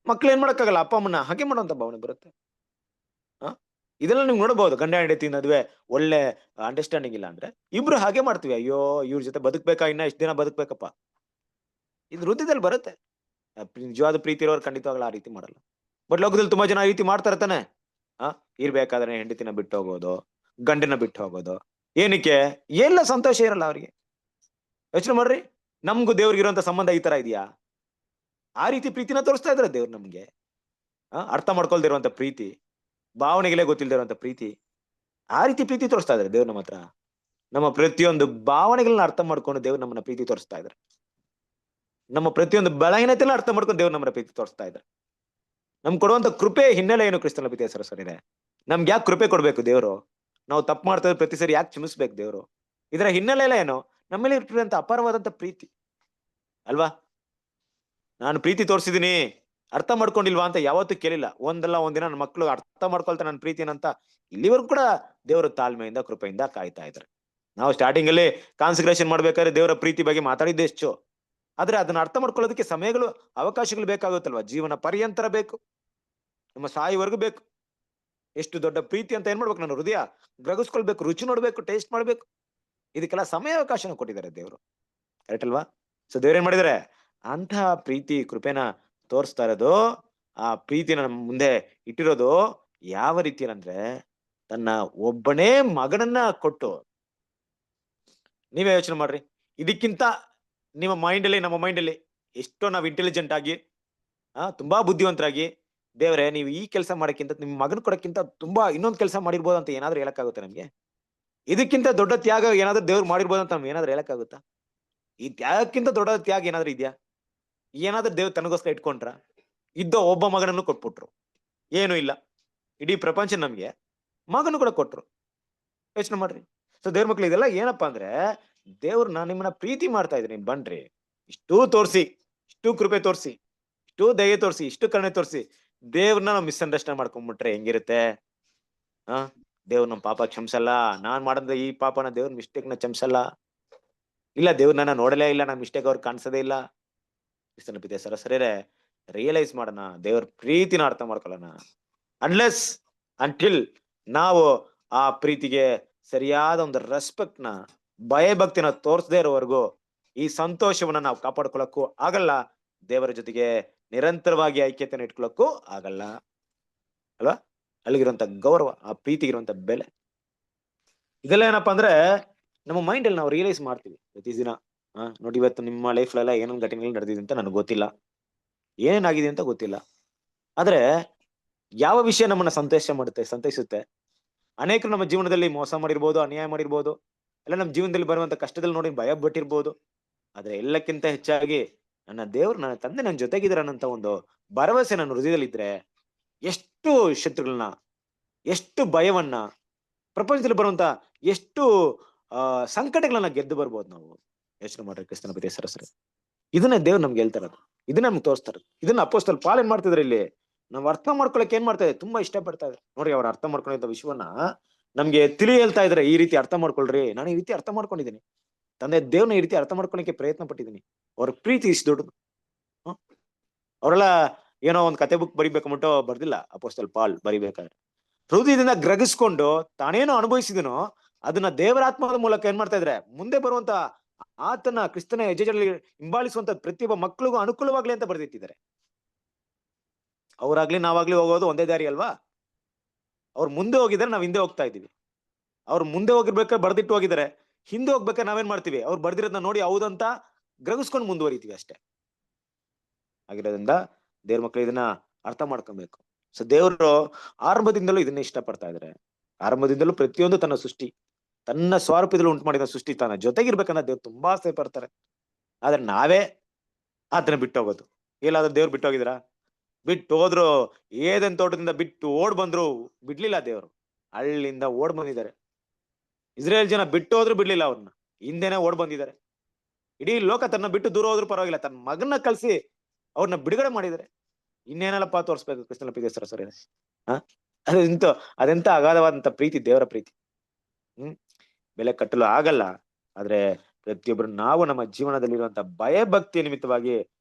ಮಕ್ಳು ಏನ್ ಮಾಡಕ್ಕಾಗಲ್ಲ, ಅಪ್ಪ ಅಮ್ಮನ ಹಾಗೆ ಮಾಡುವಂತ ಭಾವನೆ ಬರುತ್ತೆ. ಇದೆಲ್ಲ ನೀವು ನೋಡಬಹುದು. ಗಂಡ ಹೆಂಡತಿ ನಡುವೆ ಒಳ್ಳೆ ಅಂಡರ್ಸ್ಟ್ಯಾಂಡಿಂಗ್ ಇಲ್ಲ ಅಂದ್ರೆ ಇಬ್ರು ಹಾಗೆ ಮಾಡ್ತೀವಿ. ಅಯ್ಯೋ ಇವ್ರ ಜೊತೆ ಬದುಕ್ಬೇಕಾ, ಇನ್ನ ಇಷ್ಟ ದಿನ ಬದುಕ್ಬೇಕಪ್ಪ. ಇದು ವೃದ್ಧಿದಲ್ಲಿ ಬರುತ್ತೆ. ನಿಜವಾದ ಪ್ರೀತಿ ಇರೋರು ಖಂಡಿತವಾಗ್ಲೂ ಆ ರೀತಿ ಮಾಡಲ್ಲ. ಬಟ್ ಲೋಕದಲ್ಲಿ ತುಂಬಾ ಜನ ಆ ರೀತಿ ಮಾಡ್ತಾ ಇರ್ತಾನೆ. ಇರ್ಬೇಕಾದ್ರೆ ಹೆಂಡತಿನ ಬಿಟ್ಟು ಹೋಗೋದು, ಗಂಡನ ಬಿಟ್ಟು ಹೋಗೋದು. ಏನಕ್ಕೆ? ಎಲ್ಲ ಸಂತೋಷ ಇರಲ್ಲ ಅವ್ರಿಗೆ. ಯೋಚನೆ ಮಾಡ್ರಿ. ನಮ್ಗೂ ದೇವ್ರಿಗಿರುವಂತ ಸಂಬಂಧ ಈ ತರ ಇದೆಯಾ? ಆ ರೀತಿ ಪ್ರೀತಿನ ತೋರಿಸ್ತಾ ಇದಾರೆ ದೇವ್ರು ನಮ್ಗೆ. ಅರ್ಥ ಮಾಡ್ಕೊಳ್ದಿರುವಂತ ಪ್ರೀತಿ, ಭಾವನೆಗಳೇ ಗೊತ್ತಿಲ್ದಿರುವಂತ ಪ್ರೀತಿ, ಆ ರೀತಿ ಪ್ರೀತಿ ತೋರಿಸ್ತಾ ಇದಾರೆ ದೇವ್ರು ನಮ್ಮ ಹತ್ರ. ನಮ್ಮ ಪ್ರತಿಯೊಂದು ಭಾವನೆಗಳನ್ನ ಅರ್ಥ ಮಾಡ್ಕೊಂಡು ದೇವ್ರು ನಮ್ಮನ್ನ ಪ್ರೀತಿ ತೋರಿಸ್ತಾ ಇದಾರೆ. ನಮ್ಮ ಪ್ರತಿಯೊಂದು ಬಲಹೀನತೆಲ್ಲ ಅರ್ಥ ಮಾಡ್ಕೊಂಡು ದೇವ್ರು ನಮ್ಮನ್ನ ಪ್ರೀತಿ ತೋರಿಸ್ತಾ ಇದ್ದಾರೆ. ನಮ್ಗೆ ಕೊಡುವಂತ ಕೃಪೆ ಹಿನ್ನೆಲೆ ಏನು? ಕ್ರಿಸ್ತನ ಪ್ರೀತಿಯ ಸರಸರಿದೆ. ನಮ್ಗೆ ಯಾಕೆ ಕೃಪೆ ಕೊಡ್ಬೇಕು ದೇವ್ರು? ನಾವು ತಪ್ಪು ಮಾಡ್ತಾ ಇದ್ರೆ ಪ್ರತಿ ಸರಿ ಯಾಕೆ ಕ್ಷಮಿಸ್ಬೇಕು ದೇವ್ರು? ಇದರ ಹಿನ್ನೆಲೆ ಎಲ್ಲ ಏನು? ನಮ್ಮಲ್ಲಿ ಇಟ್ಟಿರುವಂತ ಅಪಾರವಾದಂತ ಪ್ರೀತಿ ಅಲ್ವಾ? ನಾನು ಪ್ರೀತಿ ತೋರಿಸಿದೀನಿ, ಅರ್ಥ ಮಾಡ್ಕೊಂಡಿಲ್ವಾ ಅಂತ ಯಾವತ್ತೂ ಕೇಳಿಲ್ಲ. ಒಂದಲ್ಲ ಒಂದಿನ ನನ್ನ ಮಕ್ಳು ಅರ್ಥ ಮಾಡ್ಕೊಳ್ತಾರೆ ನನ್ನ ಪ್ರೀತಿನಂತ. ಇಲ್ಲಿವರೆಗೂ ಕೂಡ ದೇವರು ತಾಳ್ಮೆಯಿಂದ ಕೃಪೆಯಿಂದ ಕಾಯ್ತಾ ಇದ್ದಾರೆ. ನಾವು ಸ್ಟಾರ್ಟಿಂಗ್ ಅಲ್ಲಿ ಕಾನ್ಸಂಟ್ರೇಷನ್ ಮಾಡ್ಬೇಕಾದ್ರೆ ದೇವರ ಪ್ರೀತಿ ಬಗ್ಗೆ ಮಾತಾಡಿದ್ದೆ ಎಷ್ಟು, ಆದ್ರೆ ಅದನ್ನ ಅರ್ಥ ಮಾಡ್ಕೊಳ್ಳೋದಕ್ಕೆ ಸಮಯಗಳು, ಅವಕಾಶಗಳು ಬೇಕಾಗುತ್ತಲ್ವಾ? ಜೀವನ ಪರ್ಯಂತರ ಬೇಕು, ನಮ್ಮ ಸಾಯಿವರೆಗೂ ಬೇಕು. ಎಷ್ಟು ದೊಡ್ಡ ಪ್ರೀತಿ ಅಂತ ಏನ್ ಮಾಡ್ಬೇಕು? ನನ್ನ ಹೃದಯ ಗ್ರಹಿಸ್ಕೊಳ್ಬೇಕು, ರುಚಿ ನೋಡ್ಬೇಕು, ಟೇಸ್ಟ್ ಮಾಡ್ಬೇಕು. ಇದಕ್ಕೆಲ್ಲ ಸಮಯ ಅವಕಾಶನ ಕೊಟ್ಟಿದ್ದಾರೆ ದೇವರು. ಕರೆಕ್ಟ್ ಅಲ್ವಾ? ಸೊ ದೇವ್ರು ಏನ್ ಮಾಡಿದಾರೆ? ಅಂತಹ ಪ್ರೀತಿ ಕೃಪೆನ ತೋರಿಸ್ತಾ ಇರೋದು, ಆ ಪ್ರೀತಿನ ನಮ್ಮ ಮುಂದೆ ಇಟ್ಟಿರೋದು ಯಾವ ರೀತಿ ಅಂದ್ರೆ ತನ್ನ ಒಬ್ಬನೇ ಮಗನನ್ನ ಕೊಟ್ಟು. ನೀವೇ ಯೋಚನೆ ಮಾಡ್ರಿ. ಇದಕ್ಕಿಂತ ನಿಮ್ಮ ಮೈಂಡ್ ಅಲ್ಲಿ, ನಮ್ಮ ಮೈಂಡ್ ಅಲ್ಲಿ ಎಷ್ಟೋ ನಾವು ಇಂಟೆಲಿಜೆಂಟ್ ಆಗಿ, ತುಂಬಾ ಬುದ್ಧಿವಂತರಾಗಿ, ದೇವ್ರೆ ನೀವು ಈ ಕೆಲಸ ಮಾಡಕ್ಕಿಂತ ನಿಮ್ಮ ಮಗನ್ ಕೊಡಕ್ಕಿಂತ ತುಂಬಾ ಇನ್ನೊಂದು ಕೆಲಸ ಮಾಡಿರ್ಬೋದು ಅಂತ ಏನಾದ್ರು ಹೇಳಕ್ಕಾಗುತ್ತೆ ನಮ್ಗೆ? ಇದಕ್ಕಿಂತ ದೊಡ್ಡ ತ್ಯಾಗ ಏನಾದ್ರು ದೇವ್ರು ಮಾಡಿರ್ಬೋದು ಅಂತ ನಮ್ಗೆ ಏನಾದ್ರು ಹೇಳಕ್ಕಾಗುತ್ತಾ? ಈ ತ್ಯಾಗಕ್ಕಿಂತ ದೊಡ್ಡ ತ್ಯಾಗ ಏನಾದ್ರು ಇದೆಯಾ? ಏನಾದ್ರೂ ದೇವ್ರು ತನಗೋಸ್ಕರ ಇಟ್ಕೊಂಡ್ರ? ಇದ್ದ ಒಬ್ಬ ಮಗನನ್ನು ಕೊಟ್ಬಿಟ್ರು, ಏನು ಇಲ್ಲ. ಇಡೀ ಪ್ರಪಂಚ ನಮ್ಗೆ ಮಗನು ಕೂಡ ಕೊಟ್ರು. ಯೋಚನೆ ಮಾಡ್ರಿ. ಸೊ ದೇವ್ರ ಮಕ್ಳು ಇದೆಲ್ಲ ಏನಪ್ಪಾ ಅಂದ್ರೆ, ದೇವ್ರು ನಾನು ನಿಮ್ಮನ್ನ ಪ್ರೀತಿ ಮಾಡ್ತಾ ಇದ್ದೀನಿ, ಬನ್ರಿ. ಇಷ್ಟೂ ತೋರಿಸಿ, ಇಷ್ಟು ಕೃಪೆ ತೋರಿಸಿ, ಇಷ್ಟು ದಯೆ ತೋರಿಸಿ, ಇಷ್ಟು ಕರುಣೆ ತೋರಿಸಿ ದೇವ್ರನ್ನ ನಾವು ಮಿಸ್ಅಂಡರ್ಸ್ಟ್ಯಾಂಡ್ ಮಾಡ್ಕೊಂಡ್ಬಿಟ್ರೆ ಹೆಂಗಿರುತ್ತೆ? ದೇವ್ರ ನಮ್ ಪಾಪ ಕ್ಷಮಿಸಲ್ಲ. ನಾನ್ ಮಾಡಿದ ಈ ಪಾಪನ ದೇವ್ರ ಮಿಸ್ಟೇಕ್ ನ ಕ್ಷಮಿಸಲ್ಲ. ಇಲ್ಲ, ದೇವ್ರ ನನ್ನ ನೋಡಲೇ ಇಲ್ಲ, ನನ್ನ ಮಿಸ್ಟೇಕ್ ಅವ್ರು ಕಾಣಿಸೋದೇ ಇಲ್ಲ. ಕ್ರಿಸ್ತನ ಪ್ರೀತಿಯ ಸರಸರೇ, ರಿಯಲೈಸ್ ಮಾಡೋಣ, ದೇವ್ರ ಪ್ರೀತಿನ ಅರ್ಥ ಮಾಡ್ಕೊಳ್ಳೋಣ. ಅನ್ಲೆಸ್ ಅಂಟಿಲ್ ನಾವು ಆ ಪ್ರೀತಿಗೆ ಸರಿಯಾದ ಒಂದು ರೆಸ್ಪೆಕ್ಟ್ ನ, ಭಯಭಕ್ತಿನ ತೋರಿಸದೇ ಇರೋವರೆಗೂ ಈ ಸಂತೋಷವನ್ನ ನಾವು ಕಾಪಾಡ್ಕೊಳ್ಳಕ್ಕೂ ಆಗಲ್ಲ. ದೇವರ ಜೊತೆಗೆ ನಿರಂತರವಾಗಿ ಐಕ್ಯತೆಯನ್ನು ಇಟ್ಕೊಳ್ಳಕ್ಕೂ ಆಗಲ್ಲ ಅಲ್ವಾ? ಅಲ್ಲಿಗಿರುವಂತ ಗೌರವ, ಆ ಪ್ರೀತಿಗಿರುವಂತ ಬೆಲೆ, ಇದೆಲ್ಲ ಏನಪ್ಪಾ ಅಂದ್ರೆ ನಮ್ಮ ಮೈಂಡ್ ಅಲ್ಲಿ ನಾವು ರಿಯಲೈಸ್ ಮಾಡ್ತೀವಿ ಪ್ರತಿ ದಿನ. ನೋಡಿ, ಇವತ್ತು ನಿಮ್ಮ ಲೈಫ್ಲೆಲ್ಲ ಏನೇನು ಘಟನೆಗಳು ನಡೆದಿದೆ ಅಂತ ನನಗೆ ಗೊತ್ತಿಲ್ಲ, ಏನೇನಾಗಿದೆ ಅಂತ ಗೊತ್ತಿಲ್ಲ. ಆದ್ರೆ ಯಾವ ವಿಷಯ ನಮ್ಮನ್ನ ಸಂತೈಸುತ್ತೆ? ಅನೇಕರು ನಮ್ಮ ಜೀವನದಲ್ಲಿ ಮೋಸ ಮಾಡಿರ್ಬೋದು, ಅನ್ಯಾಯ ಮಾಡಿರ್ಬೋದು, ಎಲ್ಲ ನಮ್ಮ ಜೀವನದಲ್ಲಿ ಬರುವಂತ ಕಷ್ಟದಲ್ಲಿ ನೋಡಿ ಭಯ ಬಿಟ್ಟಿರ್ಬೋದು. ಆದ್ರೆ ಎಲ್ಲಕ್ಕಿಂತ ಹೆಚ್ಚಾಗಿ ನನ್ನ ದೇವ್ರು, ನನ್ನ ತಂದೆ ನನ್ನ ಜೊತೆಗಿದಾರನ್ನಂತ ಒಂದು ಭರವಸೆ ನನ್ನ ಹೃದಯದಲ್ಲಿ ಇದ್ರೆ, ಎಷ್ಟು ಶತ್ರುಗಳನ್ನ, ಎಷ್ಟು ಭಯವನ್ನ, ಪ್ರಪಂಚದಲ್ಲಿ ಬರುವಂತ ಎಷ್ಟು ಸಂಕಟಗಳನ್ನ ಗೆದ್ದು ಬರ್ಬೋದು ನಾವು. ಯೋಚನೆ ಮಾಡ್ರಿ ಕ್ರಿಸ್ತನ ಪ್ರೀತಿಯ ಸರಸರೇ. ಇದನ್ನ ದೇವ್ರು ನಮ್ಗೆ ಹೇಳ್ತಾ ಇರೋದು, ಇದನ್ನ ನಮ್ಗೆ ತೋರಿಸ್ತಾರೆ. ಇದನ್ನ ಅಪೊಸ್ತಲ ಪಾಲ್ ಏನ್ ಮಾಡ್ತಿದ್ರೆ ಇಲ್ಲಿ ನಾವ್ ಅರ್ಥ ಮಾಡ್ಕೊಳಕ್ ಏನ್ ಮಾಡ್ತಾ ಇದೆ? ತುಂಬಾ ಇಷ್ಟ ಪಡ್ತಾ ಇದ್ದಾರೆ. ನೋಡ್ರಿ, ಅವ್ರು ಅರ್ಥ ಮಾಡ್ಕೊಂಡಿದ್ದ ವಿಷಯವನ್ನ ನಮ್ಗೆ ಹೇಳ್ತಾ ಇದ್ರೆ, ಈ ರೀತಿ ಅರ್ಥ ಮಾಡ್ಕೊಳ್ರಿ, ನಾನು ಈ ರೀತಿ ಅರ್ಥ ಮಾಡ್ಕೊಂಡಿದ್ದೀನಿ, ತಂದೆ ದೇವ್ರನ್ನ ಈ ರೀತಿ ಅರ್ಥ ಮಾಡ್ಕೊಳಕ್ಕೆ ಪ್ರಯತ್ನ ಪಟ್ಟಿದ್ದೀನಿ. ಅವ್ರ ಪ್ರೀತಿ ಇಷ್ಟು ದೊಡ್ಡದು. ಅವರೆಲ್ಲ ಏನೋ ಒಂದ್ ಕತೆ ಬುಕ್ ಬರಿಬೇಕಂಬಿಟ್ಟು ಬರ್ದಿಲ್ಲ ಅಪೊಸ್ತಲ ಪಾಲ್. ಬರಿಬೇಕಾದ್ರೆ ಹೃದಯದಿಂದ ಗ್ರಹಿಸ್ಕೊಂಡು ತಾನೇನೋ ಅನುಭವಿಸಿದನೋ ಅದನ್ನ ದೇವರಾತ್ಮದ ಮೂಲಕ ಏನ್ ಮಾಡ್ತಾ ಇದ್ರೆ, ಮುಂದೆ ಬರುವಂತ ಆತನ ಕ್ರಿಸ್ತನ ಹೆಜ್ಜೆಗಳಲ್ಲಿ ಹಿಂಬಾಲಿಸುವಂತ ಪ್ರತಿಯೊಬ್ಬ ಮಕ್ಕಳಿಗೂ ಅನುಕೂಲವಾಗ್ಲಿ ಅಂತ ಬರ್ದಿಟ್ಟಿದ್ದಾರೆ. ಅವ್ರಾಗ್ಲಿ ನಾವಾಗ್ಲಿ ಹೋಗೋದು ಒಂದೇ ದಾರಿ ಅಲ್ವಾ? ಅವ್ರು ಮುಂದೆ ಹೋಗಿದ್ರೆ ನಾವ್ ಹಿಂದೆ ಹೋಗ್ತಾ ಇದೀವಿ. ಅವ್ರು ಮುಂದೆ ಹೋಗಿರ್ಬೇಕಾದ್ರೆ ಬರ್ದಿಟ್ಟು ಹೋಗಿದ್ದಾರೆ, ಹಿಂದೆ ಹೋಗ್ಬೇಕಾದ್ರೆ ನಾವೇನ್ ಮಾಡ್ತೀವಿ? ಅವ್ರು ಬರ್ದಿರೋದನ್ನ ನೋಡಿ ಹೌದಂತ ಗ್ರಹಿಸ್ಕೊಂಡು ಮುಂದುವರಿತೀವಿ ಅಷ್ಟೇ. ಆಗಿರೋದ್ರಿಂದ ದೇವ್ರ ಮಕ್ಳು ಇದನ್ನ ಅರ್ಥ ಮಾಡ್ಕೊಬೇಕು. ಸೊ ದೇವರು ಆರಂಭದಿಂದಲೂ ಇದನ್ನ ಇಷ್ಟಪಡ್ತಾ ಇದಾರೆ. ಆರಂಭದಿಂದಲೂ ಪ್ರತಿಯೊಂದು ತನ್ನ ಸೃಷ್ಟಿ, ತನ್ನ ಸ್ವರೂಪದಲ್ಲಿ ಉಂಟು ಮಾಡಿದ ಸೃಷ್ಟಿ ತನ್ನ ಜೊತೆಗಿರ್ಬೇಕನ್ನ ದೇವ್ರು ತುಂಬಾ ಆಸೆ ಪಡ್ತಾರೆ. ಆದ್ರೆ ನಾವೇ ಅದನ್ನ ಬಿಟ್ಟು ಹೋಗೋದು. ಎಲ್ಲಾದ್ರೂ ದೇವ್ರು ಬಿಟ್ಟು ಹೋಗಿದ್ರ? ಬಿಟ್ಟು ಹೋದ್ರು. ಏದನ್ ತೋಟದಿಂದ ಬಿಟ್ಟು ಓಡ್ ಬಂದ್ರು, ಬಿಡ್ಲಿಲ್ಲ ದೇವ್ರು. ಹಳ್ಳಿಯಿಂದ ಓಡ್ ಬಂದಿದ್ದಾರೆ. ಇಸ್ರೇಲ್ ಜನ ಬಿಟ್ಟು ಹೋದ್ರು ಬಿಡ್ಲಿಲ್ಲ ಅವ್ರನ್ನ, ಹಿಂದೆನೆ ಓಡ್ ಬಂದಿದ್ದಾರೆ. ಇಡೀ ಲೋಕ ತನ್ನ ಬಿಟ್ಟು ದೂರ ಹೋದ್ರು ಪರವಾಗಿಲ್ಲ, ತನ್ನ ಮಗನ್ನ ಕಳ್ಸಿ ಅವ್ರನ್ನ ಬಿಡುಗಡೆ ಮಾಡಿದ್ದಾರೆ. ಇನ್ನೇನಲ್ಲಪ್ಪ ತೋರಿಸ್ಬೇಕು ಕೃಷ್ಣನ ಪ್ರೀತಿ ಸರಸರಿ. ಅದೆಂತ ಅಗಾಧವಾದಂತ ಪ್ರೀತಿ, ದೇವರ ಪ್ರೀತಿ. ಬೆಲೆ ಕಟ್ಟಲು ಆಗಲ್ಲ. ಆದ್ರೆ ಪ್ರತಿಯೊಬ್ರು ನಾವು ನಮ್ಮ ಜೀವನದಲ್ಲಿರುವಂತ ಭಯ ಭಕ್ತಿಯ ನಿಮಿತ್ತವಾಗಿ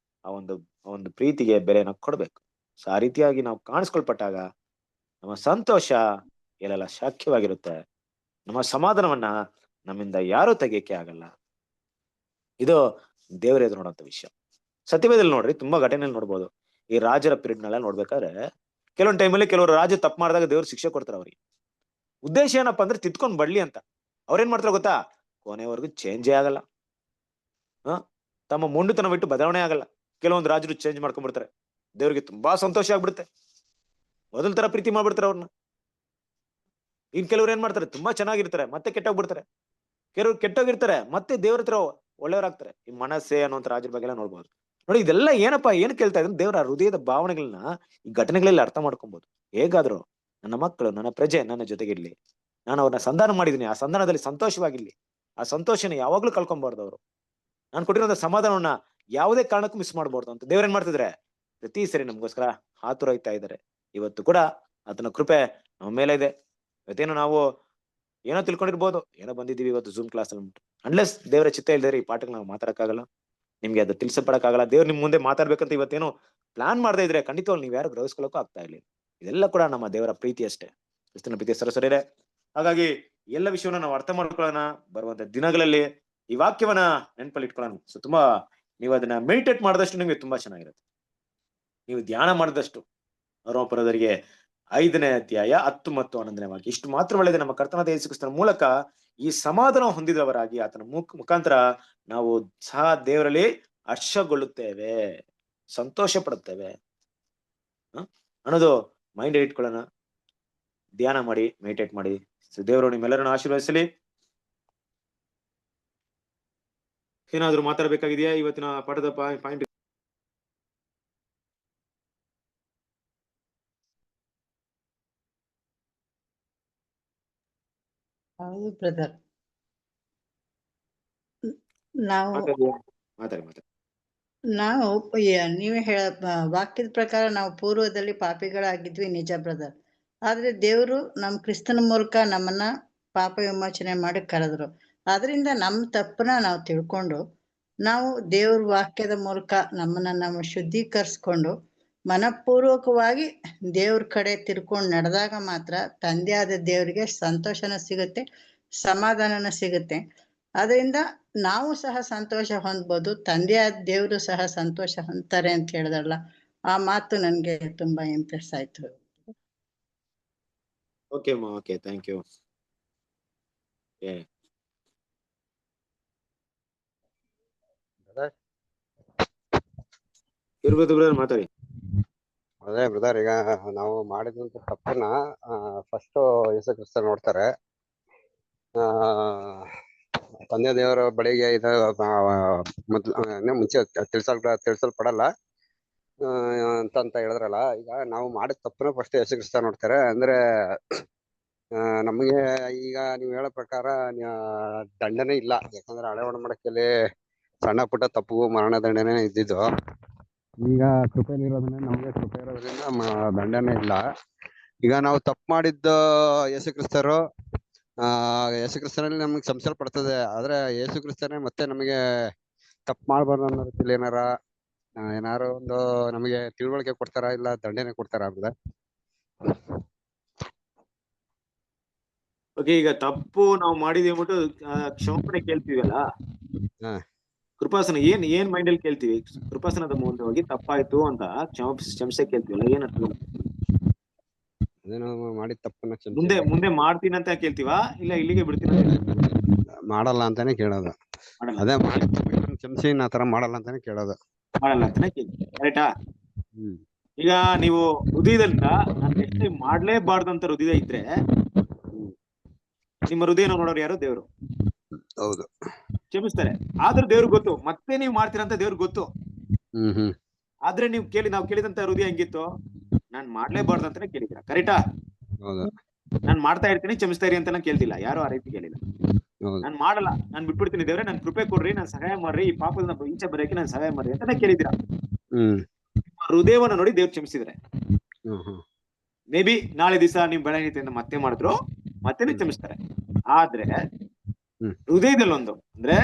ಆ ಒಂದು ಪ್ರೀತಿಗೆ ಬೆಲೆನ ಕೊಡ್ಬೇಕು. ಸೊ ಆ ರೀತಿಯಾಗಿ ನಾವು ಕಾಣಿಸ್ಕೊಳ್ಪಟ್ಟಾಗ ನಮ್ಮ ಸಂತೋಷ ಎಲ್ಲೆಲ್ಲ ಶಾಖ್ಯವಾಗಿರುತ್ತೆ. ನಮ್ಮ ಸಮಾಧಾನವನ್ನ ನಮ್ಮಿಂದ ಯಾರು ತೆಗಿಯಕ್ಕೆ ಆಗಲ್ಲ. ಇದು ದೇವರ ಎದುರು ನೋಡುವಂತ ವಿಷಯ. ಸತ್ಯವೇದಲ್ಲಿ ನೋಡ್ರಿ, ತುಂಬಾ ಘಟನೆಯಲ್ಲಿ ನೋಡ್ಬೋದು. ಈ ರಾಜರ ಪೀರಿಯಡ್ ನೆಲ್ಲ ನೋಡ್ಬೇಕಾದ್ರೆ ಕೆಲವೊಂದು ಟೈಮಲ್ಲಿ ಕೆಲವರು ರಾಜ ತಪ್ಪು ಮಾಡಿದಾಗ ದೇವ್ರು ಶಿಕ್ಷೆ ಕೊಡ್ತಾರೆ ಅವ್ರಿಗೆ. ಉದ್ದೇಶ ಏನಪ್ಪಾ ಅಂದ್ರೆ ತಿದ್ಕೊಂಡ್ ಬಡ್ಲಿ ಅಂತ. ಅವ್ರೇನ್ ಮಾಡ್ತಾರೆ ಗೊತ್ತಾ? ಕೊನೆವರೆಗೂ ಚೇಂಜೇ ಆಗಲ್ಲ. ತಮ್ಮ ಮೊಂಡುತನ ಬಿಟ್ಟು ಬದಲಾವಣೆ ಆಗಲ್ಲ. ಕೆಲವೊಂದು ರಾಜರು ಚೇಂಜ್ ಮಾಡ್ಕೊಂಡ್ಬಿಡ್ತಾರೆ. ದೇವ್ರಿಗೆ ತುಂಬಾ ಸಂತೋಷ ಆಗ್ಬಿಡುತ್ತೆ, ಮೊದಲ ತರ ಪ್ರೀತಿ ಮಾಡ್ಬಿಡ್ತಾರೆ ಅವ್ರನ್ನ. ಇನ್ ಕೆಲವ್ರು ಏನ್ ಮಾಡ್ತಾರೆ? ತುಂಬಾ ಚೆನ್ನಾಗಿರ್ತಾರೆ, ಮತ್ತೆ ಕೆಟ್ಟೋಗ್ಬಿಡ್ತಾರೆ. ಕೆಲವ್ರು ಕೆಟ್ಟೋಗಿರ್ತಾರೆ, ಮತ್ತೆ ದೇವ್ರ ಹತ್ರ ಒಳ್ಳೆಯವರಾಗ್ತಾರೆ. ಈ ಮನಸ್ಸೆ ಅನ್ನುವಂತ ರಾಜರ ಬಗ್ಗೆ ಎಲ್ಲ ನೋಡ್ಬೋದು. ನೋಡಿ, ಇದೆಲ್ಲ ಏನಪ್ಪಾ, ಏನ್ ಕೇಳ್ತಾ ಇದ್ರೆ ದೇವರ ಹೃದಯದ ಭಾವನೆಗಳನ್ನ ಈ ಘಟನೆಗಳಲ್ಲಿ ಅರ್ಥ ಮಾಡ್ಕೊಬಹುದು. ಹೇಗಾದ್ರು ನನ್ನ ಮಕ್ಕಳು, ನನ್ನ ಪ್ರಜೆ ನನ್ನ ಜೊತೆಗಿರ್ಲಿ, ನಾನು ಅವ್ರನ್ನ ಸಂಧಾನ ಮಾಡಿದೀನಿ, ಆ ಸಂಧಾನದಲ್ಲಿ ಸಂತೋಷವಾಗಿರ್ಲಿ. ಆ ಸಂತೋಷನ ಯಾವಾಗ್ಲೂ ಕಳ್ಕೊಂಬಾರ್ದು. ಅವರು ನಾನು ಕೊಟ್ಟಿರೋ ಸಮಾಧಾನವನ್ನ ಯಾವುದೇ ಕಾರಣಕ್ಕೂ ಮಿಸ್ ಮಾಡ್ಬಾರ್ದು ಅಂತ ದೇವ್ರ ಏನ್ ಮಾಡ್ತಿದ್ರೆ ಪ್ರತಿ ಸರಿ ನಮ್ಗೋಸ್ಕರ ಹಾತುರೈತಾ ಇದ್ದಾರೆ. ಇವತ್ತು ಕೂಡ ಆತನ ಕೃಪೆ ನಮ್ಮ ಮೇಲೆ ಇದೆ. ಇವತ್ತೇನು ನಾವು ಏನೋ ತಿಳ್ಕೊಂಡಿರ್ಬೋದು, ಏನೋ ಬಂದಿದ್ದೀವಿ ಇವತ್ತು ಝೂಮ್ ಕ್ಲಾಸ್ ಅಲ್ಲಿ. ಅನ್ಲೆಸ್ ದೇವರ ಚಿತ್ತ ಇಲ್ದೇರಿ ಈ ಪಾಠಕ್ಕೆ ನಾವು ಮಾತಾಡಕ್ಕಾಗಲ್ಲ, ನಿಮ್ಗೆ ಅದು ತಿಳಿಸಪಡಕ್ಕಾಗಲ್ಲ. ದೇವ್ರು ನಿಮ್ ಮುಂದೆ ಮಾತಾಡ್ಬೇಕಂತ ಇವತ್ತೇನು ಪ್ಲಾನ್ ಮಾಡದೇ ಇದ್ರೆ ಖಂಡಿತವಾಗಿ ನೀವು ಯಾರು ಗ್ರಹಿಸ್ಕೊಳ್ಳೋಕ್ಕೂ ಆಗ್ತಾ ಇರ್ಲಿಲ್ಲ. ಇದೆಲ್ಲ ಕೂಡ ನಮ್ಮ ದೇವರ ಪ್ರೀತಿ ಅಷ್ಟೇ, ಕ್ರಿಸ್ತನ ಪ್ರೀತಿ ಸರಸರಿದೆ. ಹಾಗಾಗಿ ಎಲ್ಲ ವಿಷಯವನ್ನ ನಾವು ಅರ್ಥ ಮಾಡ್ಕೊಳ್ಳೋಣ. ಬರುವಂತ ದಿನಗಳಲ್ಲಿ ಈ ವಾಕ್ಯವನ್ನ ನೆನಪಲ್ಲಿ ಇಟ್ಕೊಳ್ಳೋಣ. ಸೊ ತುಂಬಾ ನೀವು ಅದನ್ನ ಮೆಡಿಟೇಟ್ ಮಾಡಿದಷ್ಟು ನಿಮ್ಗೆ ತುಂಬಾ ಚೆನ್ನಾಗಿರುತ್ತೆ. ನೀವು ಧ್ಯಾನ ಮಾಡಿದಷ್ಟು. ರೋಮಪುರದವರಿಗೆ 5ನೇ ಅಧ್ಯಾಯ 10 ಮತ್ತು 11ನೇ ವಾಕ್ಯ ಇಷ್ಟು ಮಾತ್ರವಲ್ಲದೆ ನಮ್ಮ ಕರ್ತನಾದ ಯೇಸು ಕ್ರಿಸ್ತನ ಮೂಲಕ ಈ ಸಮಾಧಾನ ಹೊಂದಿದವರಾಗಿ ಆತನ ಮುಖಾಂತರ ನಾವು ಸಹ ದೇವರಲ್ಲಿ ಹರ್ಷಗೊಳ್ಳುತ್ತೇವೆ, ಸಂತೋಷ ಪಡುತ್ತೇವೆ ಅನ್ನೋದು ಮೈಂಡ್ ಇಟ್ಕೊಳ್ಳೋಣ. ಧ್ಯಾನ ಮಾಡಿ, ಮೆಡಿಟೇಟ್ ಮಾಡಿ. ದೇವರು ನಿಮ್ಮೆಲ್ಲರನ್ನು ಆಶೀರ್ವದಿಸಲಿ. ಏನಾದ್ರು ಮಾತಾಡ್ಬೇಕಾಗಿದೆಯಾ ಇವತ್ತಿನ ಪಾಠದ ಪಾಯಿಂಟ್? ಹೌದು ಬ್ರದರ್. ನಾವು ಮಾತಾಡಿ. ನಾವು ನೀವೇ ವಾಕ್ಯದ ಪ್ರಕಾರ ನಾವು ಪೂರ್ವದಲ್ಲಿ ಪಾಪಿಗಳಾಗಿದ್ವಿ, ನಿಜ ಬ್ರದರ್. ಆದ್ರೆ ದೇವರು ನಮ್ಮ ಕ್ರಿಸ್ತನ ಮೂಲಕ ನಮ್ಮನ್ನ ಪಾಪ ವಿಮೋಚನೆ ಮಾಡಿ ಕರೆದ್ರು. ಆದ್ರಿಂದ ನಮ್ಮ ತಪ್ಪನ್ನ ನಾವು ತಿಳ್ಕೊಂಡು ನಾವು ದೇವ್ರ ವಾಕ್ಯದ ಮೂಲಕ ನಾವು ಶುದ್ಧೀಕರಿಸ್ಕೊಂಡು ಮನಪೂರ್ವಕವಾಗಿ ದೇವ್ರ ಕಡೆ ತಿರ್ಕೊಂಡು ನಡೆದಾಗ ಮಾತ್ರ ತಂದೆಯಾದ ದೇವರಿಗೆ ಸಂತೋಷನ ಸಿಗುತ್ತೆ, ಸಮಾಧಾನನ ಸಿಗುತ್ತೆ. ಅದರಿಂದ ನಾವು ಸಹ ಸಂತೋಷ ಹೊಂದ್ಬೋದು, ತಂದೆಯಾದ ದೇವರು ಸಹ ಸಂತೋಷ ಹೊಂದ್ತಾರೆ ಅಂತ ಹೇಳಿದ್ರಲ್ಲ, ಆ ಮಾತು ನನಗೆ ತುಂಬಾ ಇಂಪ್ರೆಸ್ ಆಯ್ತು. ಓಕೆ ಅಮ್ಮ, ಓಕೆ, ಥ್ಯಾಂಕ್ ಯು. ಇರ್ಬೋದು ಬ್ರದರ್, ಮಾತಾಡಿ. ಅದೇ ಬ್ರದರ್, ಈಗ ನಾವು ಮಾಡಿದಂತ ತಪ್ಪನ್ನ ಫಸ್ಟ್ ಯೇಸು ಕ್ರಿಸ್ತ ನೋಡ್ತಾರೆ. ತಂದೆ ದೇವರ ಬಳಿಗೆ ಮುಂಚೆ ತಿಳಿಸಲ್ಪಡಲ್ಲ ಅಂತ ಹೇಳಿದ್ರಲ್ಲ. ಈಗ ನಾವು ಮಾಡಿದ ತಪ್ಪನ್ನ ಫಸ್ಟ್ ಯೇಸು ಕ್ರಿಸ್ತ ನೋಡ್ತಾರೆ. ಅಂದ್ರೆ ನಮಗೆ ಈಗ ನೀವು ಹೇಳೋ ಪ್ರಕಾರ ದಂಡನೆ ಇಲ್ಲ. ಯಾಕಂದ್ರೆ ಹಳೆ ಒಡಂಬಡಿಕೆಯಲ್ಲಿ ಸಣ್ಣ ಪುಟ್ಟ ತಪ್ಪು ಮರಣ ದಂಡನೆ ಇದ್ದಿದ್ದು. ಈಗ ಕೃಪೆಯಲ್ಲಿ ಇರೋದನ್ನ ನಮಗೆ ಕೃಪೆ ಇರೋದ್ರಿಂದ ದಂಡನೆ ಇಲ್ಲ. ಈಗ ನಾವು ತಪ್ಪು ಮಾಡಿದ್ದ ಯೇಸು ಕ್ರಿಸ್ತನಲ್ಲಿ ನಮಗೆ ಸಂಸಲ್ಪಡ್ತದೆ. ಆದ್ರೆ ಯೇಸು ಕ್ರಿಸ್ತನೇ ಮತ್ತೆ ನಮಗೆ ತಪ್ಪು ಮಾಡ್ಬಾರ್ದು ಅನ್ನೋ ರೀತಿಯಲ್ಲಿ ಏನಾರು ಒಂದು ನಮಗೆ ತಿಳುವಳಿಕೆ ಕೊಡ್ತಾರ, ಇಲ್ಲ ದಂಡನೆ ಕೊಡ್ತಾರ ಬ್ರದರ್? ಓಕೆ, ಈಗ ತಪ್ಪು ನಾವು ಮಾಡಿದೀವಿ ಅಂದ್ಬಿಟ್ಟು ಕ್ಷಮಾಪಣೆ ಕೇಳ್ತೀವಲ್ಲ, ಕೃಪಾಸನ ಏನ್ ಮೈಂಡ್ ಅಲ್ಲಿ ಕೇಳ್ತೀವಿ? ಕೃಪಾಸನದ ಮುಂದೆ ಹೋಗಿ ತಪ್ಪಾಯ್ತು ಅಂತ ಕ್ಷಮೆ ಕೇಳ್ತೀವಲ್ಲ, ಏನ್ ಅರ್ಥ? ಅದೇನೋ ಮಾಡಿದ ತಪ್ಪನ್ನ ಮುಂದೆ ಮುಂದೆ ಮಾಡ್ತೀನಿ ಅಂತ ಕೇಳ್ತೀವಾ, ಇಲ್ಲ ಇಲ್ಲಿಗೆ ಬಿಡ್ತೀನಿ ಮಾಡಲ್ಲ ಅಂತಾನೆ ಕೇಳೋದು. ಅದೇ ಮಾಡಿದ ತಪ್ಪನ್ನ ಕ್ಷಮಿಸಿ ನಾ ತರ ಮಾಡಲ್ಲ ಅಂತಾನೆ ಕೇಳೋದು. ಮಾಡಲ್ಲ ಅಂತಾನೆ ಕೇಳ್ತೀವಿ, ಕರೆಕ್ಟಾ? ಹ್ಮ್. ಈಗ ನೀವು ಹೃದಯದಿಂದ ನಾನು ನೆಕ್ಸ್ಟ್ ಟೈಮ್ ಮಾಡ್ಲೇಬಾರ್ದಂತ ಹೃದಯ ಇದ್ರೆ, ನಿಮ್ಮ ಹೃದಯನ ನೋಡೋರು ಯಾರು? ದೇವ್ರು. ಹೌದು, ಕ್ಷಮಿಸ್ತಾರೆ. ಆದ್ರೆ ದೇವ್ರಿಗೆ ಗೊತ್ತು ಮತ್ತೆ ನೀವು ಮಾಡ್ತೀರಂತ ದೇವ್ರಿಗೆ ಗೊತ್ತು. ಆದ್ರೆ ನೀವು ನಾವು ಕೇಳಿದಂತ ಹೃದಯ ಹೆಂಗಿತ್ತು? ನಾನ್ ಮಾಡ್ಲೇಬಾರ್ದು ಅಂತಾನೆ ಕೇಳಿದ್ದೀರಾ, ಕರೆಕ್ಟಾ? ಹೌದು. ನಾನ್ ಮಾಡ್ತಾ ಇರ್ತೀನಿ, ಕ್ಷಮಿಸ್ತಾ ಇರಿ ಅಂತ ಕೇಳ್ತಿಲ್ಲ, ಯಾರು ಆ ರೀತಿ ಕೇಳಿಲ್ಲ. ನಾನ್ ಮಾಡಲ್ಲ, ನಾನ್ ಬಿಟ್ಬಿಡ್ತೀನಿ ದೇವ್ರೆ, ನನ್ ಕೃಪೆ ಕೊಡ್ರಿ, ನಾನ್ ಸಹಾಯ ಮಾಡ್ರಿ, ಈ ಪಾಪದ ಈಚೆ ಬರೋಕೆ ನಾನ್ ಸಹಾಯ ಮಾಡ್ರಿ ಅಂತಾನೆ ಕೇಳಿದ್ದೀರಾ. ಹೃದಯವನ್ನ ನೋಡಿ ದೇವ್ರು ಕ್ಷಮಿಸಿದ್ರೆ, ಮೇ ಬಿ ನಾಳೆ ದಿವಸ ನಿಮ್ ಬೆಳಗ್ಗೆ ಮತ್ತೆ ಮಾಡಿದ್ರು ಮತ್ತೇನೆ ಕ್ಷಮಿಸ್ತಾರೆ. ಆದ್ರೆ ಹೃದಯದಲ್ಲಿ ಒಂದು ಅಂದ್ರೆ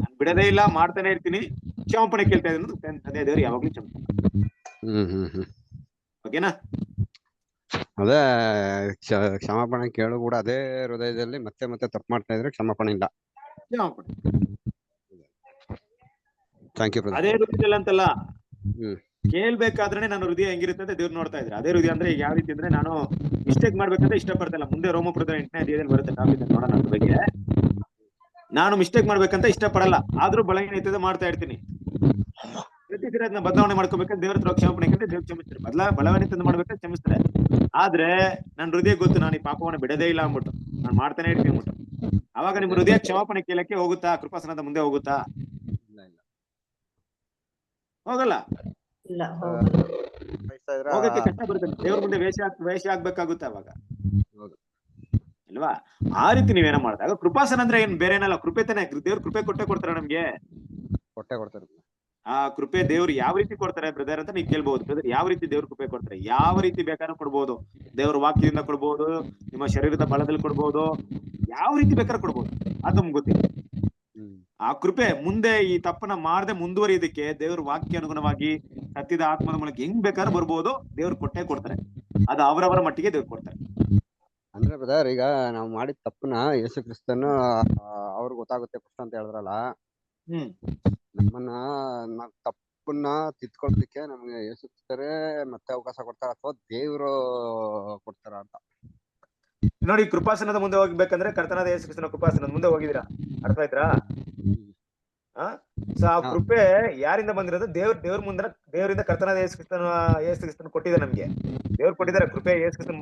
ನಾನ್ ಬಿಡದೇ ಇಲ್ಲ, ಮಾಡ್ತಾನೆ ಇರ್ತೀನಿ, ಕ್ಷಮಾಪಣೆ ಕೇಳ್ತಾ ಇದ್ದೀನಿ ತಂದೆ ದೇವ್ರು ಯಾವಾಗ್ಲೂ ಕ್ಷಮಿಸ್ತಾರೆ. ಓಕೆನಾ? ಅದೇ ಕ್ಷಮಾಪಣೆ ಕೇಳು ಕೂಡ ಅದೇ ಹೃದಯದಲ್ಲಿ ಮತ್ತೆ ಮತ್ತೆ ತಪ್ಪು ಮಾಡ್ತಾ ಇದ್ರೆ ಕ್ಷಮಾಪಣೆ ಇಲ್ಲ. Thank you. ಅದೇ ಹೃದಯದಲ್ಲಿ ಅಂತಲ್ಲ, ಕೇಳ್ಬೇಕಾದ್ರೆ ನನ್ನ ಹೃದಯ ಹೆಂಗಿರುತ್ತೆ ಅಂತ ದೇವ್ರು ನೋಡ್ತಾ ಇದ್ರೆ. ಅದೇ ಹೃದಯ ಅಂದ್ರೆ ಈಗ ಯಾವ ರೀತಿ ಅಂದ್ರೆ, ನಾನು ಮಿಸ್ಟೇಕ್ ಮಾಡ್ಬೇಕಂತ ಇಷ್ಟಪಡ್ತಾ ಇಲ್ಲ. ಮುಂದೆ ರೋಮಪುರದ 8ನೇ ಅಧ್ಯಾಯದಲ್ಲಿ ಬರುತ್ತೆ ಟಾಪಿಕ್, ನೋಡೋಣ ಅದ್ರ ಬಗ್ಗೆ. ನಾನು ಮಿಸ್ಟೇಕ್ ಮಾಡ್ಬೇಕಂತ ಇಷ್ಟಪಡಲ್ಲ, ಆದ್ರೂ ಬಲಹೀನತೆ ಮಾಡ್ತಾ ಇರ್ತೀನಿ. ಪ್ರತಿ ದಿನ ಅದನ್ನ ಬದಲಾವಣೆ ಮಾಡ್ಕೋಬೇಕಂತ ದೇವ್ರ ಹತ್ರ ಕ್ಷಮಾಪಣೆ ಕೇಳಿದ್ರೆ ದೇವ್ರು ಕ್ಷಮಿಸ್ತಾರೆ. ಬಲಹೀನತೆ ಮಾಡ್ಬೇಕಂತ ಕ್ಷಮಿಸ್ತಾರೆ. ಆದ್ರೆ ನನ್ನ ಹೃದಯ ಗೊತ್ತು, ನಾನು ಈ ಪಾಪವನ್ನು ಬಿಡದೇ ಇಲ್ಲ ಅಂದ್ಬಿಟ್ಟು ನಾನು ಮಾಡ್ತಾನೆ ಇರ್ತೀನಿ ಅಂದ್ಬಿಟ್ಟು. ಅವಾಗ ನಿಮ್ಮ ಹೃದಯ ಕ್ಷಮಾಪಣೆ ಕೇಳಕ್ಕೆ ಹೋಗುತ್ತಾ? ಕೃಪಾಸನದ ಮುಂದೆ ಹೋಗುತ್ತಾ? ಹೋಗಲ್ಲ. ಹೋಗಕ್ಕೆ ಕಷ್ಟ ಬರುತ್ತೆ. ದೇವ್ರ ಮುಂದೆ ವೇಷ ಆಗ್ಬೇಕಾಗುತ್ತೆ ಅವಾಗ, ಅಲ್ವಾ? ಆ ರೀತಿ ನೀವೇನ ಮಾಡಿದಾಗ ಕೃಪಾಸನ ಅಂದ್ರೆ ಏನ್ ಬೇರೆ ಏನಲ್ಲ, ಕೃಪೆ ತಾನೆ. ದೇವ್ರ ಕೃಪೆ ಕೊಟ್ಟೆ ಕೊಡ್ತಾರೆ ನಮ್ಗೆ. ಆ ಕೃಪೆ ದೇವ್ರು ಯಾವ ರೀತಿ ಕೊಡ್ತಾರೆ ಬ್ರದರ್ ಅಂತ ನೀವು ಕೇಳ್ಬಹುದು. ಬ್ರದರ್, ಯಾವ ರೀತಿ ದೇವ್ರ ಕೃಪೆ ಕೊಡ್ತಾರೆ? ಯಾವ ರೀತಿ ಬೇಕಾದ್ರೂ ಕೊಡ್ಬೋದು. ದೇವ್ರ ವಾಕ್ಯದಿಂದ ಕೊಡ್ಬೋದು, ನಿಮ್ಮ ಶರೀರದ ಬಲದಲ್ಲಿ ಕೊಡ್ಬೋದು, ಯಾವ ರೀತಿ ಬೇಕಾದ್ರೂ ಕೊಡ್ಬೋದು. ಅದು ನಮ್ಗೆ ಗೊತ್ತಿಲ್ಲ. ಆ ಕೃಪೆ ಮುಂದೆ ಈ ತಪ್ಪನ್ನ ಮಾಡದೆ ಮುಂದುವರಿಯೋದಕ್ಕೆ ದೇವ್ರ ವಾಕ್ಯ ಅನುಗುಣವಾಗಿ ಸತ್ಯದ ಆತ್ಮದ ಮೂಲಕ ಹೆಂಗ್ ಬೇಕಾದ್ರೂ ಬರ್ಬೋದು. ದೇವ್ರು ಕೊಟ್ಟೆ ಕೊಡ್ತಾರೆ. ಅದು ಅವರವರ ಮಟ್ಟಿಗೆ ದೇವ್ರು ಕೊಡ್ತಾರೆ. ಅಂದ್ರೆ ಬ್ರದರ್, ಈಗ ನಾವು ಮಾಡಿದ ತಪ್ಪನ್ನ ಯೇಸು ಕ್ರಿಸ್ತನು ಅವ್ರಿಗೆ ಗೊತ್ತಾಗುತ್ತೆ ಫಸ್ಟ್ ಅಂತ ಹೇಳಿದ್ರಲ್ಲ, ನಮ್ಮನ್ನ ತಪ್ಪನ್ನ ತಿದ್ಕೊಳ್ಳೋದಕ್ಕೆ ನಮ್ಗೆ ಯೇಸು ಕ್ರಿಸ್ತರೇ ಮತ್ತೆ ಅವಕಾಶ ಕೊಡ್ತಾರ ಅಥವಾ ದೇವ್ರು ಕೊಡ್ತಾರ ಅಂತ ನೋಡಿ. ಕೃಪಾಸನದ ಮುಂದೆ ಹೋಗ್ಬೇಕಂದ್ರೆ ಕರ್ತನಾದ ಯೇಸು ಕ್ರಿಸ್ತನ ಕೃಪಾಸನದ ಮುಂದೆ ಹೋಗಿದ್ದೀರಾ, ಅರ್ಥ ಆಯ್ತಾ? ಸೊ ಆ ಕೃಪೆ ಯಾರಿಂದ ಬಂದಿರೋದು? ದೇವ್ರ ಮುಂದೆ, ದೇವರಿಂದ ಕರ್ತನಾದ ಯೇಸು ಕ್ರಿಸ್ತನ ಕೊಟ್ಟಿದೆ ನಮ್ಗೆ. ದೇವ್ರು ಕೊಟ್ಟಿದ್ದಾರೆ ಕೃಪೆ. ಯೇಸು ಕ್ರಿಸ್ತನ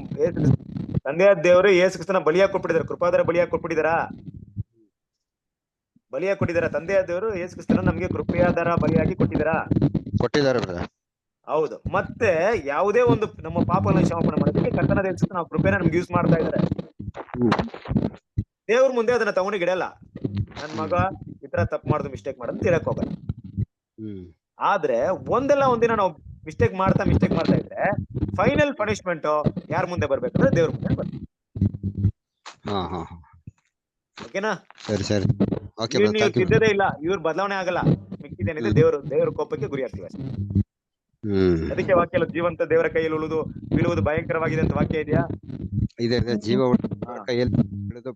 ತಂದೆಯಾದ ದೇವರು ಯೇಸು ಕ್ರಿಸ್ತನ ಬಲಿಯಾಗಿ ಕೊಟ್ಬಿಟ್ಟಿದ್ದಾರೆ. ಕೃಪಾದರ ಬಲಿಯಾಗಿ ಕೊಟ್ಬಿಟ್ಟಿದಾರಾ? ಬಲಿಯಾಗಿ ಕೊಟ್ಟಿದಾರ. ತಂದೆಯಾದ ದೇವರು ಯೇಸು ಕ್ರಿಸ್ತನ ನಮ್ಗೆ ಕೃಪೆಯಾದರ ಬಲಿಯಾಗಿ ಕೊಟ್ಟಿದ್ದಾರೆ. ಹೌದು. ಮತ್ತೆ ಯಾವುದೇ ಒಂದು ನಮ್ಮ ಪಾಪಗಳನ್ನ ಕ್ಷಮಾಪಣೆ ಮಾಡೋದಕ್ಕೆ ಕರ್ತನಾದ ಯೇಸು ಕ್ರಿಸ್ತನ ಕೃಪೆನ ನಮ್ಗೆ ಯೂಸ್ ಮಾಡ್ತಾ ಇದ್ದಾರೆ. ದೇವ್ರ ಮುಂದೆ ಅದನ್ನ ತಗೊಂಡಿಗಿಡಲ್ಲ. ನನ್ ಮಗ ಈ ತರ ತಪ್ಪು ಮಾಡುದು, ಮಿಸ್ಟೇಕ್ ಮಾಡೋದು ಹೇಳಕ್ ಹೋಗಲ್ಲ. ಆದ್ರೆ ಒಂದಲ್ಲ ಒಂದಿನ ನಾವು ಮಿಸ್ಟೇಕ್ ಮಾಡ್ತಾ ಇದ್ರೆ ಫೈನಲ್ ಪನಿಷ್ಮೆಂಟ್ ಯಾರ ಮುಂದೆ ಬರ್ಬೇಕಂದ್ರೆ ದೇವ್ರ ಮುಂದೆ ಬರ್ಬೇಕು. ಓಕೆನಾ? ನೀವು ತಿದ್ದದೇ ಇಲ್ಲ, ಇವ್ರ ಬದಲಾವಣೆ ಆಗಲ್ಲ, ಮಿಕ್ಕಿದೇನಿದೆ ದೇವ್ರ ಕೋಪಕ್ಕೆ ಗುರಿ ಆಗ್ತೀವಿ ಅಷ್ಟೇ. ಅದಕ್ಕೆ ವಾಕ್ಯ ಎಲ್ಲ ಜೀವಂತ ದೇವರ ಕೈಯಲ್ಲಿ ಬೀಳುವುದು ಭಯಂಕರವಾಗಿದೆ ಅಂತ ವಾಕ್ಯ ಇದೆಯಾ?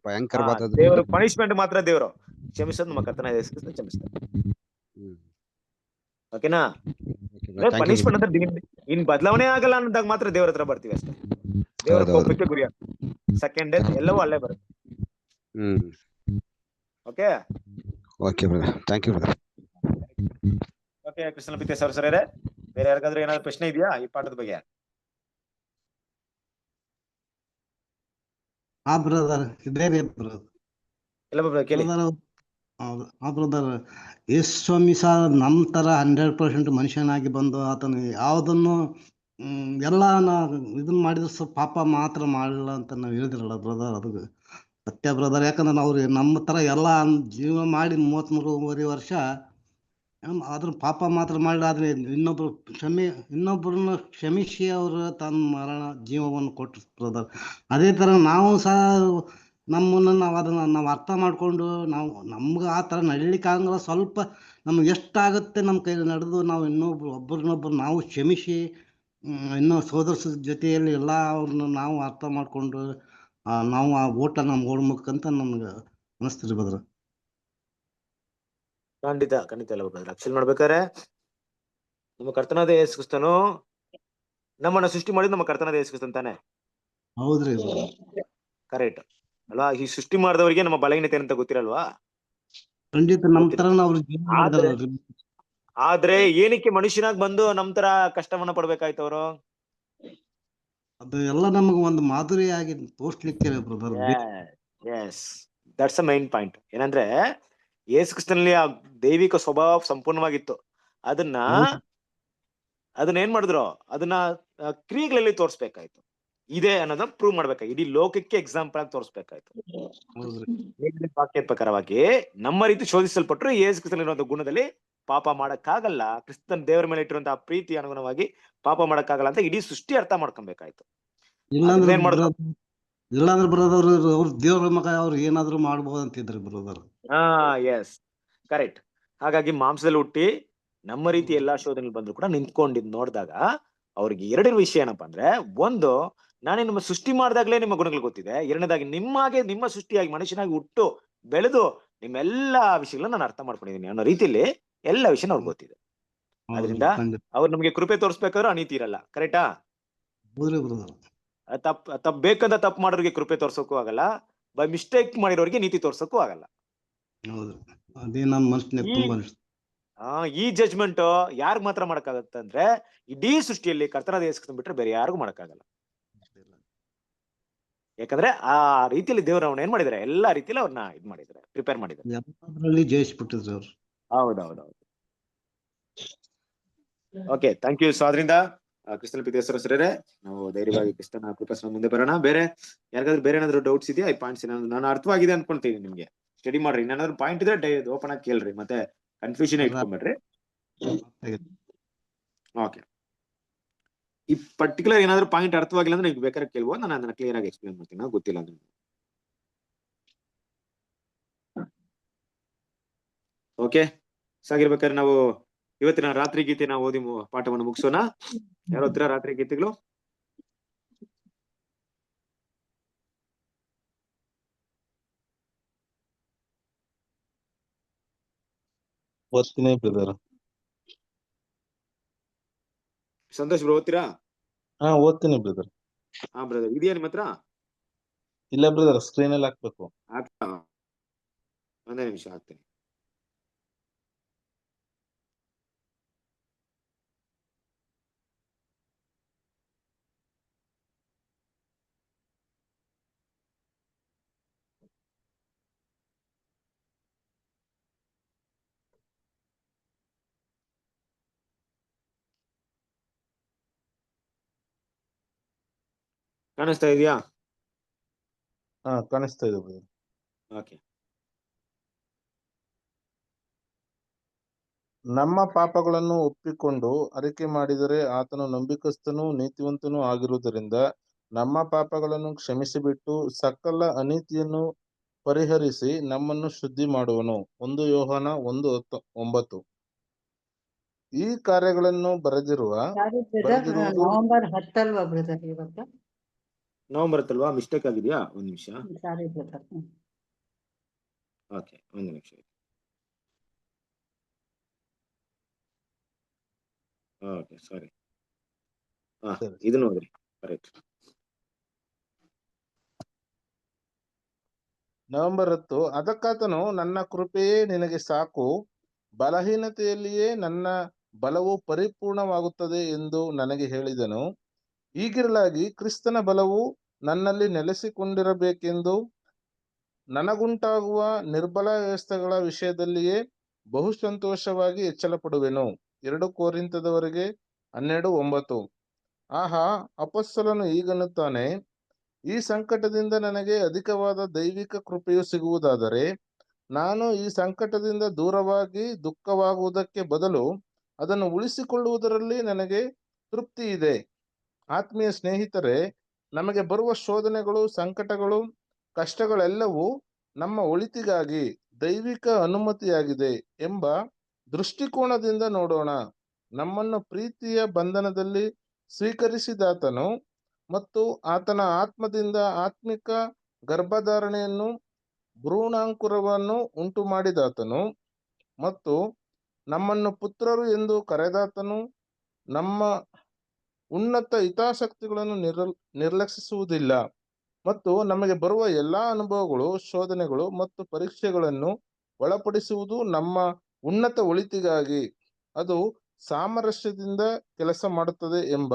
ಭಯಂಕರವಾದ ದೇವರು ಪನಿಷ್ಮೆಂಟ್ ಮಾತ್ರ ದೇವರು ಕ್ಷಮಿಸೋದು ನಮ್ಮ ಕರ್ತನ ಕ್ಷಮಿಸ್ತಾರೆ. ಓಕೆನಾ? ಪನಿಷ್ಮೆಂಟ್ ಅಂದ್ರೆ ಇನ್ ಬದಲಾವಣೆ ಆಗಲ್ಲ ಅನ್ನೋದಾಗ ಮಾತ್ರ ದೇವ್ರ ಹತ್ರ ಬರ್ತೀವಿ ಅಷ್ಟೇ. ದೇವರ ಕೋಪಕ್ಕೆ ಗುರಿ ಆಗ್ತೀವಿ. ಸೆಕೆಂಡ್ ಡೇ ಎಲ್ಲವೂ ಅಲ್ಲೇ ಬರುತ್ತೆ. Okay, thank you. Okay, Krishna Pitesh ಅವ್ರ ಸರ್, ಬೇರೆ ಯಾರಿಗಾದ್ರೂ ಏನಾದ್ರು ಪ್ರಶ್ನೆ ಇದೆಯಾ ಈ ಪಾಠದ ಬಗ್ಗೆ? ಬ್ರದರ್, ಯೇಸುಸ್ವಾಮಿ ಸಹ ನಮ್ಮ ತರ 100% ಮನುಷ್ಯನಾಗಿ ಬಂದು ಆತನು ಯಾವುದನ್ನು ಎಲ್ಲ ಇದನ್ನ ಮಾಡಿದ್ರು ಪಾಪ ಮಾತ್ರ ಮಾಡಲಿಲ್ಲ ಅಂತ ನಾವು ಹೇಳಿದ್ರಲ್ಲ ಬ್ರದರ್, ಅದು ಸತ್ಯ ಬ್ರದರ್. ಯಾಕಂದ್ರೆ ಅವ್ರು ನಮ್ಮ ತರ ಎಲ್ಲ ಜೀವ ಮಾಡಿ 33 ವರ್ಷ ಆದ್ರೂ ಪಾಪ ಮಾತ್ರ ಮಾಡಲಿಲ್ಲ. ಆದ್ರೆ ಇನ್ನೊಬ್ಬರನ್ನ ಕ್ಷಮಿಸಿ ಅವರು ತನ್ನ ಜೀವವನ್ನು ಕೊಟ್ಟರು ಬ್ರದರ್. ಅದೇ ತರ ನಾವು ಸಹ ನಮ್ಮನ್ನು ನಾವು ಅರ್ಥ ಮಾಡ್ಕೊಂಡು ನಮ್ಗೆ ಆ ಥರ ನಡಿಲಿಕ್ಕಾಗಲ್ಲ. ಸ್ವಲ್ಪ ನಮ್ಗೆ ಎಷ್ಟಾಗುತ್ತೆ ನಮ್ಮ ಕೈಲಿ ನಡೆದು ನಾವು ಒಬ್ಬರನ್ನೊಬ್ಬರು ನಾವು ಕ್ಷಮಿಸಿ ಇನ್ನೂ ಸೋದರ ಜೊತೆಯಲ್ಲಿ ಎಲ್ಲ ಅವ್ರನ್ನ ನಾವು ಅರ್ಥ ಮಾಡ್ಕೊಂಡು ನಾವು ಆ ಓಟ ನಮ್ಗೆ ಓಡ್ಬೇಕಂತ ನಮ್ಗೆ ಅನಿಸ್ತೀರಿ ಬ್ರದರ್. ಖಂಡಿತ ಖಂಡಿತ ಎಲ್ಲ brother. ಆಕ್ಚುಲಿ ನೋಡ್ಬೇಕಾದ್ರೆ ನಮ್ಮ ಕರ್ತನಾದ ಯೇಸು ಕ್ರಿಸ್ತನು ನಮ್ಮನ್ನ ಸೃಷ್ಟಿ ಮಾಡಿದ್ ನಮ್ಮ ಕರ್ತನಾದ ಯೇಸು ಕ್ರಿಸ್ತನ್ ತಾನೆ. ಹೌದ್ರಿ ಕರೆಕ್ಟ್ ಅಲ್ವಾ? ಈ ಸೃಷ್ಟಿ ಮಾಡಿದವರಿಗೆ ನಮ್ಮ ಬಲಹೀನತೆ ಅಂತ ಗೊತ್ತಿರಲ್ವಾ? ಖಂಡಿತ ನಮ್ ತರ ಅವ್ರು ಜೀವನ ಆದ್ರೆ ಮಾಡಿದಾರಲ್ರಿ. ಆದ್ರೆ ಏನಕ್ಕೆ ಮನುಷ್ಯನಾಗ್ ಬಂದು ನಮ್ ತರ ಕಷ್ಟವನ್ನ ಪಡ್ಬೇಕಾಯ್ತು ಅವರು? ಅದು ಎಲ್ಲ ನಮಗ ಒಂದು ಮಾದರಿಯಾಗಿ ತೋರ್ಸ್ಲಿಕ್ಕೆ brother. Yes, that's a main point. ಏನಂದ್ರೆ ಯೇಸು ಕ್ರಿಸ್ತನಲ್ಲಿ ಆ ದೈವಿಕ ಸ್ವಭಾವ ಸಂಪೂರ್ಣವಾಗಿತ್ತು. ಅದನ್ನ ಏನ್ ಮಾಡಿದ್ರು? ಅದನ್ನ ಕ್ರಿಯೆಗಳಲ್ಲಿ ತೋರ್ಸ್ಬೇಕಾಯ್ತು. ಇದೆ ಅನ್ನೋದನ್ನ ಪ್ರೂವ್ ಮಾಡ್ಬೇಕಾಯ್ತು. ಇಡೀ ಲೋಕಕ್ಕೆ ಎಕ್ಸಾಂಪಲ್ ಆಗಿ ತೋರ್ಸ್ಬೇಕಾಯ್ತು. ವಾಕ್ಯದ ಪ್ರಕಾರವಾಗಿ ನಮ್ಮ ರೀತಿ ಶೋಧಿಸಲ್ಪಟ್ರು ಯೇಸು ಕ್ರಿಸ್ತನಲ್ಲಿರುವಂತಹ ಗುಣದಲ್ಲಿ ಪಾಪ ಮಾಡಕ್ಕಾಗಲ್ಲ. ಕ್ರಿಸ್ತನ್ ದೇವರ ಮೇಲೆ ಇಟ್ಟಿರುವಂತಹ ಪ್ರೀತಿ ಅನುಗುಣವಾಗಿ ಪಾಪ ಮಾಡಕ್ಕಾಗಲ್ಲ ಅಂತ ಇಡೀ ಸೃಷ್ಟಿ ಅರ್ಥ ಮಾಡ್ಕೊಬೇಕಾಯ್ತು. ಇಲ್ಲಾಂದ್ರೆ ಏನ್ ಮಾಡಿದ್ರು? ಬ್ರದರ್ ಅವ್ರ ದೇವ್ರ ಮಗ ಅವ್ರು ಏನಾದ್ರು ಮಾಡ್ಬೋದು ಅಂತಿದ್ರಿ ಬ್ರದರ್. S, correct. ಹಾಗಾಗಿ ಮಾಂಸದಲ್ಲಿ ಹುಟ್ಟಿ ನಮ್ಮ ರೀತಿ ಎಲ್ಲಾ ಶೋಧನೆ ಬಂದ್ರು ಕೂಡ ನಿಂತ್ಕೊಂಡಿದ್ ನೋಡಿದಾಗ ಅವ್ರಿಗೆ ಎರಡು ವಿಷಯ ಏನಪ್ಪಾ ಅಂದ್ರೆ, ಒಂದು, ನಾನೇ ನಿಮ್ಮ ಸೃಷ್ಟಿ ಮಾಡಿದಾಗ್ಲೇ ನಿಮ್ಮ ಗುಣಗಳು ಗೊತ್ತಿದೆ. ಎರಡನೇದಾಗಿ ನಿಮ್ಮಾಗೆ ನಿಮ್ಮ ಸೃಷ್ಟಿಯಾಗಿ ಮನುಷ್ಯನಾಗಿ ಹುಟ್ಟು ಬೆಳೆದು ನಿಮ್ಮೆಲ್ಲಾ ವಿಷಯಗಳನ್ನ ನಾನು ಅರ್ಥ ಮಾಡ್ಕೊಂಡಿದ್ದೀನಿ ಅನ್ನೋ ರೀತಿಯಲ್ಲಿ ಎಲ್ಲ ವಿಷಯ ಅವ್ರಿಗೆ ಗೊತ್ತಿದೆ. ಅದರಿಂದ ಅವ್ರು ನಮ್ಗೆ ಕೃಪೆ ತೋರಿಸ್ಬೇಕಾದ್ರೂ ಅನೀತಿ ಇರಲ್ಲ. ಕರೆಕ್ಟಾ? ತಪ್ಪು ಬೇಕಂತ ತಪ್ಪು ಮಾಡೋರಿಗೆ ಕೃಪೆ ತೋರ್ಸೋಕ್ಕೂ ಆಗಲ್ಲ, ಬೈ ಮಿಸ್ಟೇಕ್ ಮಾಡಿರೋರಿಗೆ ನೀತಿ ತೋರ್ಸೋಕ್ಕೂ ಆಗಲ್ಲ. ಅದೇ ನಮ್ಮ ಮನಸ್ಸಿನಾಗ ತುಂಬಾ ಈ ಜಜ್ಮೆಂಟ್ ಯಾರಿಗ್ ಮಾತ್ರ ಮಾಡಕ್ಕಾಗತ್ತೆ ಅಂದ್ರೆ, ಇಡೀ ಸೃಷ್ಟಿಯಲ್ಲಿ ಕರ್ತನಾದ ಯೇಸು ಕ್ರಿಸ್ತನ ಬಿಟ್ರೆ ಬೇರೆ ಯಾರಿಗೂ ಮಾಡಕ್ಕಾಗಲ್ಲ. ಯಾಕಂದ್ರೆ ಆ ರೀತಿಯಲ್ಲಿ ದೇವ್ರ ಅವ್ನ ಏನ್ ಮಾಡಿದಾರೆ, ಎಲ್ಲಾ ರೀತಿಯಲ್ಲಿ ಅವ್ರನ್ನ ಇದ್ ಮಾಡಿದಾರೆ, ಪ್ರಿಪೇರ್ ಮಾಡಿದ್ದಾರೆ. ಜಯಿಸ್ಬಿಟ್ಟಿದ್ರು ಅವ್ರು. ಹೌದೌದೌದು. Okay, thank you. ಸೊ ಅದರಿಂದ ಕ್ರಿಸ್ತನ ಪಿತೇಶ್ವರ ಸರೇ, ನಾವು ಧೈರ್ಯವಾಗಿ ಕ್ರಿಸ್ತನ ಕೃಪೆಯ ಮುಂದೆ ಬರೋಣ. ಬೇರೆ ಯಾರಿಗಾದ್ರೂ ಬೇರೆ ಏನಾದ್ರು ಡೌಟ್ಸ್ ಇದೆಯಾ? ಈ ಪಾಯಿಂಟ್ಸ್ ನಾನು ಅರ್ಥವಾಗಿದೆ ಅನ್ಕೊಂತೀನಿ. ನಿಮ್ಗೆ ಸ್ಟಡಿ ಮಾಡ್ರಿ. ಏನಾದ್ರು ಪಾಯಿಂಟ್ ಇದ್ರೆ ಓಪನ್ ಆಗಿ ಕೇಳ್ರಿ, ಮತ್ತೆ ಕನ್ಫ್ಯೂಷನ್ ಇಟ್ಕೊಂಡ್ಬಿಡ್ರಿ. ಓಕೆ, ಈ ಪರ್ಟಿಕ್ಯುಲರ್ ಏನಾದ್ರು ಪಾಯಿಂಟ್ ಅರ್ಥವಾಗಿಲ್ಲ ಅಂದ್ರೆ ನೀವು ಬೇಕಾದ್ರೆ ಕೇಳ್ಬೋದು. ನಾನು ಅದನ್ನ ಕ್ಲಿಯರ್ ಆಗಿ ಎಕ್ಸ್ಪ್ಲೇನ್ ಮಾಡ್ತೀನಿ. ಗೊತ್ತಿಲ್ಲ ಅಂದ್ರೆ ಓಕೆ. ಸಾಗಿರ್ಬೇಕಾದ್ರೆ ನಾವು ಇವತ್ತಿನ ರಾತ್ರಿ ಗೀತೆನ ಓದಿ ಪಾಠವನ್ನು ಮುಗಿಸೋಣ. ಯಾರು ಓದ್ತೀರಾ ರಾತ್ರಿ ಗೀತೆಗಳು? ಓದ್ತೀನಿ ಬ್ರದರ್. ಸಂತೋಷ್ ಬ್ರೋ, ಓದ್ತೀರಾ? ಓದ್ತೀನಿ ಬ್ರದರ್. ಬ್ರದರ್, ಇದೆಯಾ ನಿಮ್ಮ ಹತ್ರ? ಇಲ್ಲ ಬ್ರದರ್, ಸ್ಕ್ರೀನ್ ಅಲ್ಲಿ ಹಾಕ್ಬೇಕು. ಒಂದೇ ನಿಮಿಷ ಹಾಕ್ತೀನಿ. ಕಾಣಿಸ್ತಾ ಇದೆಯಾ? ಕಾಣಿಸ್ತಾ ಇದೆ ಬ್ರದರ್. ಓಕೆ. ನಮ್ಮ ಪಾಪಗಳನ್ನು ಒಪ್ಪಿಕೊಂಡು ಅರಿಕೆ ಮಾಡಿದರೆ ಆತನು ನಂಬಿಕಸ್ಥನೂ ನೀತಿವಂತನೂ ಆಗಿರುವುದರಿಂದ ನಮ್ಮ ಪಾಪಗಳನ್ನು ಕ್ಷಮಿಸಿಬಿಟ್ಟು ಸಕಲ ಅನೀತಿಯನ್ನು ಪರಿಹರಿಸಿ ನಮ್ಮನ್ನು ಶುದ್ಧಿ ಮಾಡುವನು. 1 ಯೋಹಾನ 1:9. ಈ ಕಾರ್ಯಗಳನ್ನು ನವೆಂಬರ್ 10 ಅಲ್ವಾ ಬ್ರದರ್? ಇವತ್ತು ನವೆಂಬರ್ ಅಲ್ವಾ? ಮಿಸ್ಟೇಕ್ ಆಗಿದೆಯಾ? ಒಂದ್ ನಿಮಿಷ. Sorry brother. ಓಕೆ, ಒಂದು ನಿಮಿಷ. ಓಕೆ, ಸಾರಿ. ಇದು ನೋಡ್ರಿ, ಕರೆಕ್ಟ್. ನವೆಂಬರ್ 10. ಅದಕ್ಕಾತನು ನನ್ನ ಕೃಪೆಯೇ ನಿನಗೆ ಸಾಕು, ಬಲಹೀನತೆಯಲ್ಲಿಯೇ ನನ್ನ ಬಲವು ಪರಿಪೂರ್ಣವಾಗುತ್ತದೆ ಎಂದು ನನಗೆ ಹೇಳಿದನು. ಹೀಗಿರಲಾಗಿ ಕ್ರಿಸ್ತನ ಬಲವು ನನ್ನಲ್ಲಿ ನೆಲೆಸಿಕೊಂಡಿರಬೇಕೆಂದು ನನಗುಂಟಾಗುವ ನಿರ್ಬಲ ವ್ಯವಸ್ಥೆಗಳ ವಿಷಯದಲ್ಲಿಯೇ ಬಹು ಸಂತೋಷವಾಗಿ ಹೆಚ್ಚಳಪಡುವೆನು. 2 ಕೊರಿಂಥದವರಿಗೆ 12:9. ಆಹಾ, ಅಪೊಸ್ತಲನು ಹೀಗನ್ನುತ್ತಾನೆ, ಈ ಸಂಕಟದಿಂದ ನನಗೆ ಅಧಿಕವಾದ ದೈವಿಕ ಕೃಪೆಯು ಸಿಗುವುದಾದರೆ ನಾನು ಈ ಸಂಕಟದಿಂದ ದೂರವಾಗಿ ದುಃಖವಾಗುವುದಕ್ಕೆ ಬದಲು ಅದನ್ನು ಉಳಿಸಿಕೊಳ್ಳುವುದರಲ್ಲಿ ನನಗೆ ತೃಪ್ತಿ ಇದೆ. ಆತ್ಮೀಯ ಸ್ನೇಹಿತರೆ, ನಮಗೆ ಬರುವ ಶೋಧನೆಗಳು, ಸಂಕಟಗಳು, ಕಷ್ಟಗಳೆಲ್ಲವೂ ನಮ್ಮ ಒಳಿತಿಗಾಗಿ ದೈವಿಕ ಅನುಮತಿಯಾಗಿದೆ ಎಂಬ ದೃಷ್ಟಿಕೋನದಿಂದ ನೋಡೋಣ. ನಮ್ಮನ್ನು ಪ್ರೀತಿಯ ಬಂಧನದಲ್ಲಿ ಸ್ವೀಕರಿಸಿದಾತನು ಮತ್ತು ಆತನ ಆತ್ಮದಿಂದ ಆತ್ಮಿಕ ಗರ್ಭಧಾರಣೆಯನ್ನು ಭ್ರೂಣಾಂಕುರವನ್ನು ಉಂಟು ಮಾಡಿದಾತನು ಮತ್ತು ನಮ್ಮನ್ನು ಪುತ್ರರು ಎಂದು ಕರೆದಾತನು ನಮ್ಮ ಉನ್ನತ ಹಿತಾಸಕ್ತಿಗಳನ್ನು ನಿರ್ಲಕ್ಷಿಸುವುದಿಲ್ಲ ಮತ್ತು ನಮಗೆ ಬರುವ ಎಲ್ಲಾ ಅನುಭವಗಳು, ಶೋಧನೆಗಳು ಮತ್ತು ಪರೀಕ್ಷೆಗಳನ್ನು ಒಳಪಡಿಸುವುದು ನಮ್ಮ ಉನ್ನತ ಒಳಿತಿಗಾಗಿ. ಅದು ಸಾಮರಸ್ಯದಿಂದ ಕೆಲಸ ಮಾಡುತ್ತದೆ ಎಂಬ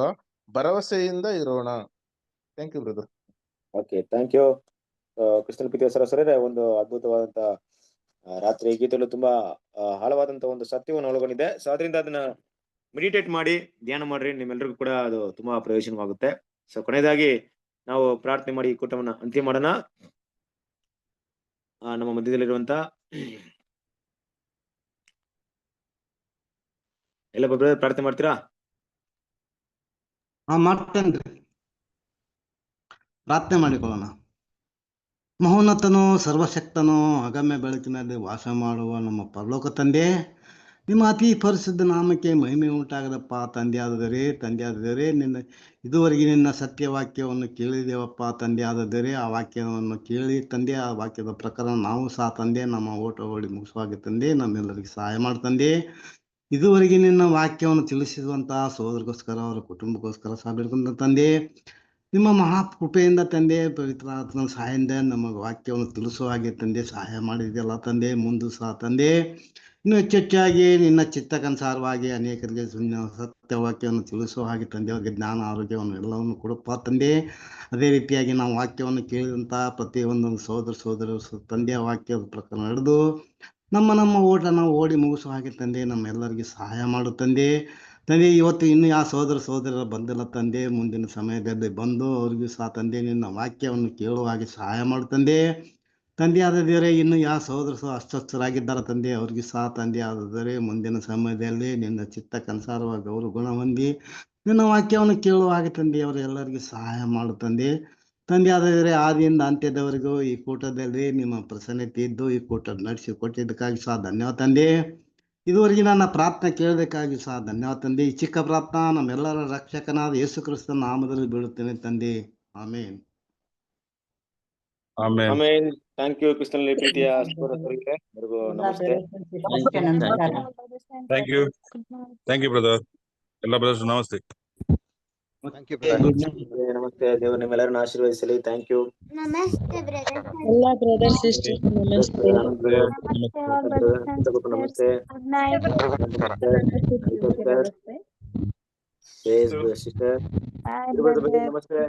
ಭರವಸೆಯಿಂದ ಇರೋಣ. Thank you brother. Okay, thank you ಕ್ರಿಸ್ತನ ಪ್ರೀತಿಯ ಸರಸರೇ. ಒಂದು ಅದ್ಭುತವಾದಂತ ರಾತ್ರಿ ಗೀತೆಗಳು ತುಂಬಾ ಆಳವಾದಂತ ಒಂದು ಸತ್ಯವನ್ನು ಒಳಗೊಂಡಿದೆ. ಸೊ ಅದರಿಂದ ಅದನ್ನ ಮೆಡಿಟೇಟ್ ಮಾಡಿ ಧ್ಯಾನ ಮಾಡ್ರಿ, ನಿಮ್ಮೆಲ್ಲರಿಗೂ ಕೂಡ ಅದು ತುಂಬಾ ಪ್ರಯೋಜನವಾಗುತ್ತೆ. ಸೊ ಕೊನೆಯದಾಗಿ ನಾವು ಪ್ರಾರ್ಥನೆ ಮಾಡಿ ಈ ಕೂಟವನ್ನ ಅಂತ್ಯ ಮಾಡೋಣ. ನಮ್ಮ ಮಧ್ಯದಲ್ಲಿರುವಂತ ಎಲ್ಲ ಬ್ರದರ್ ಪ್ರಾರ್ಥನೆ ಮಾಡ್ತೀರಾ? ಮಾಡ್ತೇನ್ರಿ. ಪ್ರಾರ್ಥನೆ ಮಾಡಿಕೊಳ್ಳೋಣ. ಮಹೋನ್ನತನೋ ಸರ್ವಶಕ್ತನೋ ಅಗಮ್ಯ ಬೆಳಕಿನಲ್ಲಿ ವಾಸ ಮಾಡುವ ನಮ್ಮ ಪರಲೋಕ ತಂದೆ, ನಿಮ್ಮ ಅತಿ ಪರಿಶುದ್ಧ ನಾಮಕ್ಕೆ ಮಹಿಮೆ ಉಂಟಾಗದಪ್ಪ. ತಂದೆ ಆದದರೆ ಇದುವರೆಗೆ ನಿನ್ನ ಸತ್ಯವಾಕ್ಯವನ್ನು ಕೇಳಿದೇವಪ್ಪ. ತಂದೆ ಆದದರೆ ಆ ವಾಕ್ಯವನ್ನು ಕೇಳಿ ತಂದೆ, ಆ ವಾಕ್ಯದ ಪ್ರಕಾರ ನಾವು ಸಹ ತಂದೆ ನಮ್ಮ ಓಟ ಓಡಿ ಮುಗಿಸುವಾಗ ತಂದೆ ನಮ್ಮೆಲ್ಲರಿಗೆ ಸಹಾಯ ಮಾಡ್ತಂದೆ. ಇದುವರೆಗೆ ನಿನ್ನ ವಾಕ್ಯವನ್ನು ತಿಳಿಸಿರುವಂತಹ ಸೋದರಿಗೋಸ್ಕರ, ಅವರ ಕುಟುಂಬಕ್ಕೋಸ್ಕರ ಸಹ ಬೇಡ್ಕೊಂಡ ತಂದೆ, ನಿಮ್ಮ ಮಹಾಕೃಪೆಯಿಂದ ತಂದೆ, ಪವಿತ್ರ ಆತ್ಮನ ಸಹಾಯದಿಂದ ನಮ್ಮ ವಾಕ್ಯವನ್ನು ತಿಳಿಸುವ ಹಾಗೆ ತಂದೆ ಸಹಾಯ ಮಾಡಿದೆಯಲ್ಲ ತಂದೆ. ಮುಂದೆ ಸಹ ತಂದೆ ಇನ್ನು ಹೆಚ್ಚೆಚ್ಚಾಗಿ ನಿನ್ನ ಚಿತ್ತಕ್ಕನುಸಾರವಾಗಿ ಅನೇಕರಿಗೆ ಸತ್ಯವಾಕ್ಯವನ್ನು ತಿಳಿಸುವ ಹಾಗೆ ತಂದೆ, ಅವರಿಗೆ ಜ್ಞಾನ, ಆರೋಗ್ಯವನ್ನು ಎಲ್ಲವನ್ನು ಕೊಡಪ್ಪ ತಂದೆ. ಅದೇ ರೀತಿಯಾಗಿ ನಾವು ವಾಕ್ಯವನ್ನು ಕೇಳಿದಂಥ ಪ್ರತಿಯೊಂದು ಸೋದರ ತಂದೆಯ ವಾಕ್ಯದ ಪ್ರಕಾರ ನಡೆದು ನಮ್ಮ ಓಟ ನಾವು ಓಡಿ ಮುಗಿಸುವ ಹಾಗೆ ತಂದೆ ನಮ್ಮೆಲ್ಲರಿಗೆ ಸಹಾಯ ಮಾಡು ತಂದೆ. ಇವತ್ತು ಇನ್ನು ಯಾವ ಸೋದರರು ಬಂದಿಲ್ಲ ತಂದೆ, ಮುಂದಿನ ಸಮಯದಲ್ಲಿ ಬಂದು ಅವ್ರಿಗೂ ಸಹ ತಂದೆ ನಿನ್ನ ವಾಕ್ಯವನ್ನು ಕೇಳುವ ಹಾಗೆ ಸಹಾಯ ಮಾಡು ತಂದೆ. ಆದದರೆ ಇನ್ನು ಯಾವ ಸೋದರರು ಅಸ್ವಸ್ಥರಾಗಿದ್ದಾರೆ ತಂದೆ, ಅವ್ರಿಗೂ ಸಹ ತಂದೆ ಆದರೆ ಮುಂದಿನ ಸಮಯದಲ್ಲಿ ನಿನ್ನ ಚಿತ್ತಕ್ಕನುಸಾರವಾಗಿ ಅವರು ಗುಣ ಹೊಂದಿ ನಿನ್ನ ವಾಕ್ಯವನ್ನು ಕೇಳುವ ಹಾಗೆ ತಂದೆ ಅವರೆಲ್ಲರಿಗೂ ಸಹಾಯ ಮಾಡು ತಂದೆ. ಆದರೆ ಆದಿಯಿಂದ ಅಂತ್ಯದವರೆಗೂ ಈ ಕೂಟದಲ್ಲಿ ನಿಮ್ಮ ಪ್ರಸನ್ನತೆ ಇದ್ದು ಈ ಕೂಟ ನಡೆಸಿ ಕೊಟ್ಟಿದ್ದಕ್ಕಾಗಿ ಸಹ ಧನ್ಯವಾದ ತಂದೆ. ಇದುವರೆಗೆ ನನ್ನ ಪ್ರಾರ್ಥನೆ ಕೇಳೋದಕ್ಕಾಗಿ ಸಹ ಧನ್ಯವಾದ ತಂದೆ. ಈ ಚಿಕ್ಕ ಪ್ರಾರ್ಥನಾ ನಮ್ಮೆಲ್ಲರ ರಕ್ಷಕನಾದ ಯೇಸು ಕ್ರಿಸ್ತನ ನಾಮದಲ್ಲಿ ಬೀಳುತ್ತೇನೆ ತಂದೆ. ಆಮೇನ್. ಆಮೇನ್. ಥ್ಯಾಂಕ್ ಯು ಕ್ರಿಸ್ತನಲ್ಲಿ ಪ್ರೀತಿಯ ಸಹೋದರರಿಗೆ. ನಮಸ್ತೆ. Thank you brother. ಎಲ್ಲ ಬ್ರದರ್ಸ್ ನಮಸ್ತೆ. Thank you brother. ನಮಸ್ತೆ. ದೇವರು ನಿಮ್ಮೆಲ್ಲರನ್ನ ಆಶೀರ್ವದಿಸಲಿ. Thank you. ಎಲ್ಲ ಬ್ರದರ್ ಸಿಸ್ಟರ್ ನಮಸ್ತೆ. ನಮಸ್ತೆ.